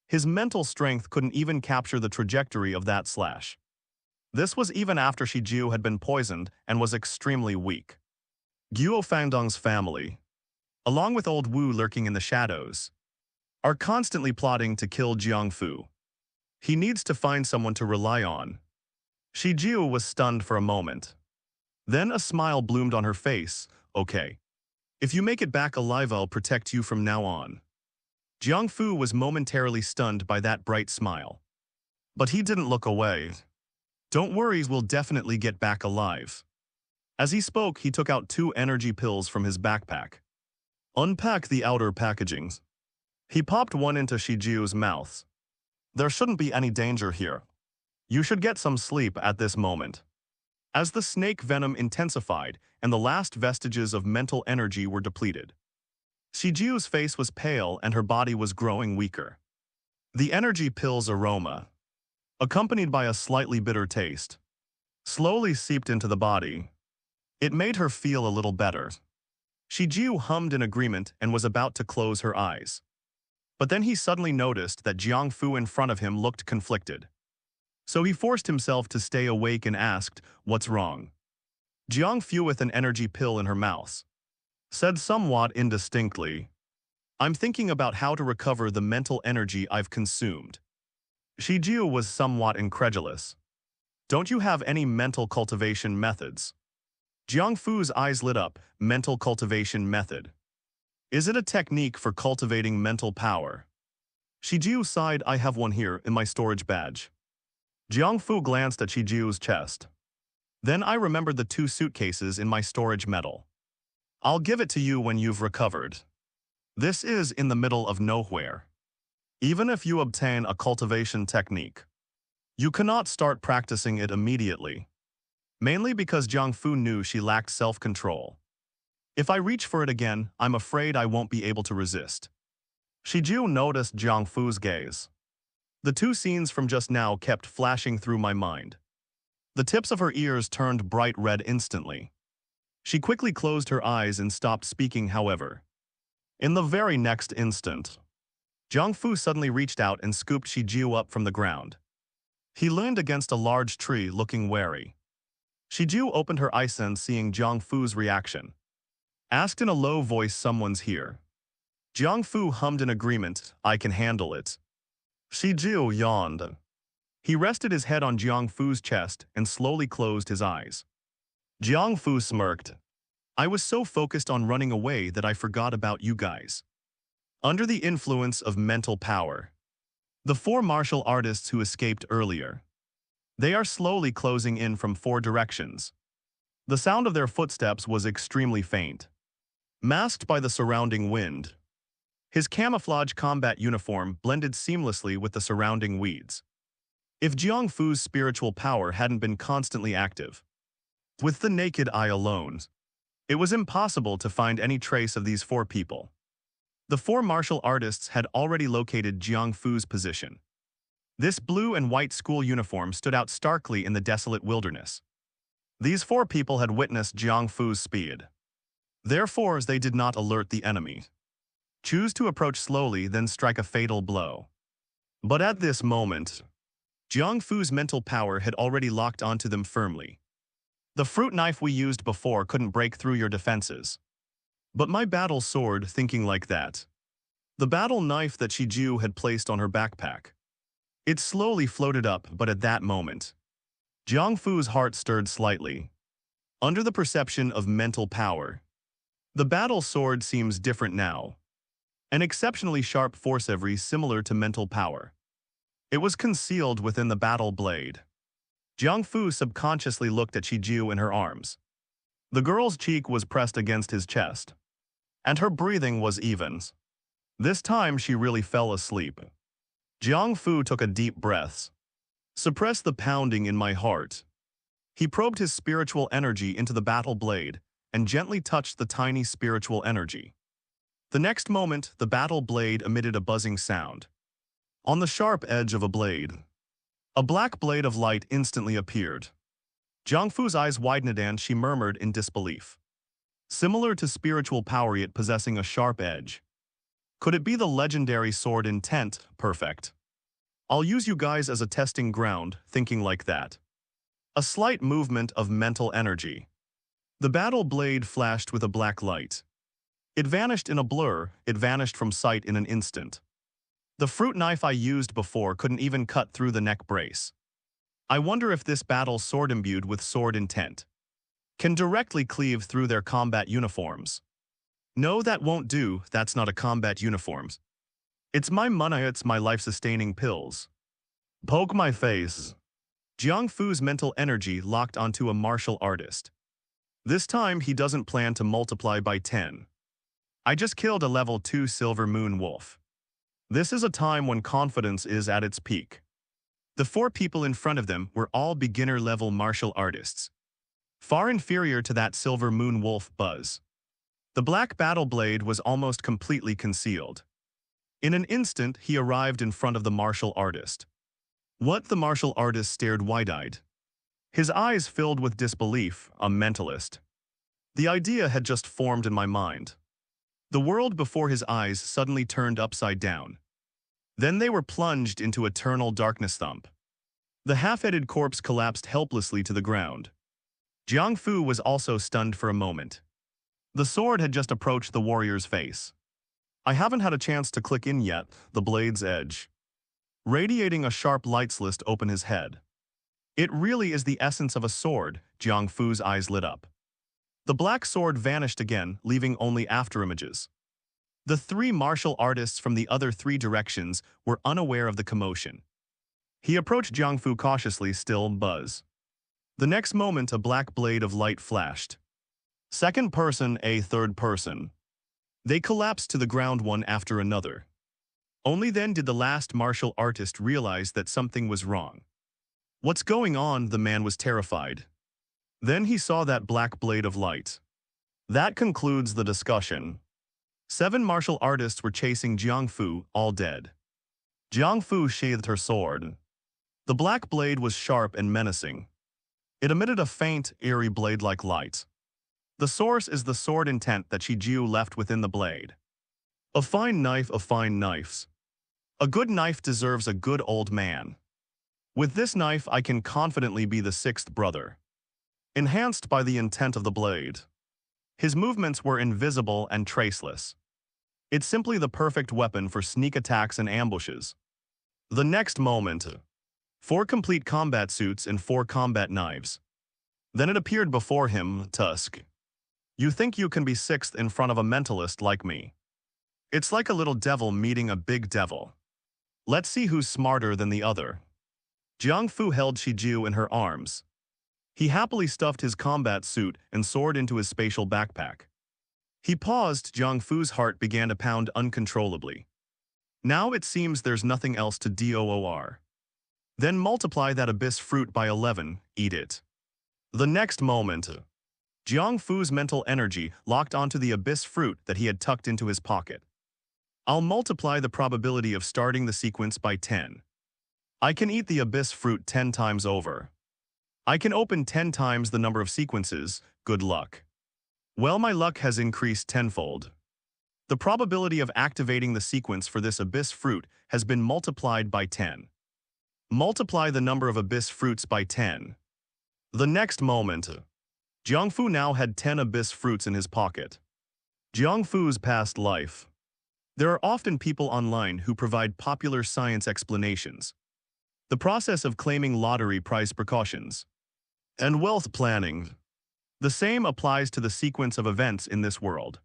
His mental strength couldn't even capture the trajectory of that slash. This was even after Shiju had been poisoned and was extremely weak. Guo Fangdong's family, along with old Wu lurking in the shadows, are constantly plotting to kill Jiang Fu. He needs to find someone to rely on. Shiju was stunned for a moment. Then a smile bloomed on her face. "Okay. If you make it back alive, I'll protect you from now on." Jiang Fu was momentarily stunned by that bright smile. But he didn't look away. "Don't worry, we'll definitely get back alive." As he spoke, he took out 2 energy pills from his backpack. "Unpack the outer packagings." He popped one into Shiju's mouth. "There shouldn't be any danger here. You should get some sleep at this moment." As the snake venom intensified and the last vestiges of mental energy were depleted, Shiju's face was pale and her body was growing weaker. The energy pill's aroma, accompanied by a slightly bitter taste, slowly seeped into the body. It made her feel a little better. Shiju hummed in agreement and was about to close her eyes. But then he suddenly noticed that Jiang Fu in front of him looked conflicted. So he forced himself to stay awake and asked, "What's wrong?" Jiang Fu, with an energy pill in her mouth, said somewhat indistinctly, "I'm thinking about how to recover the mental energy I've consumed." Shiju was somewhat incredulous. "Don't you have any mental cultivation methods?" Jiang Fu's eyes lit up. "Mental cultivation method? Is it a technique for cultivating mental power?" Shiju sighed. "I have one here in my storage badge." Jiang Fu glanced at Shiju's chest. "Then I remembered the 2 suitcases in my storage medal. I'll give it to you when you've recovered. This is in the middle of nowhere. Even if you obtain a cultivation technique, you cannot start practicing it immediately." Mainly because Jiang Fu knew she lacked self-control. "If I reach for it again, I'm afraid I won't be able to resist." Shiju noticed Jiang Fu's gaze. The 2 scenes from just now kept flashing through my mind. The tips of her ears turned bright red instantly. She quickly closed her eyes and stopped speaking, however. In the very next instant, Jiang Fu suddenly reached out and scooped Shiju up from the ground. He leaned against a large tree, looking wary. Shiju opened her eyes and, seeing Jiang Fu's reaction, asked in a low voice, "Someone's here?" Jiang Fu hummed in agreement, I can handle it. Shi Jiu yawned. He rested his head on Jiang Fu's chest and slowly closed his eyes. Jiang Fu smirked. I was so focused on running away that I forgot about you guys. Under the influence of mental power, the four martial artists who escaped earlier, they are slowly closing in from four directions. The sound of their footsteps was extremely faint, masked by the surrounding wind. His camouflage combat uniform blended seamlessly with the surrounding weeds. If Jiang Fu's spiritual power hadn't been constantly active, with the naked eye alone, it was impossible to find any trace of these four people. The four martial artists had already located Jiang Fu's position. This blue and white school uniform stood out starkly in the desolate wilderness. These four people had witnessed Jiang Fu's speed. Therefore, they did not alert the enemy. Choose to approach slowly, then strike a fatal blow. But at this moment, Jiang Fu's mental power had already locked onto them firmly. The fruit knife we used before couldn't break through your defenses. But my battle sword, thinking like that. The battle knife that Shiju had placed on her backpack. It slowly floated up, but at that moment, Jiang Fu's heart stirred slightly. Under the perception of mental power, the battle sword seems different now. An exceptionally sharp forcevery similar to mental power. It was concealed within the battle blade. Jiang Fu subconsciously looked at Shiju in her arms. The girl's cheek was pressed against his chest, and her breathing was even. This time she really fell asleep. Jiang Fu took a deep breath. Suppress the pounding in my heart. He probed his spiritual energy into the battle blade and gently touched the tiny spiritual energy. The next moment, the battle blade emitted a buzzing sound. On the sharp edge of a blade, a black blade of light instantly appeared. Jiang Fu's eyes widened and she murmured in disbelief. Similar to spiritual power yet possessing a sharp edge. Could it be the legendary sword intent? Perfect. I'll use you guys as a testing ground, thinking like that. A slight movement of mental energy. The battle blade flashed with a black light. It vanished in a blur, it vanished from sight in an instant. The fruit knife I used before couldn't even cut through the neck brace. I wonder if this battle sword imbued with sword intent can directly cleave through their combat uniforms. No, that won't do, that's not a combat uniform. It's my money, it's my life-sustaining pills. Poke my face. Jiang Fu's mental energy locked onto a martial artist. This time he doesn't plan to multiply by 10. I just killed a level 2 silver moon wolf. This is a time when confidence is at its peak. The four people in front of them were all beginner-level martial artists, far inferior to that silver moon wolf buzz. The black battle blade was almost completely concealed. In an instant, he arrived in front of the martial artist. What? The martial artist stared wide-eyed. His eyes filled with disbelief, a mentalist. The idea had just formed in my mind. The world before his eyes suddenly turned upside down. Then they were plunged into eternal darkness. Thump. The half-headed corpse collapsed helplessly to the ground. Jiang Fu was also stunned for a moment. The sword had just approached the warrior's face. I haven't had a chance to click in yet, the blade's edge, radiating a sharp light slit open his head. It really is the essence of a sword, Jiang Fu's eyes lit up. The black sword vanished again, leaving only afterimages. The three martial artists from the other three directions were unaware of the commotion. He approached Jiang Fu cautiously, still buzz. The next moment, a black blade of light flashed. Second person, a third person. They collapsed to the ground one after another. Only then did the last martial artist realize that something was wrong. What's going on? The man was terrified. Then he saw that black blade of light. That concludes the discussion. 7 martial artists were chasing Jiang Fu, all dead. Jiang Fu sheathed her sword. The black blade was sharp and menacing. It emitted a faint, eerie blade-like light. The source is the sword intent that Shiju left within the blade. A fine knife of fine knives. A good knife deserves a good old man. With this knife I can confidently be the 6th brother. Enhanced by the intent of the blade. His movements were invisible and traceless. It's simply the perfect weapon for sneak attacks and ambushes. The next moment, 4 complete combat suits and 4 combat knives. Then it appeared before him, Tusk. You think you can be sixth in front of a mentalist like me? It's like a little devil meeting a big devil. Let's see who's smarter than the other. Jiang Fu held Shiju in her arms. He happily stuffed his combat suit and sword into his spatial backpack. He paused. Jiang Fu's heart began to pound uncontrollably. Now it seems there's nothing else to DOOR. Then multiply that abyss fruit by 11, eat it. The next moment, Jiang Fu's mental energy locked onto the abyss fruit that he had tucked into his pocket. I'll multiply the probability of starting the sequence by 10. I can eat the abyss fruit 10 times over. I can open 10 times the number of sequences, good luck. Well, my luck has increased tenfold. The probability of activating the sequence for this abyss fruit has been multiplied by 10. Multiply the number of abyss fruits by 10. The next moment, Jiang Fu now had 10 abyss fruits in his pocket. Jiang Fu's past life. There are often people online who provide popular science explanations. The process of claiming lottery prize precautions and wealth planning. The same applies to the sequence of events in this world.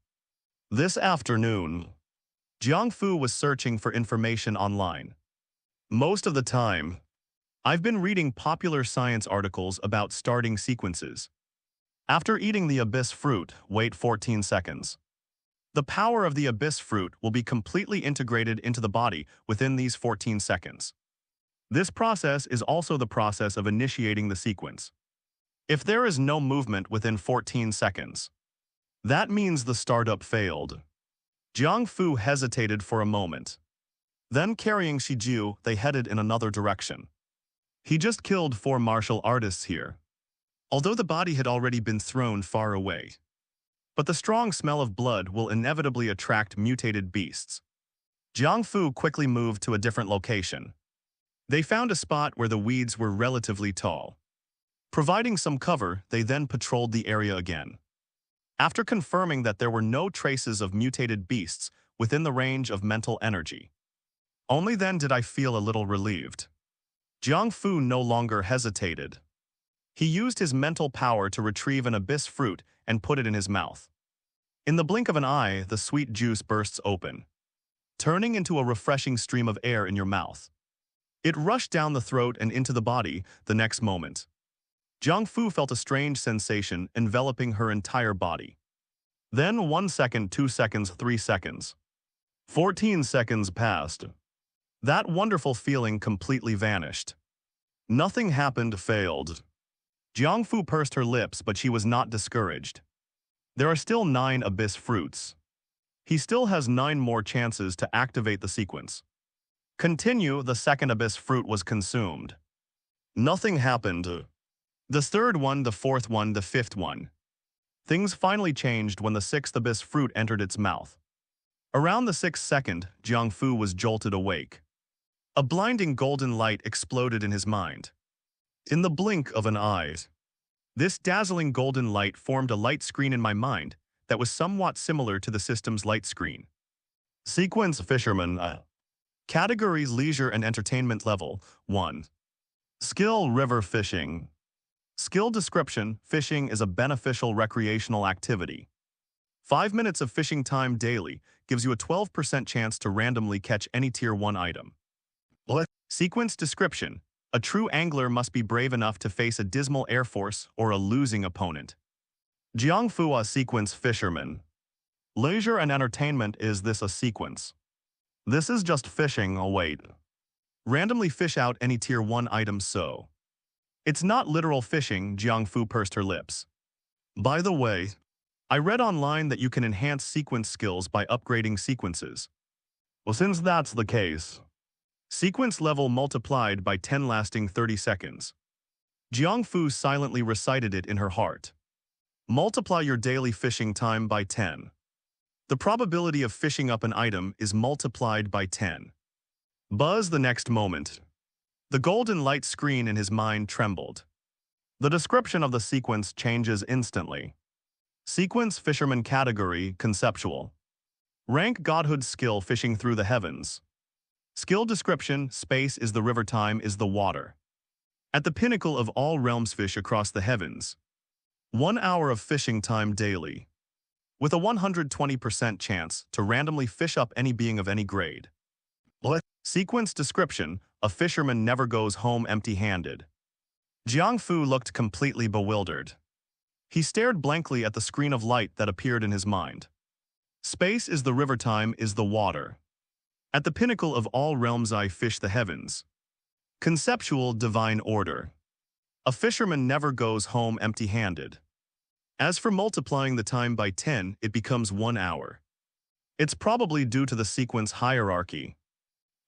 This afternoon, Jiang Fu was searching for information online. Most of the time, I've been reading popular science articles about starting sequences. After eating the abyss fruit, wait 14 seconds. The power of the abyss fruit will be completely integrated into the body within these 14 seconds. This process is also the process of initiating the sequence. If there is no movement within 14 seconds, that means the startup failed. Jiang Fu hesitated for a moment. Then carrying Shiju, they headed in another direction. He just killed 4 martial artists here, although the body had already been thrown far away. But the strong smell of blood will inevitably attract mutated beasts. Jiang Fu quickly moved to a different location. They found a spot where the weeds were relatively tall. Providing some cover, they then patrolled the area again. After confirming that there were no traces of mutated beasts within the range of mental energy, only then did I feel a little relieved. Jiang Fu no longer hesitated. He used his mental power to retrieve an abyss fruit and put it in his mouth. In the blink of an eye, the sweet juice bursts open, turning into a refreshing stream of air in your mouth. It rushed down the throat and into the body the next moment. Jiang Fu felt a strange sensation enveloping her entire body. Then 1 second, 2 seconds, 3 seconds. 14 seconds passed. That wonderful feeling completely vanished. Nothing happened, failed. Jiang Fu pursed her lips, but she was not discouraged. There are still 9 abyss fruits. He still has 9 more chances to activate the sequence. Continue, the second abyss fruit was consumed. Nothing happened. The third one, the fourth one, the fifth one. Things finally changed when the 6th abyss fruit entered its mouth. Around the 6th second, Jiang Fu was jolted awake. A blinding golden light exploded in his mind. In the blink of an eye, this dazzling golden light formed a light screen in my mind that was somewhat similar to the system's light screen. Sequence Fisherman. Categories Leisure and Entertainment Level 1. Skill River Fishing. Skill description: fishing is a beneficial recreational activity. 5 minutes of fishing time daily gives you a 12% chance to randomly catch any Tier 1 item. Sequence description: a true angler must be brave enough to face a dismal air force or a losing opponent. Jiang Fu, a sequence fisherman. Leisure and entertainment: is this a sequence? This is just fishing. Oh wait. Randomly fish out any Tier 1 item, so. It's not literal fishing. Jiang Fu pursed her lips. By the way, I read online that you can enhance sequence skills by upgrading sequences. Well, since that's the case, sequence level multiplied by 10 lasting 30 seconds. Jiang Fu silently recited it in her heart. Multiply your daily fishing time by 10. The probability of fishing up an item is multiplied by 10. Buzz the next moment. The golden light screen in his mind trembled. The description of the sequence changes instantly. Sequence Fisherman category: conceptual. Rank Godhood skill fishing through the heavens. Skill description, space is the river, time is the water. At the pinnacle of all realms, fish across the heavens. 1 hour of fishing time daily. With a 120% chance to randomly fish up any being of any grade. Sequence description, a fisherman never goes home empty-handed. Jiang Fu looked completely bewildered. He stared blankly at the screen of light that appeared in his mind. Space is the river, time is the water. At the pinnacle of all realms I fish the heavens. Conceptual divine order. A fisherman never goes home empty-handed. As for multiplying the time by 10, it becomes 1 hour. It's probably due to the sequence hierarchy.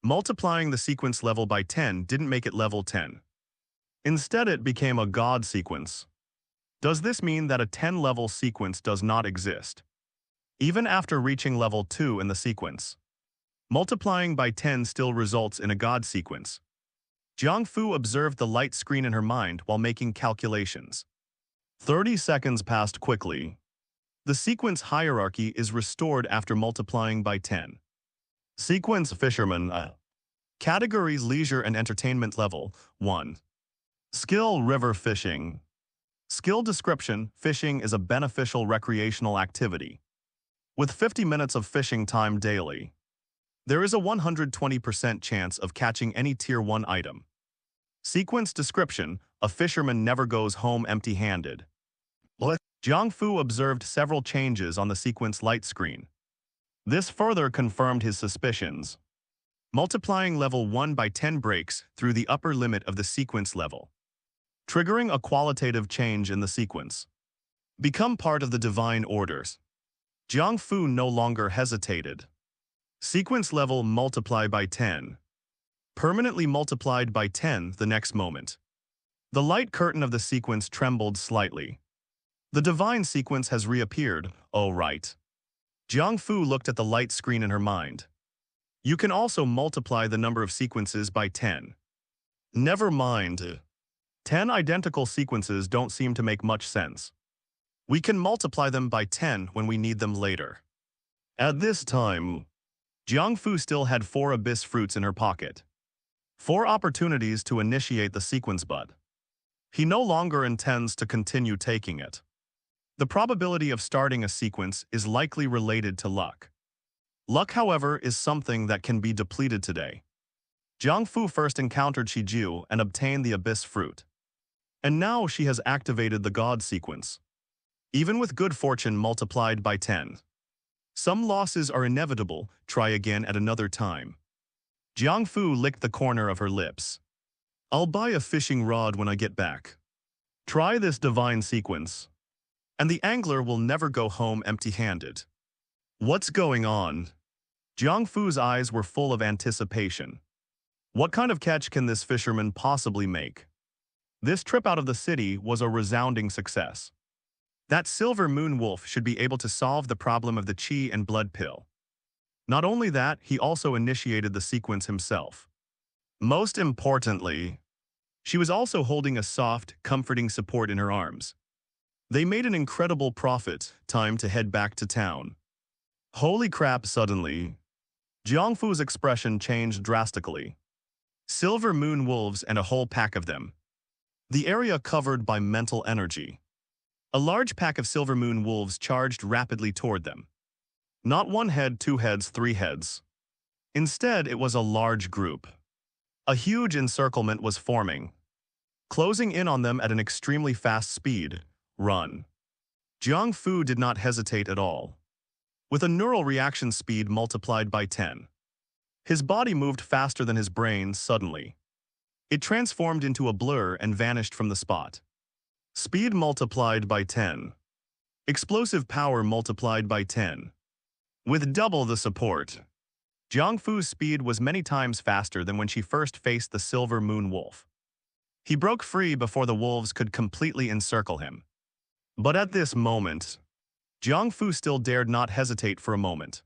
Multiplying the sequence level by 10 didn't make it level 10. Instead, it became a god sequence. Does this mean that a 10-level sequence does not exist? Even after reaching level 2 in the sequence, multiplying by 10 still results in a god sequence. Jiang Fu observed the light screen in her mind while making calculations. 30 seconds passed quickly. The sequence hierarchy is restored after multiplying by 10. Sequence fisherman. Categories leisure and entertainment level 1. Skill river fishing. Skill description, fishing is a beneficial recreational activity. With 50 minutes of fishing time daily, there is a 120% chance of catching any Tier 1 item. Sequence description, a fisherman never goes home empty-handed. Jiang Fu observed several changes on the sequence light screen. This further confirmed his suspicions. Multiplying level 1 by 10 breaks through the upper limit of the sequence level, triggering a qualitative change in the sequence. Become part of the divine orders. Jiang Fu no longer hesitated. Sequence level multiply by 10. Permanently multiplied by 10 the next moment. The light curtain of the sequence trembled slightly. The divine sequence has reappeared, oh right. Jiang Fu looked at the light screen in her mind. You can also multiply the number of sequences by 10. Never mind. 10 identical sequences don't seem to make much sense. We can multiply them by 10 when we need them later. At this time, Jiang Fu still had 4 abyss fruits in her pocket. 4 opportunities to initiate the sequence, but he no longer intends to continue taking it. The probability of starting a sequence is likely related to luck. Luck, however, is something that can be depleted today. Jiang Fu first encountered Shiju and obtained the abyss fruit. And now she has activated the god sequence. Even with good fortune multiplied by 10. Some losses are inevitable, try again at another time. Jiang Fu licked the corner of her lips. I'll buy a fishing rod when I get back. Try this divine sequence. And the angler will never go home empty-handed. What's going on? Jiang Fu's eyes were full of anticipation. What kind of catch can this fisherman possibly make? This trip out of the city was a resounding success. That silver moon wolf should be able to solve the problem of the chi and blood pill. Not only that, he also initiated the sequence himself. Most importantly, she was also holding a soft, comforting support in her arms. They made an incredible profit, time to head back to town. Holy crap, suddenly. Jiang Fu's expression changed drastically. Silver moon wolves and a whole pack of them. The area covered by mental energy. A large pack of silver moon wolves charged rapidly toward them. Not 1 head, 2 heads, 3 heads. Instead, it was a large group. A huge encirclement was forming, closing in on them at an extremely fast speed. Run. Jiang Fu did not hesitate at all. With a neural reaction speed multiplied by 10. His body moved faster than his brain suddenly. It transformed into a blur and vanished from the spot. Speed multiplied by 10. Explosive power multiplied by 10. With double the support. Jiang Fu's speed was many times faster than when she first faced the silver moon wolf. He broke free before the wolves could completely encircle him. But at this moment, Jiang Fu still dared not hesitate for a moment.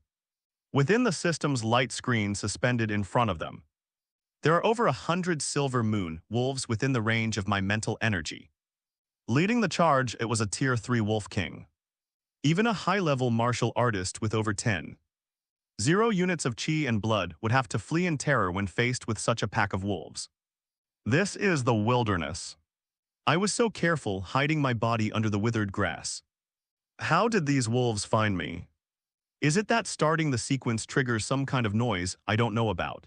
Within the system's light screen suspended in front of them, there are over 100 silver moon wolves within the range of my mental energy. Leading the charge, it was a Tier 3 wolf king. Even a high-level martial artist with over 10 0 units of qi and blood would have to flee in terror when faced with such a pack of wolves. This is the wilderness. I was so careful hiding my body under the withered grass. How did these wolves find me? Is it that starting the sequence triggers some kind of noise I don't know about?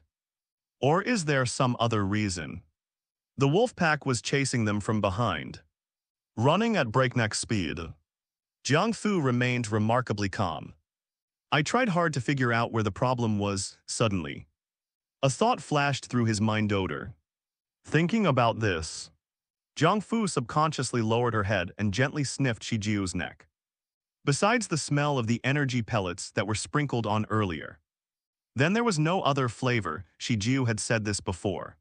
Or is there some other reason? The wolf pack was chasing them from behind, running at breakneck speed. Jiang Fu remained remarkably calm. I tried hard to figure out where the problem was. Suddenly, a thought flashed through his mind odor. Thinking about this, Jiang Fu subconsciously lowered her head and gently sniffed Shijiu's neck. Besides the smell of the energy pellets that were sprinkled on earlier, then there was no other flavor. Shijiu had said this before.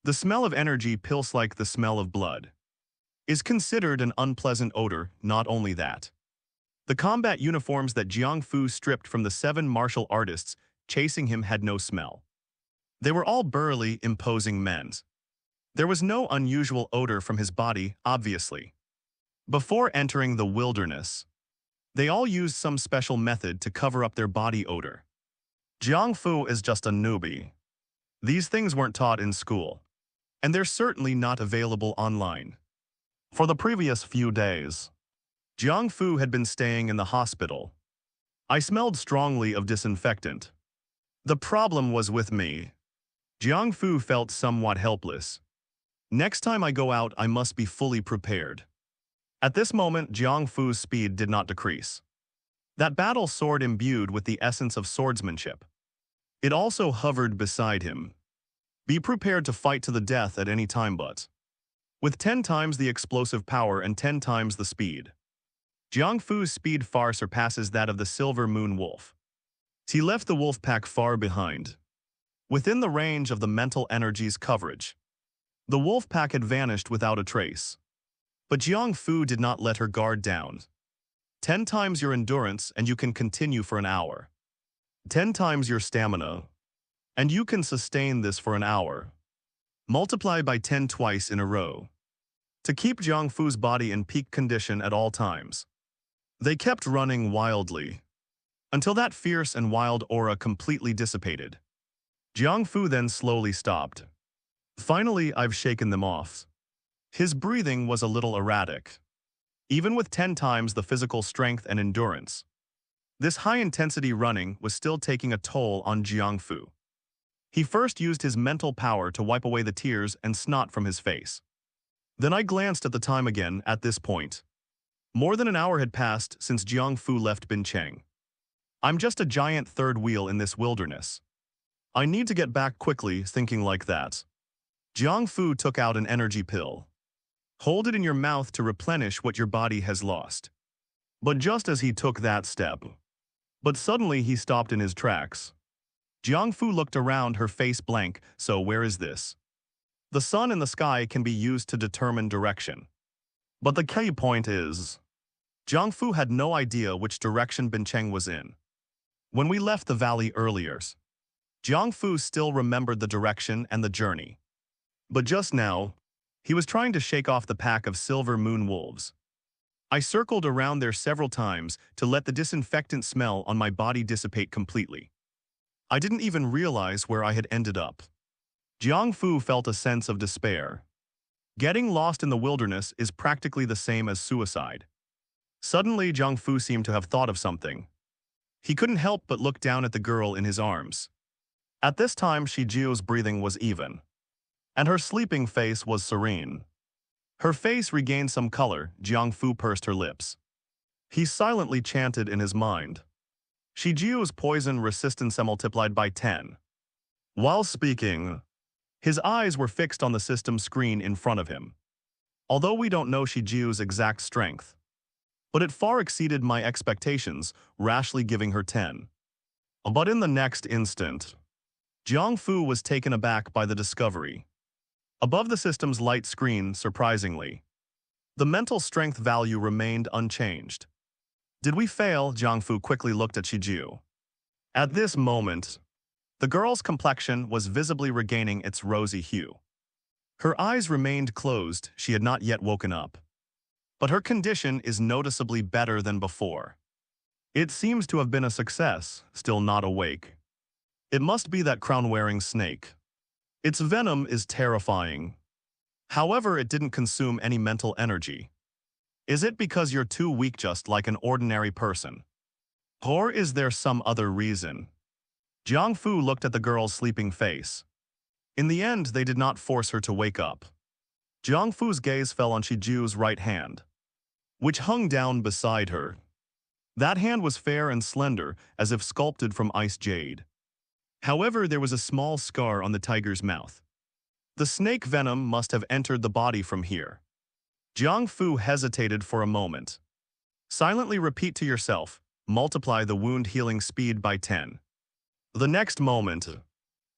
The smell of energy pills, like the smell of blood, is considered an unpleasant odor. Not only that, the combat uniforms that Jiang Fu stripped from the 7 martial artists chasing him had no smell. They were all burly, imposing men. There was no unusual odor from his body, obviously. Before entering the wilderness, they all used some special method to cover up their body odor. Jiang Fu is just a newbie. These things weren't taught in school, and they're certainly not available online. For the previous few days, Jiang Fu had been staying in the hospital. I smelled strongly of disinfectant. The problem was with me. Jiang Fu felt somewhat helpless. Next time I go out, I must be fully prepared. At this moment, Jiang Fu's speed did not decrease. That battle sword imbued with the essence of swordsmanship. It also hovered beside him. Be prepared to fight to the death at any time, but with 10 times the explosive power and 10 times the speed. Jiang Fu's speed far surpasses that of the silver moon wolf. He left the wolf pack far behind, within the range of the mental energy's coverage. The wolf pack had vanished without a trace. But Jiang Fu did not let her guard down. 10 times your endurance and you can continue for an hour. 10 times your stamina, and you can sustain this for an hour. Multiply by 10 twice in a row, to keep Jiang Fu's body in peak condition at all times. They kept running wildly, until that fierce and wild aura completely dissipated. Jiang Fu then slowly stopped. Finally, I've shaken them off. His breathing was a little erratic, even with 10 times the physical strength and endurance. This high-intensity running was still taking a toll on Jiang Fu. He first used his mental power to wipe away the tears and snot from his face. Then I glanced at the time again. At this point, more than an hour had passed since Jiang Fu left Bincheng. I'm just a giant third wheel in this wilderness. I need to get back quickly. Thinking like that, Jiang Fu took out an energy pill. Hold it in your mouth to replenish what your body has lost. But just as he took that step, suddenly he stopped in his tracks. Jiang Fu looked around, her face blank. So where is this? The sun in the sky can be used to determine direction. But the key point is, Jiang Fu had no idea which direction Bincheng was in. When we left the valley earlier, Jiang Fu still remembered the direction and the journey. But just now, he was trying to shake off the pack of silver moon wolves. I circled around there several times to let the disinfectant smell on my body dissipate completely. I didn't even realize where I had ended up. Jiang Fu felt a sense of despair. Getting lost in the wilderness is practically the same as suicide. Suddenly, Jiang Fu seemed to have thought of something. He couldn't help but look down at the girl in his arms. At this time, Shijiu's breathing was even, and her sleeping face was serene. Her face regained some color. Jiang Fu pursed her lips. He silently chanted in his mind. Shijiu's poison resistance multiplied by 10. While speaking, his eyes were fixed on the system screen in front of him. Although we don't know Shijiu's exact strength, but it far exceeded my expectations, rashly giving her 10. But in the next instant, Jiang Fu was taken aback by the discovery. Above the system's light screen, surprisingly, the mental strength value remained unchanged. Did we fail? Jiang Fu quickly looked at Shijiu. At this moment, the girl's complexion was visibly regaining its rosy hue. Her eyes remained closed. She had not yet woken up. But her condition is noticeably better than before. It seems to have been a success, still not awake. It must be that crown-wearing snake. Its venom is terrifying. However, it didn't consume any mental energy. Is it because you're too weak just like an ordinary person? Or is there some other reason? Jiang Fu looked at the girl's sleeping face. In the end, they did not force her to wake up. Jiang Fu's gaze fell on Shiju's right hand, which hung down beside her. That hand was fair and slender, as if sculpted from ice jade. However, there was a small scar on the tiger's mouth. The snake venom must have entered the body from here. Jiang Fu hesitated for a moment. Silently repeat to yourself, multiply the wound healing speed by 10. The next moment,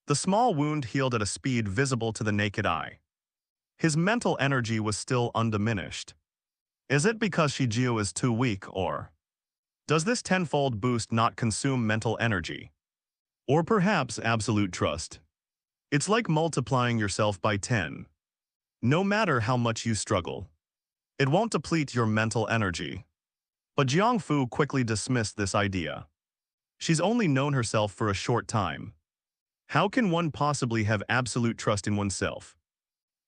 the small wound healed at a speed visible to the naked eye. His mental energy was still undiminished. Is it because Shiju is too weak, or does this tenfold boost not consume mental energy? Or perhaps absolute trust? It's like multiplying yourself by 10. No matter how much you struggle, it won't deplete your mental energy. But Jiang Fu quickly dismissed this idea. She's only known herself for a short time. How can one possibly have absolute trust in oneself?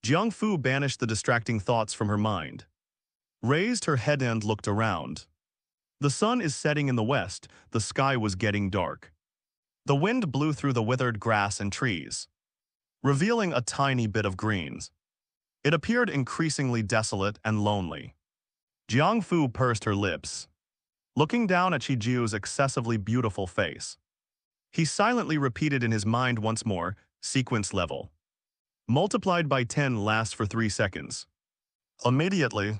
Jiang Fu banished the distracting thoughts from her mind, raised her head and looked around. The sun is setting in the west, the sky was getting dark. The wind blew through the withered grass and trees, revealing a tiny bit of greens. It appeared increasingly desolate and lonely. Jiang Fu pursed her lips, looking down at Shiju's excessively beautiful face. He silently repeated in his mind once more, sequence level. Multiplied by 10 lasts for 3 seconds. Immediately,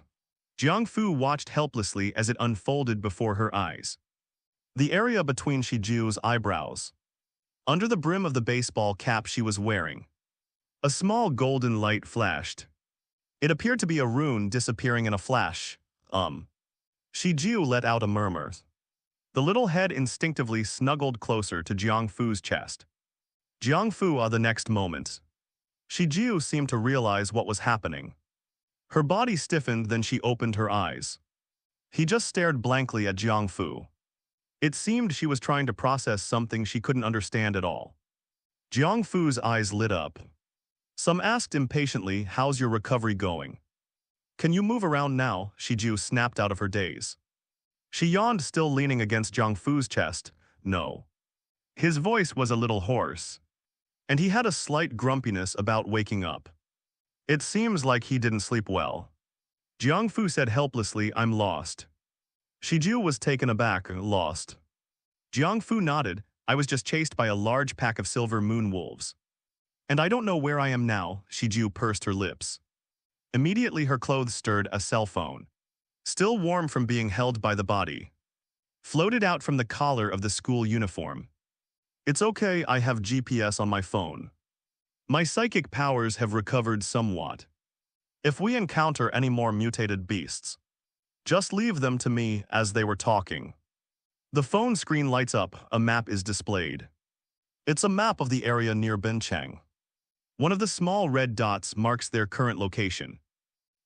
Jiang Fu watched helplessly as it unfolded before her eyes. The area between Shiju's eyebrows, under the brim of the baseball cap she was wearing, a small golden light flashed. It appeared to be a rune disappearing in a flash. Shiju let out a murmur. The little head instinctively snuggled closer to Jiang Fu's chest. Jiang Fu, the next moment, Shiju seemed to realize what was happening. Her body stiffened, then she opened her eyes. He just stared blankly at Jiang Fu. It seemed she was trying to process something she couldn't understand at all. Jiang Fu's eyes lit up. Some asked impatiently, "How's your recovery going?" "Can you move around now?" Shiju snapped out of her daze. She yawned, still leaning against Jiang Fu's chest. "No." His voice was a little hoarse, and he had a slight grumpiness about waking up. "It seems like he didn't sleep well." Jiang Fu said helplessly, "I'm lost." Shiju was taken aback. "Lost?" Jiang Fu nodded. "I was just chased by a large pack of silver moon wolves. And I don't know where I am now." Shiju pursed her lips. Immediately her clothes stirred. A cell phone, still warm from being held by the body, floated out from the collar of the school uniform. "It's okay, I have GPS on my phone. My psychic powers have recovered somewhat. If we encounter any more mutated beasts, just leave them to me." As they were talking, the phone screen lights up. A map is displayed. It's a map of the area near Bincheng. One of the small red dots marks their current location.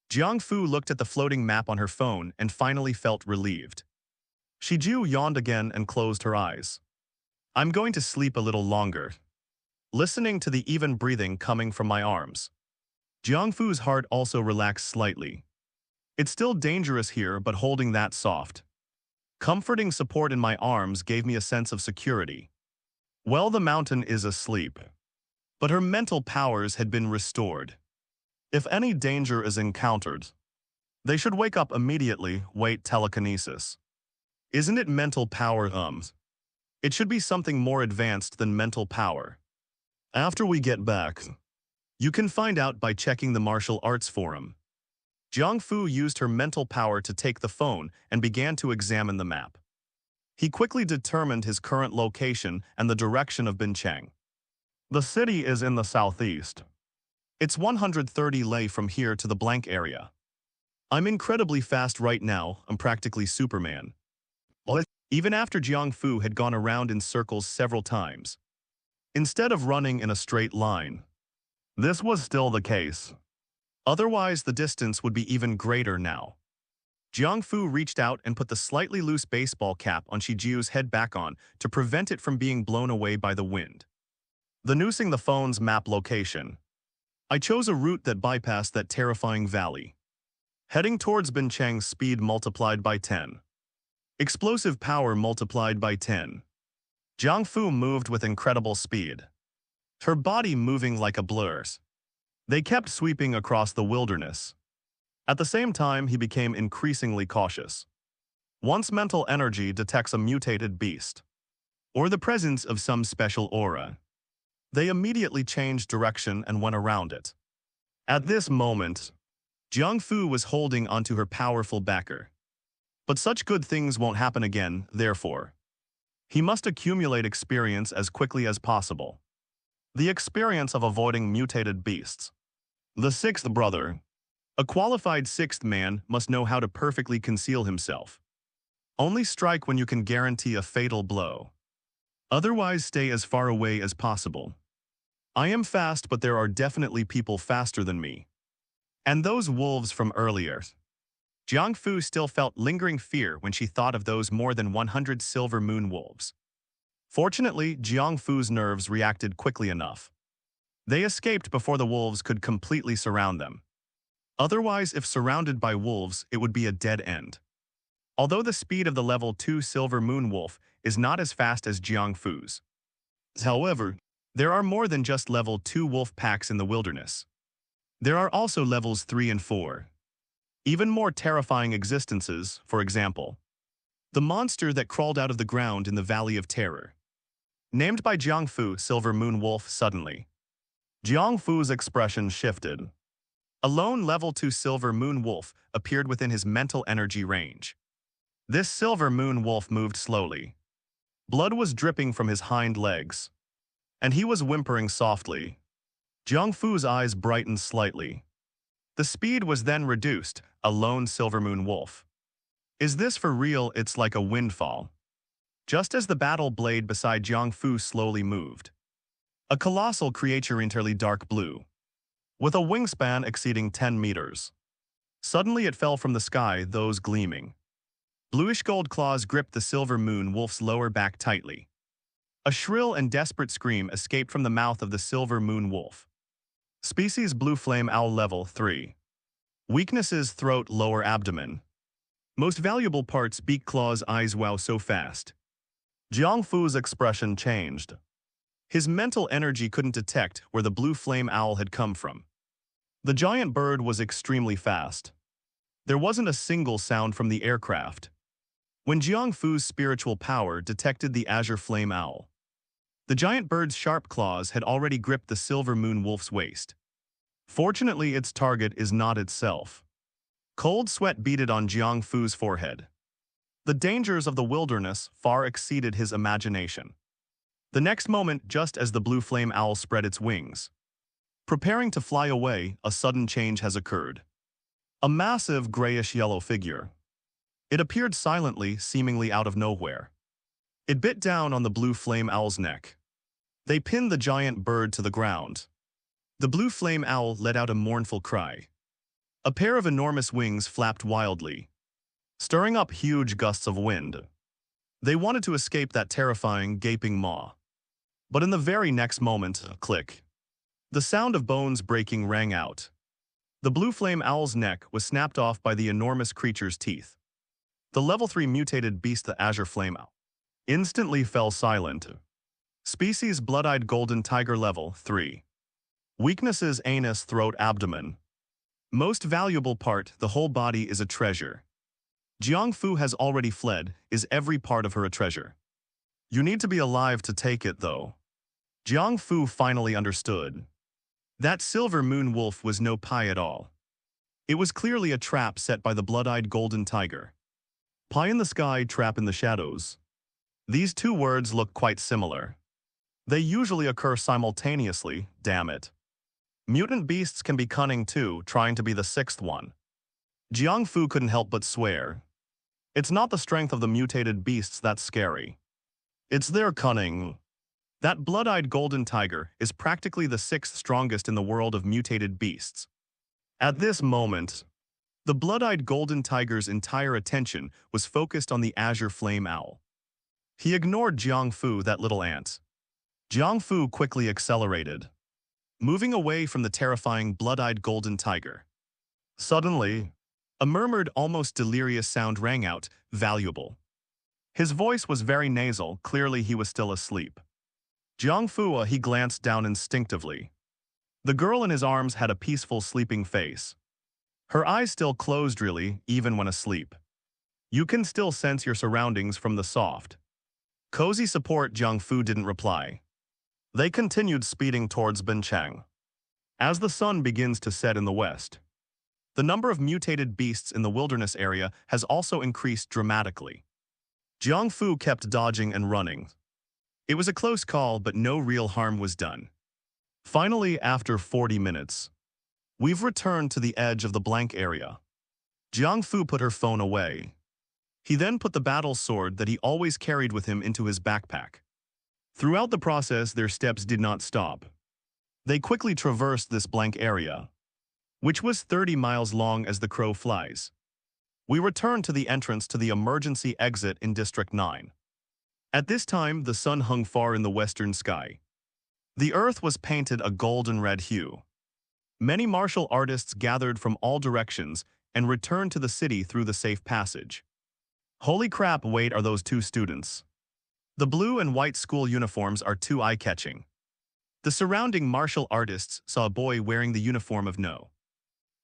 Jiang Fu looked at the floating map on her phone and finally felt relieved. Shiju yawned again and closed her eyes. "I'm going to sleep a little longer." Listening to the even breathing coming from my arms, Jiang Fu's heart also relaxed slightly. It's still dangerous here, but holding that soft, comforting support in my arms gave me a sense of security. Well, the mountain is asleep, but her mental powers had been restored. If any danger is encountered, they should wake up immediately. Wait, telekinesis. Isn't it mental power? It should be something more advanced than mental power. After we get back, you can find out by checking the martial arts forum. Jiang Fu used her mental power to take the phone and began to examine the map. He quickly determined his current location and the direction of Bincheng. The city is in the southeast. It's 130 lei from here to the blank area. I'm incredibly fast right now. I'm practically Superman. Even after Jiang Fu had gone around in circles several times, instead of running in a straight line, this was still the case. Otherwise, the distance would be even greater now. Jiang Fu reached out and put the slightly loose baseball cap on Shijiu's head back on to prevent it from being blown away by the wind. The noosing the phone's map location. I chose a route that bypassed that terrifying valley. Heading towards Bincheng's speed multiplied by 10. Explosive power multiplied by 10. Jiang Fu moved with incredible speed. Her body moving like a blur. They kept sweeping across the wilderness. At the same time, he became increasingly cautious. Once mental energy detects a mutated beast, or the presence of some special aura, they immediately changed direction and went around it. At this moment, Jiang Fu was holding onto her powerful backer. But such good things won't happen again, therefore. He must accumulate experience as quickly as possible. The experience of avoiding mutated beasts. The sixth brother. A qualified sixth man must know how to perfectly conceal himself. Only strike when you can guarantee a fatal blow. Otherwise, stay as far away as possible. I am fast, but there are definitely people faster than me. And those wolves from earlier. Jiang Fu still felt lingering fear when she thought of those more than 100 silver moon wolves. Fortunately, Jiang Fu's nerves reacted quickly enough. They escaped before the wolves could completely surround them. Otherwise, if surrounded by wolves, it would be a dead end. Although the speed of the level 2 silver moon wolf is not as fast as Jiang Fu's. However, there are more than just level 2 wolf packs in the wilderness. There are also levels 3 and 4. Even more terrifying existences, for example. The monster that crawled out of the ground in the Valley of Terror. Named by Jiang Fu Silver Moon Wolf suddenly. Jiang Fu's expression shifted. A lone level 2 Silver Moon Wolf appeared within his mental energy range. This Silver Moon Wolf moved slowly. Blood was dripping from his hind legs. And he was whimpering softly. Jiang Fu's eyes brightened slightly. The speed was then reduced, a lone Silver Moon Wolf. Is this for real? It's like a windfall. Just as the battle blade beside Jiang Fu slowly moved. A colossal creature entirely dark blue. With a wingspan exceeding 10 meters. Suddenly it fell from the sky, those gleaming. Bluish gold claws gripped the Silver Moon Wolf's lower back tightly. A shrill and desperate scream escaped from the mouth of the Silver Moon Wolf. Species Blue Flame Owl Level 3. Weaknesses: throat, lower abdomen. Most valuable parts: beak, claws, eyes. Wow, so fast. Jiang Fu's expression changed. His mental energy couldn't detect where the blue flame owl had come from. The giant bird was extremely fast. There wasn't a single sound from the aircraft. When Jiang Fu's spiritual power detected the azure flame owl, the giant bird's sharp claws had already gripped the Silver Moon Wolf's waist. Fortunately, its target is not itself. Cold sweat beaded on Jiang Fu's forehead. The dangers of the wilderness far exceeded his imagination. The next moment, just as the blue flame owl spread its wings, preparing to fly away, a sudden change has occurred. A massive grayish-yellow figure. It appeared silently, seemingly out of nowhere. It bit down on the blue flame owl's neck. They pinned the giant bird to the ground. The blue flame owl let out a mournful cry. A pair of enormous wings flapped wildly, stirring up huge gusts of wind. They wanted to escape that terrifying, gaping maw. But in the very next moment, a click. The sound of bones breaking rang out. The blue flame owl's neck was snapped off by the enormous creature's teeth. The level 3 mutated beast, the azure flame owl, instantly fell silent. Species blood-eyed golden tiger level 3. Weaknesses: anus, throat, abdomen. Most valuable part: the whole body is a treasure. Jiang Fu has already fled. Is every part of her a treasure? You need to be alive to take it, though. Jiang Fu finally understood. That Silver Moon Wolf was no pie at all. It was clearly a trap set by the blood-eyed golden tiger. Pie in the sky, trap in the shadows. These two words look quite similar. They usually occur simultaneously, damn it. Mutant beasts can be cunning too, trying to be the sixth one. Jiang Fu couldn't help but swear. It's not the strength of the mutated beasts that's scary. It's their cunning. That blood-eyed golden tiger is practically the sixth strongest in the world of mutated beasts. At this moment, The blood-eyed golden tiger's entire attention was focused on the azure flame owl. He ignored Jiang Fu, that little ant. Jiang Fu quickly accelerated, moving away from the terrifying blood-eyed golden tiger. Suddenly, a murmured, almost delirious sound rang out, "Valuable." His voice was very nasal, clearly he was still asleep. Jiang Fu, he glanced down instinctively. The girl in his arms had a peaceful, sleeping face. Her eyes still closed really, even when asleep. You can still sense your surroundings from the soft, cozy support. Jiang Fu didn't reply. They continued speeding towards Binchang. As the sun begins to set in the west, the number of mutated beasts in the wilderness area has also increased dramatically. Jiang Fu kept dodging and running. It was a close call, but no real harm was done. Finally, after 40 minutes, we've returned to the edge of the blank area. Jiang Fu put her phone away. He then put the battle sword that he always carried with him into his backpack. Throughout the process, their steps did not stop. They quickly traversed this blank area, which was 30 miles long as the crow flies. We returned to the entrance to the emergency exit in District 9. At this time, the sun hung far in the western sky. The earth was painted a golden red hue. Many martial artists gathered from all directions and returned to the city through the safe passage. Holy crap, wait, are those two students? The blue and white school uniforms are too eye-catching. The surrounding martial artists saw a boy wearing the uniform of No.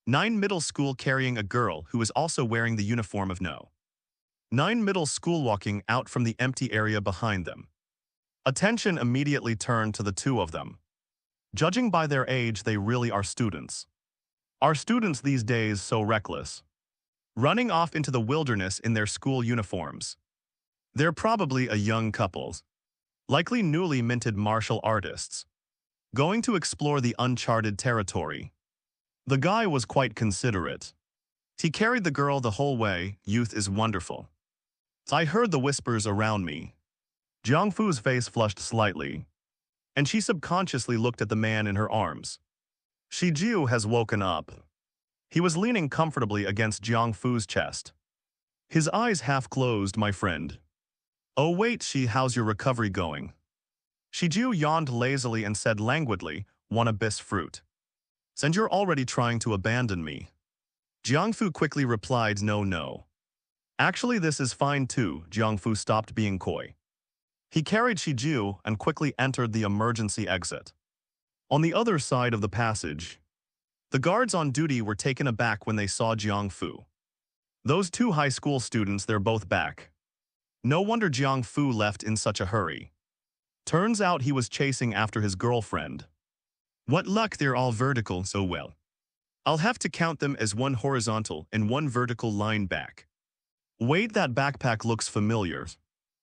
9 middle school carrying a girl who was also wearing the uniform of No. 9 middle school walking out from the empty area behind them. Attention immediately turned to the two of them. Judging by their age, they really are students. Are students these days so reckless? Running off into the wilderness in their school uniforms. They're probably a young couple, likely newly minted martial artists, going to explore the uncharted territory. The guy was quite considerate. He carried the girl the whole way. Youth is wonderful. I heard the whispers around me. Jiang Fu's face flushed slightly, and she subconsciously looked at the man in her arms. Shi Jiu has woken up. He was leaning comfortably against Jiang Fu's chest. His eyes half closed. My friend. Oh wait, how's your recovery going? Shi Jiu yawned lazily and said languidly, want a bis fruit? And you're already trying to abandon me. Jiang Fu quickly replied, no. Actually, this is fine too. Jiang Fu stopped being coy. He carried Shi Jiu and quickly entered the emergency exit. On the other side of the passage, the guards on duty were taken aback when they saw Jiang Fu. Those two high school students, they're both back. No wonder Jiang Fu left in such a hurry. Turns out he was chasing after his girlfriend. What luck, they're all vertical, so well. I'll have to count them as one horizontal and one vertical line back. Wait, that backpack looks familiar.